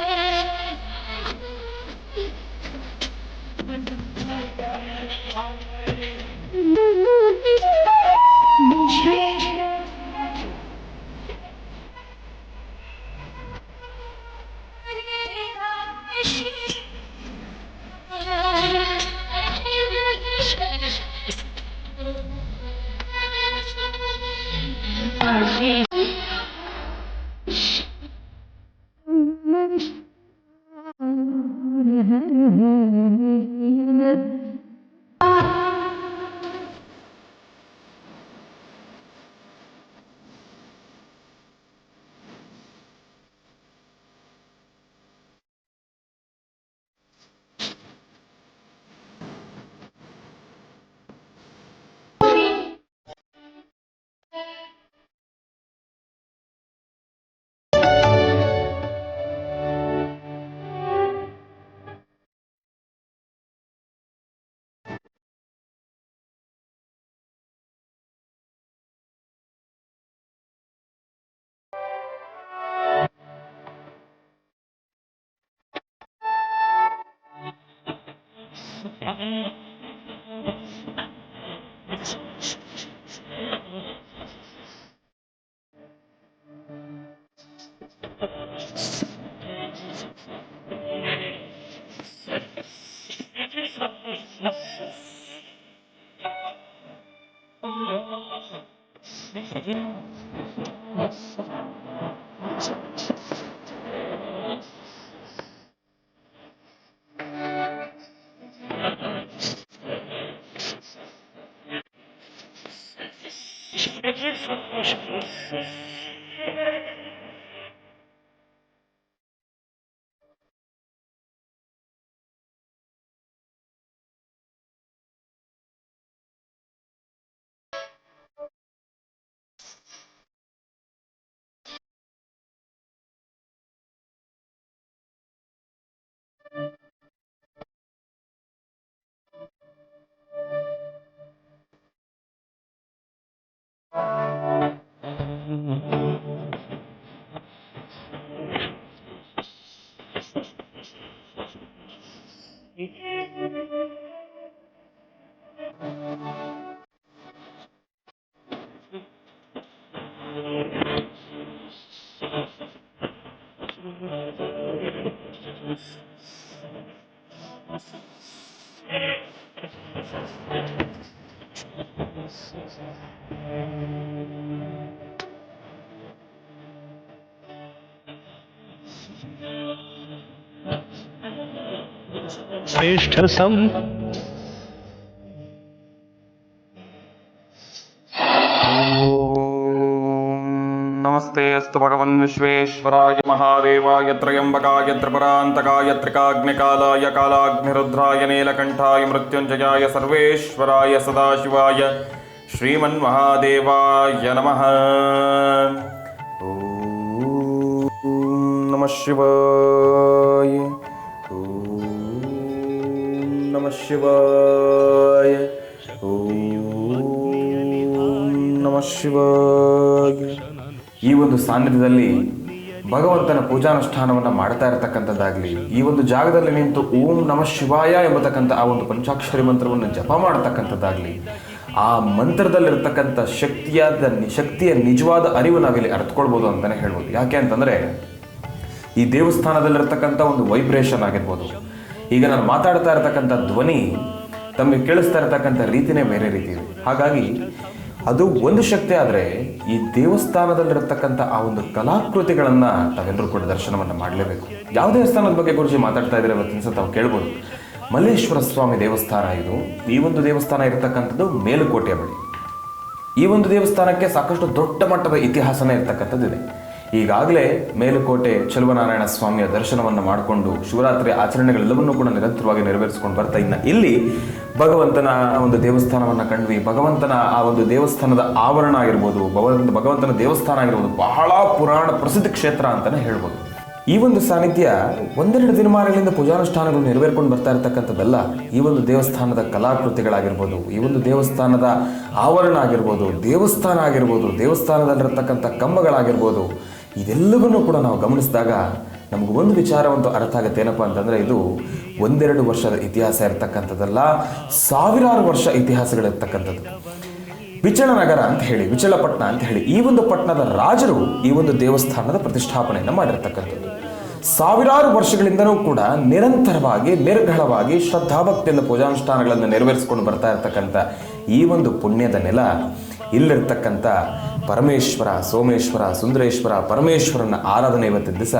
F: श्रेष्ठ सम
G: नमस्ते अस्तु भगवन् विश्वेश्वराय महादेवाय त्र्यम्बकाय त्रिपुरान्तकाय त्रिकाग्निकालाय कालाग्निरुद्राय नीलकण्ठाय मृत्युञ्जयाय सर्वेश्वराय सदाशिवाय श्रीमन्महादेवाय नमः। ॐ नमः शिवाय। ॐ नमः शिवाय। ॐ ನಮಃ ಶಿವಾಯ. ಈ ಒಂದು ಸಾನ್ನಿಧ್ಯದಲ್ಲಿ ಭಗವಂತನ ಪೂಜಾನುಷ್ಠಾನವನ್ನು ಮಾಡ್ತಾ ಇರತಕ್ಕಂಥದ್ದಾಗಲಿ, ಈ ಒಂದು ಜಾಗದಲ್ಲಿ ನಿಂತು ಓಂ ನಮಃ ಶಿವಾಯ ಎಂಬತಕ್ಕಂಥ ಆ ಒಂದು ಪಂಚಾಕ್ಷರಿ ಮಂತ್ರವನ್ನು ಜಪ ಮಾಡತಕ್ಕಂಥದ್ದಾಗಲಿ, ಆ ಮಂತ್ರದಲ್ಲಿರ್ತಕ್ಕಂಥ ಶಕ್ತಿಯ ನಿಜವಾದ ಅರಿವು ನಾವಿಲ್ಲಿ ಅರ್ಥಕೊಳ್ಬೋದು ಅಂತಲೇ ಹೇಳ್ಬೋದು. ಯಾಕೆ ಅಂತಂದರೆ ಈ ದೇವಸ್ಥಾನದಲ್ಲಿರ್ತಕ್ಕಂಥ ಒಂದು ವೈಬ್ರೇಷನ್ ಆಗಿರ್ಬೋದು, ಈಗ ನಾನು ಮಾತಾಡ್ತಾ ಇರತಕ್ಕಂಥ ಧ್ವನಿ ತಮಗೆ ಕೇಳಿಸ್ತಾ ಇರತಕ್ಕಂಥ ರೀತಿನೇ ಬೇರೆ ರೀತಿ ಇದೆ. ಹಾಗಾಗಿ ಅದು ಒಂದು ಶಕ್ತಿ ಆದರೆ ಈ ದೇವಸ್ಥಾನದಲ್ಲಿರತಕ್ಕಂಥ ಆ ಒಂದು ಕಲಾಕೃತಿಗಳನ್ನು ತಾವೆಲ್ಲರೂ ಕೂಡ ದರ್ಶನವನ್ನು ಮಾಡಲೇಬೇಕು. ಯಾವ ದೇವಸ್ಥಾನದ ಬಗ್ಗೆ ಗುರುಜಿ ಮಾತಾಡ್ತಾ ಇದ್ದಾರೆ ಇವತ್ತಿನ ತಾವು ಕೇಳ್ಬೋದು. ಮಲ್ಲೇಶ್ವರ ಸ್ವಾಮಿ ದೇವಸ್ಥಾನ ಇದು. ಈ ಒಂದು ದೇವಸ್ಥಾನ ಇರತಕ್ಕಂಥದ್ದು ಮೇಲುಕೋಟೆಯ ಬಳಿ. ಈ ಒಂದು ದೇವಸ್ಥಾನಕ್ಕೆ ಸಾಕಷ್ಟು ದೊಡ್ಡ ಮಟ್ಟದ ಇತಿಹಾಸನೇ ಇರತಕ್ಕಂಥದ್ದಿದೆ. ಈಗಾಗಲೇ ಮೇಲುಕೋಟೆ ಚೆಲುವನಾರಾಯಣ ಸ್ವಾಮಿಯ ದರ್ಶನವನ್ನು ಮಾಡಿಕೊಂಡು ಶಿವರಾತ್ರಿ ಆಚರಣೆಗಳೆಲ್ಲವನ್ನೂ ಕೂಡ ನಿರಂತರವಾಗಿ ನೆರವೇರಿಸಿಕೊಂಡು ಬರ್ತಾ ಇನ್ನು ಇಲ್ಲಿ ಭಗವಂತನ ಒಂದು ದೇವಸ್ಥಾನವನ್ನು ಕಂಡ್ವಿ. ಭಗವಂತನ ಆ ಒಂದು ದೇವಸ್ಥಾನದ ಆವರಣ ಆಗಿರ್ಬೋದು, ಭಗವಂತನ ದೇವಸ್ಥಾನ ಆಗಿರ್ಬೋದು, ಬಹಳ ಪುರಾಣ ಪ್ರಸಿದ್ಧ ಕ್ಷೇತ್ರ ಅಂತಲೇ ಹೇಳ್ಬೋದು. ಈ ಒಂದು ಸಾನ್ನಿಧ್ಯ ಒಂದೆರಡು ದಿನಮಾನಗಳಿಂದ ಪೂಜಾನುಷ್ಠಾನಗಳು ನೆರವೇರ್ಕೊಂಡು ಬರ್ತಾ ಇರತಕ್ಕಂಥದ್ದಲ್ಲ. ಈ ಒಂದು ದೇವಸ್ಥಾನದ ಕಲಾಕೃತಿಗಳಾಗಿರ್ಬೋದು, ಈ ಒಂದು ದೇವಸ್ಥಾನದ ಆವರಣ ಆಗಿರ್ಬೋದು, ದೇವಸ್ಥಾನ ಆಗಿರ್ಬೋದು, ದೇವಸ್ಥಾನದಲ್ಲಿರತಕ್ಕಂಥ ಕಂಬಗಳಾಗಿರ್ಬೋದು, ಇದೆಲ್ಲವನ್ನೂ ಕೂಡ ನಾವು ಗಮನಿಸಿದಾಗ ನಮಗೂ ಒಂದು ವಿಚಾರವಂತೂ ಅರ್ಥ ಆಗುತ್ತೆ. ಏನಪ್ಪ ಅಂತಂದರೆ ಇದು ಒಂದೆರಡು ವರ್ಷದ ಇತಿಹಾಸ ಇರತಕ್ಕಂಥದ್ದಲ್ಲ, ಸಾವಿರಾರು ವರ್ಷ ಇತಿಹಾಸಗಳಿರ್ತಕ್ಕಂಥದ್ದು. ವಿಚಲನಗರ ಅಂತ ಹೇಳಿ, ವಿಚಲಪಟ್ಟಣ ಅಂತ ಹೇಳಿ, ಈ ಒಂದು ಪಟ್ಟಣದ ರಾಜರು ಈ ಒಂದು ದೇವಸ್ಥಾನದ ಪ್ರತಿಷ್ಠಾಪನೆಯನ್ನು ಮಾಡಿರ್ತಕ್ಕಂಥದ್ದು. ಸಾವಿರಾರು ವರ್ಷಗಳಿಂದಲೂ ಕೂಡ ನಿರಂತರವಾಗಿ ನಿರ್ಘಳವಾಗಿ ಶ್ರದ್ಧಾಭಕ್ತಿಯಿಂದ ಪೂಜಾನುಷ್ಠಾನಗಳನ್ನು ನೆರವೇರಿಸಿಕೊಂಡು ಬರ್ತಾ ಇರತಕ್ಕಂಥ ಈ ಒಂದು ಪುಣ್ಯದ ನೆಲ, ಇಲ್ಲಿರ್ತಕ್ಕಂಥ ಪರಮೇಶ್ವರ, ಸೋಮೇಶ್ವರ, ಸುಂದರೇಶ್ವರ, ಪರಮೇಶ್ವರನ ಆರಾಧನೆ ಇವತ್ತಿನ ದಿವಸ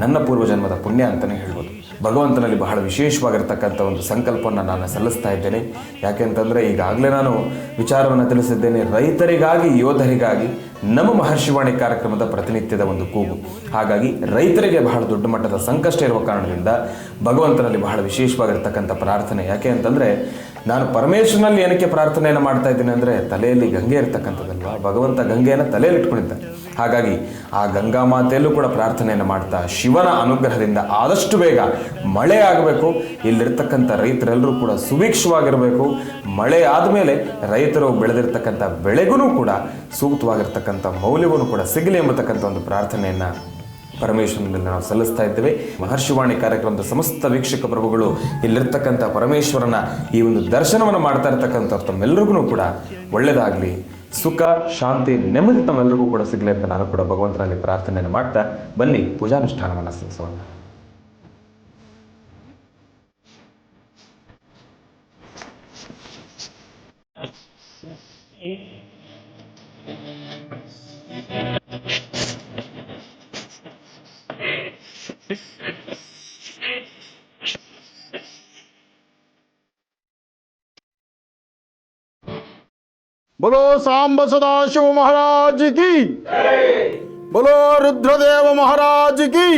G: ನನ್ನ ಪೂರ್ವಜನ್ಮದ ಪುಣ್ಯ ಅಂತಲೇ ಹೇಳ್ಬೋದು. ಭಗವಂತನಲ್ಲಿ ಬಹಳ ವಿಶೇಷವಾಗಿರ್ತಕ್ಕಂಥ ಒಂದು ಸಂಕಲ್ಪವನ್ನು ನಾನು ಸಲ್ಲಿಸ್ತಾ ಇದ್ದೇನೆ. ಯಾಕೆಂತಂದರೆ ಈಗಾಗಲೇ ನಾನು ವಿಚಾರವನ್ನು ತಿಳಿಸಿದ್ದೇನೆ, ರೈತರಿಗಾಗಿ ಯೋಧರಿಗಾಗಿ ನಮ್ಮ ಮಹರ್ಷಿವಾಣಿ ಕಾರ್ಯಕ್ರಮದ ಪ್ರತಿನಿತ್ಯದ ಒಂದು ಕೂಗು. ಹಾಗಾಗಿ ರೈತರಿಗೆ ಬಹಳ ದೊಡ್ಡ ಮಟ್ಟದ ಸಂಕಷ್ಟ ಇರುವ ಕಾರಣದಿಂದ ಭಗವಂತನಲ್ಲಿ ಬಹಳ ವಿಶೇಷವಾಗಿರ್ತಕ್ಕಂಥ ಪ್ರಾರ್ಥನೆ. ಯಾಕೆ ಅಂತಂದರೆ ನಾನು ಪರಮೇಶ್ವರನಲ್ಲಿ ಏನಕ್ಕೆ ಪ್ರಾರ್ಥನೆಯನ್ನು ಮಾಡ್ತಾ ಇದ್ದೀನಿ ಅಂದರೆ ತಲೆಯಲ್ಲಿ ಗಂಗೆ ಇರ್ತಕ್ಕಂಥದ್ದಲ್ವ, ಭಗವಂತ ಗಂಗೆಯನ್ನು ತಲೆಯಲ್ಲಿ ಇಟ್ಕೊಂಡಿದ್ದಾನೆ. ಹಾಗಾಗಿ ಆ ಗಂಗಾ ಮಾತೆಯಲ್ಲೂ ಕೂಡ ಪ್ರಾರ್ಥನೆಯನ್ನು ಮಾಡ್ತಾ ಶಿವನ ಅನುಗ್ರಹದಿಂದ ಆದಷ್ಟು ಬೇಗ ಮಳೆ ಆಗಬೇಕು, ಇಲ್ಲಿರ್ತಕ್ಕಂಥ ರೈತರೆಲ್ಲರೂ ಕೂಡ ಸುಭಿಕ್ಷವಾಗಿರಬೇಕು, ಮಳೆ ಆದಮೇಲೆ ರೈತರು ಬೆಳೆದಿರ್ತಕ್ಕಂಥ ಬೆಳೆಗೂ ಕೂಡ ಸೂಕ್ತವಾಗಿರ್ತಕ್ಕಂಥ ಮೌಲ್ಯವನ್ನು ಕೂಡ ಸಿಗಲಿ ಎಂಬತಕ್ಕಂಥ ಒಂದು ಪ್ರಾರ್ಥನೆಯನ್ನು ಪರಮೇಶ್ವರನಲ್ಲಿ ನಾವು ಸಲ್ಲಿಸ್ತಾ ಇದ್ದೇವೆ. ಮಹರ್ಷಿವಾಣಿ ಕಾರ್ಯಕ್ರಮದ ಸಮಸ್ತ ವೀಕ್ಷಕ ಪ್ರಭುಗಳು ಇಲ್ಲಿರ್ತಕ್ಕಂಥ ಪರಮೇಶ್ವರನ ಈ ಒಂದು ದರ್ಶನವನ್ನು ಮಾಡ್ತಾ ಇರ್ತಕ್ಕಂಥವ್ರು ತಮ್ಮೆಲ್ಲರಿಗೂ ಕೂಡ ಒಳ್ಳೆಯದಾಗಲಿ, ಸುಖ ಶಾಂತಿ ನೆಮ್ಮದಿ ತಮ್ಮೆಲ್ಲರಿಗೂ ಕೂಡ ಸಿಗಲಿ ಅಂತ ನಾನು ಕೂಡ ಭಗವಂತನಲ್ಲಿ ಪ್ರಾರ್ಥನೆಯನ್ನು ಮಾಡ್ತಾ ಬನ್ನಿ ಪೂಜಾನುಷ್ಠಾನವನ್ನು ಸಲ್ಲಿಸೋಣ.
B: बोलो सांब सदाशिव महाराज की, बोलो रुद्रदेव महाराज की,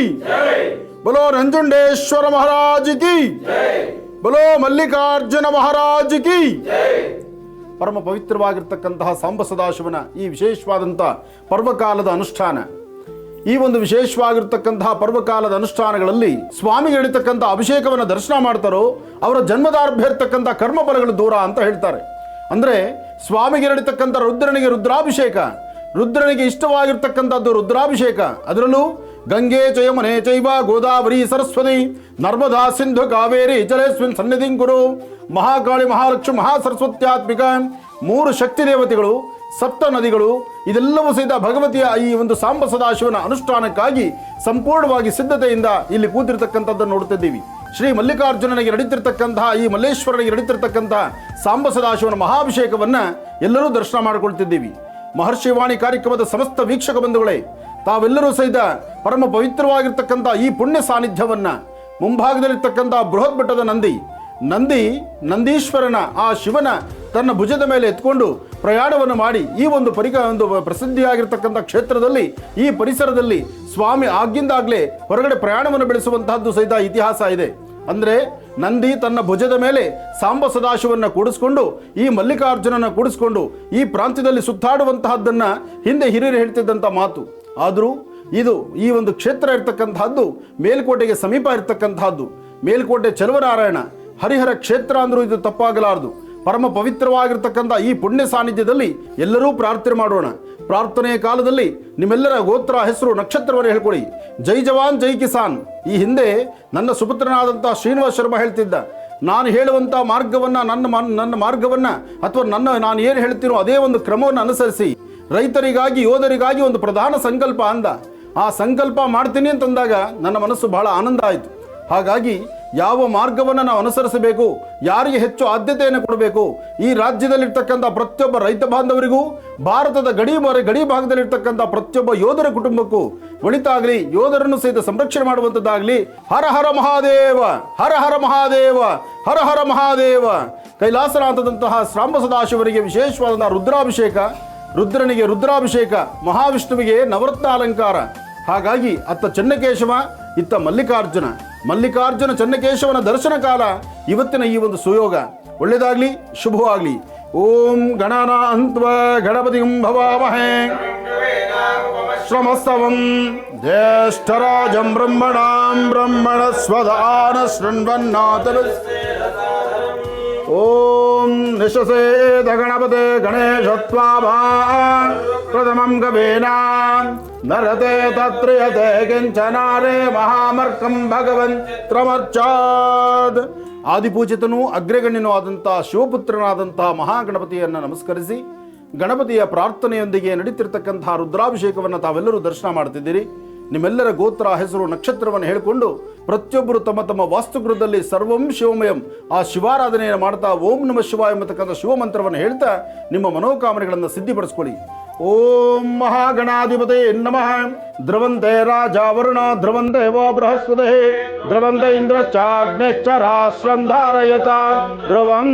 B: बोलो ನಂಜುಂಡೇಶ್ವರ महाराज की, बोलो ಮಲ್ಲಿಕಾರ್ಜುನ महाराज की. ಪರಮ ಪವಿತ್ರವಾಗಿರ್ತಕ್ಕಂತಹ ಸಾಂಬ ಸದಾಶಿವನ ಈ ವಿಶೇಷವಾದಂಥ ಪರ್ವಕಾಲದ ಅನುಷ್ಠಾನ, ಈ ಒಂದು ವಿಶೇಷವಾಗಿರ್ತಕ್ಕಂತಹ ಪರ್ವಕಾಲದ ಅನುಷ್ಠಾನಗಳಲ್ಲಿ ಸ್ವಾಮಿಗೆ ನಡೀತಕ್ಕಂಥ ಅಭಿಷೇಕವನ್ನು ದರ್ಶನ ಮಾಡ್ತಾರೋ ಅವರ ಜನ್ಮದಾರ್ಭ್ಯ ಕರ್ಮ ಫಲಗಳು ದೂರ ಅಂತ ಹೇಳ್ತಾರೆ. ಅಂದರೆ ಸ್ವಾಮಿಗೆ ನಡೀತಕ್ಕಂಥ ರುದ್ರನಿಗೆ ರುದ್ರಾಭಿಷೇಕ, ರುದ್ರನಿಗೆ ಇಷ್ಟವಾಗಿರ್ತಕ್ಕಂಥದ್ದು ರುದ್ರಾಭಿಷೇಕ. ಅದರಲ್ಲೂ ಗಂಗೆ ಚಯಮನೆ ಚೈವ ಗೋದಾವರಿ ಸರಸ್ವತಿ ನರ್ಮದಾ ಸಿಂಧು ಕಾವೇರಿ ಜಲೇಸ್ಮಿನ್ ಸನ್ನಿಧಿಂ ಕುರು. ಮಹಾಕಾಳಿ, ಮಹಾಲಕ್ಷ್ಮಿ, ಮಹಾಸರಸ್ವತ್ಯಾತ್ಮಿಕ ಮೂರು ಶಕ್ತಿ ದೇವತೆಗಳು, ಸಪ್ತ ನದಿಗಳು, ಇದೆಲ್ಲವೂ ಸಹಿತ ಭಗವತಿಯ ಈ ಒಂದು ಸಾಂಬ ಸದಾಶಿವನ ಅನುಷ್ಠಾನಕ್ಕಾಗಿ ಸಂಪೂರ್ಣವಾಗಿ ಸಿದ್ಧತೆಯಿಂದ ಇಲ್ಲಿ ಕೂತಿರ್ತಕ್ಕಂಥದ್ದನ್ನು ನೋಡ್ತಿದ್ದೀವಿ. ಶ್ರೀ ಮಲ್ಲಿಕಾರ್ಜುನನಿಗೆ ನಡೀತಿರ್ತಕ್ಕಂತಹ ಈ ಮಲ್ಲೇಶ್ವರನಿಗೆ ನಡೀತಿರ್ತಕ್ಕಂತಹ ಸಾಂಬ ಸದಾಶಿವನ ಮಹಾಭಿಷೇಕವನ್ನು ಎಲ್ಲರೂ ದರ್ಶನ ಮಾಡಿಕೊಳ್ತಿದ್ದೀವಿ. ಮಹರ್ಷಿವಾಣಿ ಕಾರ್ಯಕ್ರಮದ ಸಮಸ್ತ ವೀಕ್ಷಕ ಬಂಧುಗಳೇ, ತಾವೆಲ್ಲರೂ ಸಹಿತ ಪರಮ ಪವಿತ್ರವಾಗಿರ್ತಕ್ಕಂಥ ಈ ಪುಣ್ಯ ಸಾನ್ನಿಧ್ಯವನ್ನು ಮುಂಭಾಗದಲ್ಲಿರ್ತಕ್ಕಂಥ ಬೃಹತ್ ಬೆಟ್ಟದ ನಂದೀಶ್ವರನ ಆ ಶಿವನ ತನ್ನ ಭುಜದ ಮೇಲೆ ಎತ್ಕೊಂಡು ಪ್ರಯಾಣವನ್ನು ಮಾಡಿ ಈ ಒಂದು ಪ್ರಸಿದ್ಧಿಯಾಗಿರ್ತಕ್ಕಂಥ ಕ್ಷೇತ್ರದಲ್ಲಿ, ಈ ಪರಿಸರದಲ್ಲಿ ಸ್ವಾಮಿ ಆಗಿಂದಾಗಲೇ ಹೊರಗಡೆ ಪ್ರಯಾಣವನ್ನು ಬೆಳೆಸುವಂತಹದ್ದು ಸಹಿತ ಇತಿಹಾಸ ಇದೆ. ಅಂದರೆ ನಂದಿ ತನ್ನ ಭುಜದ ಮೇಲೆ ಸಾಂಬ ಸದಾಶಿವನ್ನ ಕೂಡಿಸ್ಕೊಂಡು, ಈ ಮಲ್ಲಿಕಾರ್ಜುನನ ಕೂಡಿಸ್ಕೊಂಡು ಈ ಪ್ರಾಂತ್ಯದಲ್ಲಿ ಸುತ್ತಾಡುವಂತಹದ್ದನ್ನು ಹಿಂದೆ ಹಿರಿಯರು ಹೇಳ್ತಿದ್ದಂಥ ಮಾತು. ಆದರೂ ಈ ಒಂದು ಕ್ಷೇತ್ರ ಇರ್ತಕ್ಕಂತಹದ್ದು ಮೇಲ್ಕೋಟೆಗೆ ಸಮೀಪ ಇರ್ತಕ್ಕಂತಹದ್ದು. ಮೇಲ್ಕೋಟೆ ಚೆಲುವನಾರಾಯಣ ಹರಿಹರ ಕ್ಷೇತ್ರ ಅಂದರೂ ಇದು ತಪ್ಪಾಗಲಾರದು. ಪರಮ ಪವಿತ್ರವಾಗಿರ್ತಕ್ಕಂಥ ಈ ಪುಣ್ಯ ಸಾನ್ನಿಧ್ಯದಲ್ಲಿ ಎಲ್ಲರೂ ಪ್ರಾರ್ಥನೆ ಮಾಡೋಣ. ಪ್ರಾರ್ಥನೆಯ ಕಾಲದಲ್ಲಿ ನಿಮ್ಮೆಲ್ಲರ ಗೋತ್ರ, ಹೆಸರು, ನಕ್ಷತ್ರವನ್ನು ಹೇಳ್ಕೊಳ್ಳಿ. ಜೈ ಜವಾನ್ ಜೈ ಕಿಸಾನ್. ಈ ಹಿಂದೆ ನನ್ನ ಸುಪುತ್ರನಾದಂಥ ಶ್ರೀನಿವಾಸ ಶರ್ಮಾ ಹೇಳ್ತಿದ್ದ, ನಾನು ಹೇಳುವಂಥ ಮಾರ್ಗವನ್ನು ನನ್ನ ಮಾರ್ಗವನ್ನು ಅಥವಾ ನಾನು ಏನು ಹೇಳ್ತೀನೋ ಅದೇ ಒಂದು ಕ್ರಮವನ್ನು ಅನುಸರಿಸಿ ರೈತರಿಗಾಗಿ, ಯೋಧರಿಗಾಗಿ ಒಂದು ಪ್ರಧಾನ ಸಂಕಲ್ಪ ಅಂದ. ಆ ಸಂಕಲ್ಪ ಮಾಡ್ತೀನಿ ಅಂತಂದಾಗ ನನ್ನ ಮನಸ್ಸು ಬಹಳ ಆನಂದ ಆಯಿತು. ಹಾಗಾಗಿ ಯಾವ ಮಾರ್ಗವನ್ನು ನಾವು ಅನುಸರಿಸಬೇಕು, ಯಾರಿಗೆ ಹೆಚ್ಚು ಆದ್ಯತೆಯನ್ನು ಕೊಡಬೇಕು, ಈ ರಾಜ್ಯದಲ್ಲಿರ್ತಕ್ಕಂಥ ಪ್ರತಿಯೊಬ್ಬ ರೈತ ಬಾಂಧವರಿಗೂ, ಭಾರತದ ಗಡಿ ಭಾಗದಲ್ಲಿರ್ತಕ್ಕಂಥ ಪ್ರತಿಯೊಬ್ಬ ಯೋಧರ ಕುಟುಂಬಕ್ಕೂ ಒಳಿತಾಗಲಿ, ಯೋಧರನ್ನು ಸಹಿತ ಸಂರಕ್ಷಣೆ ಮಾಡುವಂಥದ್ದಾಗಲಿ. ಹರ ಹರ ಮಹಾದೇವ, ಹರ ಹರ ಮಹಾದೇವ, ಹರ ಹರ ಮಹಾದೇವ. ಕೈಲಾಸನಾಥದಂತಹ ಸಾಂಬ ಸದಾಶಿವರಿಗೆ ವಿಶೇಷವಾದಂತಹ ರುದ್ರಾಭಿಷೇಕ, ರುದ್ರನಿಗೆ ರುದ್ರಾಭಿಷೇಕ, ಮಹಾವಿಷ್ಣುವಿಗೆ ನವರತ್ನ ಅಲಂಕಾರ. ಹಾಗಾಗಿ ಅತ್ತ ಚೆನ್ನಕೇಶವ, ಇತ್ತ ಮಲ್ಲಿಕಾರ್ಜುನ ಚೆನ್ನಕೇಶವನ ದರ್ಶನ ಕಾಲ ಇವತ್ತಿನ ಈ ಒಂದು ಸುಯೋಗ. ಒಳ್ಳೆಯದಾಗಲಿ, ಶುಭವಾಗಲಿ. ಓಂ ಗಣನಾನ್ತ್ವಾ ಗಣಪತಿಂ ಭವಾಮಹೇ ಶ್ರಮಸ್ತವಂ ಜ್ಯೇಷ್ಠರಾಜಂ ಬ್ರಹ್ಮಣಸ್ವದಾನ ಶೃಣ್ವನ್ನಾತನ. ಓಂ ನಿಶಸೇದ ಗಣಪತೆ ಗಣೇಶತ್ವಾಭಾನ್ ಪ್ರಥಮಂ ಗವೇನ ನರತೆ ತತ್ರಿಯತೆ ಕಿಂಚನಾರೇ ಮಹಾಮರ್ಕಂ ಭಗವನ್ ತ್ರಮರ್ಚಾದ್. ಆದಿಪೂಜಿತನೂ ಅಗ್ರಗಣ್ಯನೂ ಆದಂಥ ಶಿವಪುತ್ರನಾದಂತಹ ಮಹಾಗಣಪತಿಯನ್ನು ನಮಸ್ಕರಿಸಿ, ಗಣಪತಿಯ ಪ್ರಾರ್ಥನೆಯೊಂದಿಗೆ ನಡೀತಿರ್ತಕ್ಕಂತಹ ರುದ್ರಾಭಿಷೇಕವನ್ನು ತಾವೆಲ್ಲರೂ ದರ್ಶನ ಮಾಡ್ತಿದ್ದೀರಿ. ನಿಮ್ಮೆಲ್ಲರ ಗೋತ್ರ, ಹೆಸರು, ನಕ್ಷತ್ರವನ್ನು ಹೇಳಿಕೊಂಡು ಪ್ರತಿಯೊಬ್ಬರು ತಮ್ಮ ತಮ್ಮ ವಾಸ್ತುಗೃಹದಲ್ಲಿ ಸರ್ವಂ ಶಿವಮಯಂ ಆ ಶಿವಾರಾಧನೆಯನ್ನು ಮಾಡ್ತಾ ಓಂ ನಮಃ ಶಿವಾಯ ಎಂಬತಕ್ಕಂಥ ಶಿವಮಂತ್ರವನ್ನು ಹೇಳ್ತಾ ನಿಮ್ಮ ಮನೋಕಾಮನೆಗಳನ್ನು ಸಿದ್ಧಿಪಡಿಸ್ಕೊಳ್ಳಿ. ಓಂ ಮಹಾಗಣಾಧಿಪತೆ ನಮಃ. ಧ್ರುವಂತೆ ರಾಜ ವರುಣ, ಧ್ರುವಂತೆ ವ ಬೃಹಸ್ಪತಿ, ಧ್ರುವಂತೆ ಇಂದ್ರಶ್ಚಾಗ್ನೇಶ್ಚ ರಾಷ್ಟ್ರಂ ಧಾರಯತ ಧ್ರುವಂ.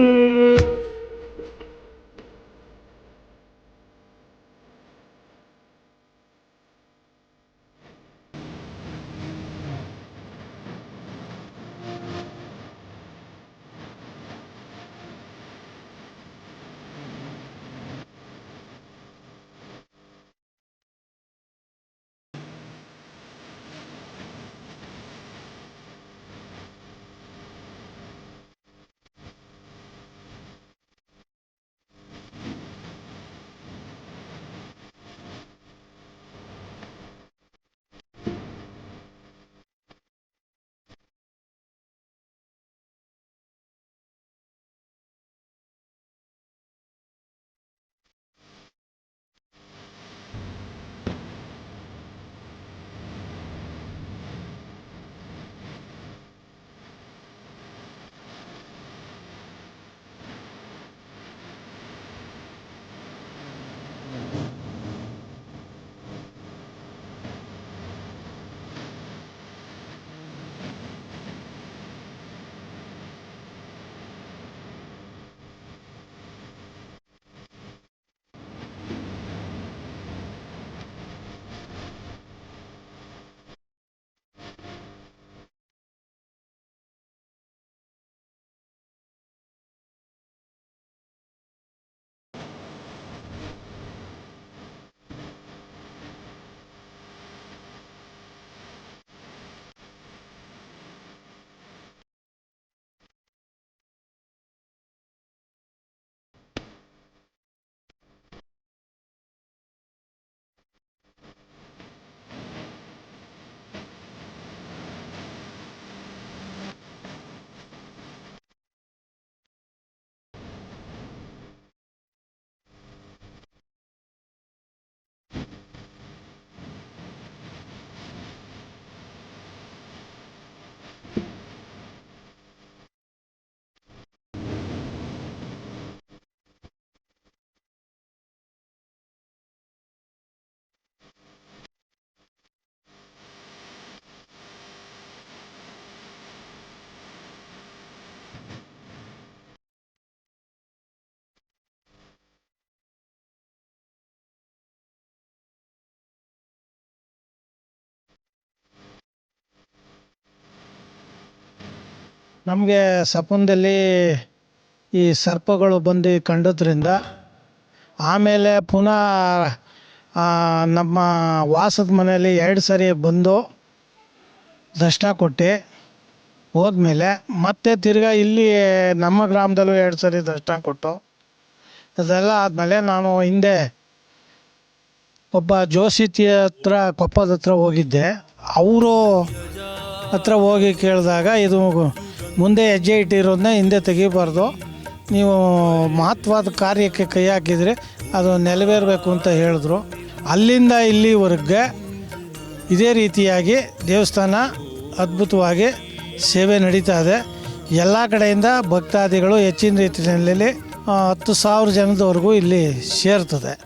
F: ನಮಗೆ ಸಪನದಲ್ಲಿ ಈ ಸರ್ಪಗಳು ಬಂದು ಕಂಡದ್ರಿಂದ ಆಮೇಲೆ ಪುನಃ ನಮ್ಮ ವಾಸದ ಮನೆಯಲ್ಲಿ 2 ಸರಿ ಬಂದು ದರ್ಶನ ಕೊಟ್ಟು ಹೋದ್ಮೇಲೆ ಮತ್ತೆ ತಿರ್ಗಾ ಇಲ್ಲಿ ನಮ್ಮ ಗ್ರಾಮದಲ್ಲೂ 2 ಸರಿ ದರ್ಶನ ಕೊಟ್ಟು ಅದೆಲ್ಲ ಆದಮೇಲೆ ನಾನು ಹಿಂದೆ ಒಬ್ಬ ಜೋಶಿತಿ ಹತ್ರ ಕೊಪ್ಪದ ಹತ್ರ ಹೋಗಿದ್ದೆ. ಅವರು ಹತ್ರ ಹೋಗಿ ಕೇಳಿದಾಗ ಇದು ಮುಂದೆ ಹೆಜ್ಜೆ ಇಟ್ಟಿರೋದನ್ನ ಹಿಂದೆ ತೆಗಿಬಾರ್ದು, ನೀವು ಮಹತ್ವದ ಕಾರ್ಯಕ್ಕೆ ಕೈ ಹಾಕಿದರೆ ಅದು ನೆರವೇರಬೇಕು ಅಂತ ಹೇಳಿದ್ರು. ಅಲ್ಲಿಂದ ಇಲ್ಲಿವರೆಗೆ ಇದೇ ರೀತಿಯಾಗಿ ದೇವಸ್ಥಾನ ಅದ್ಭುತವಾಗಿ ಸೇವೆ ನಡೀತಾ ಇದೆ. ಎಲ್ಲ ಕಡೆಯಿಂದ ಭಕ್ತಾದಿಗಳು ಹೆಚ್ಚಿನ ರೀತಿಯಲ್ಲಿ 10,000 ಜನದವರೆಗೂ ಇಲ್ಲಿ ಸೇರ್ತದೆ.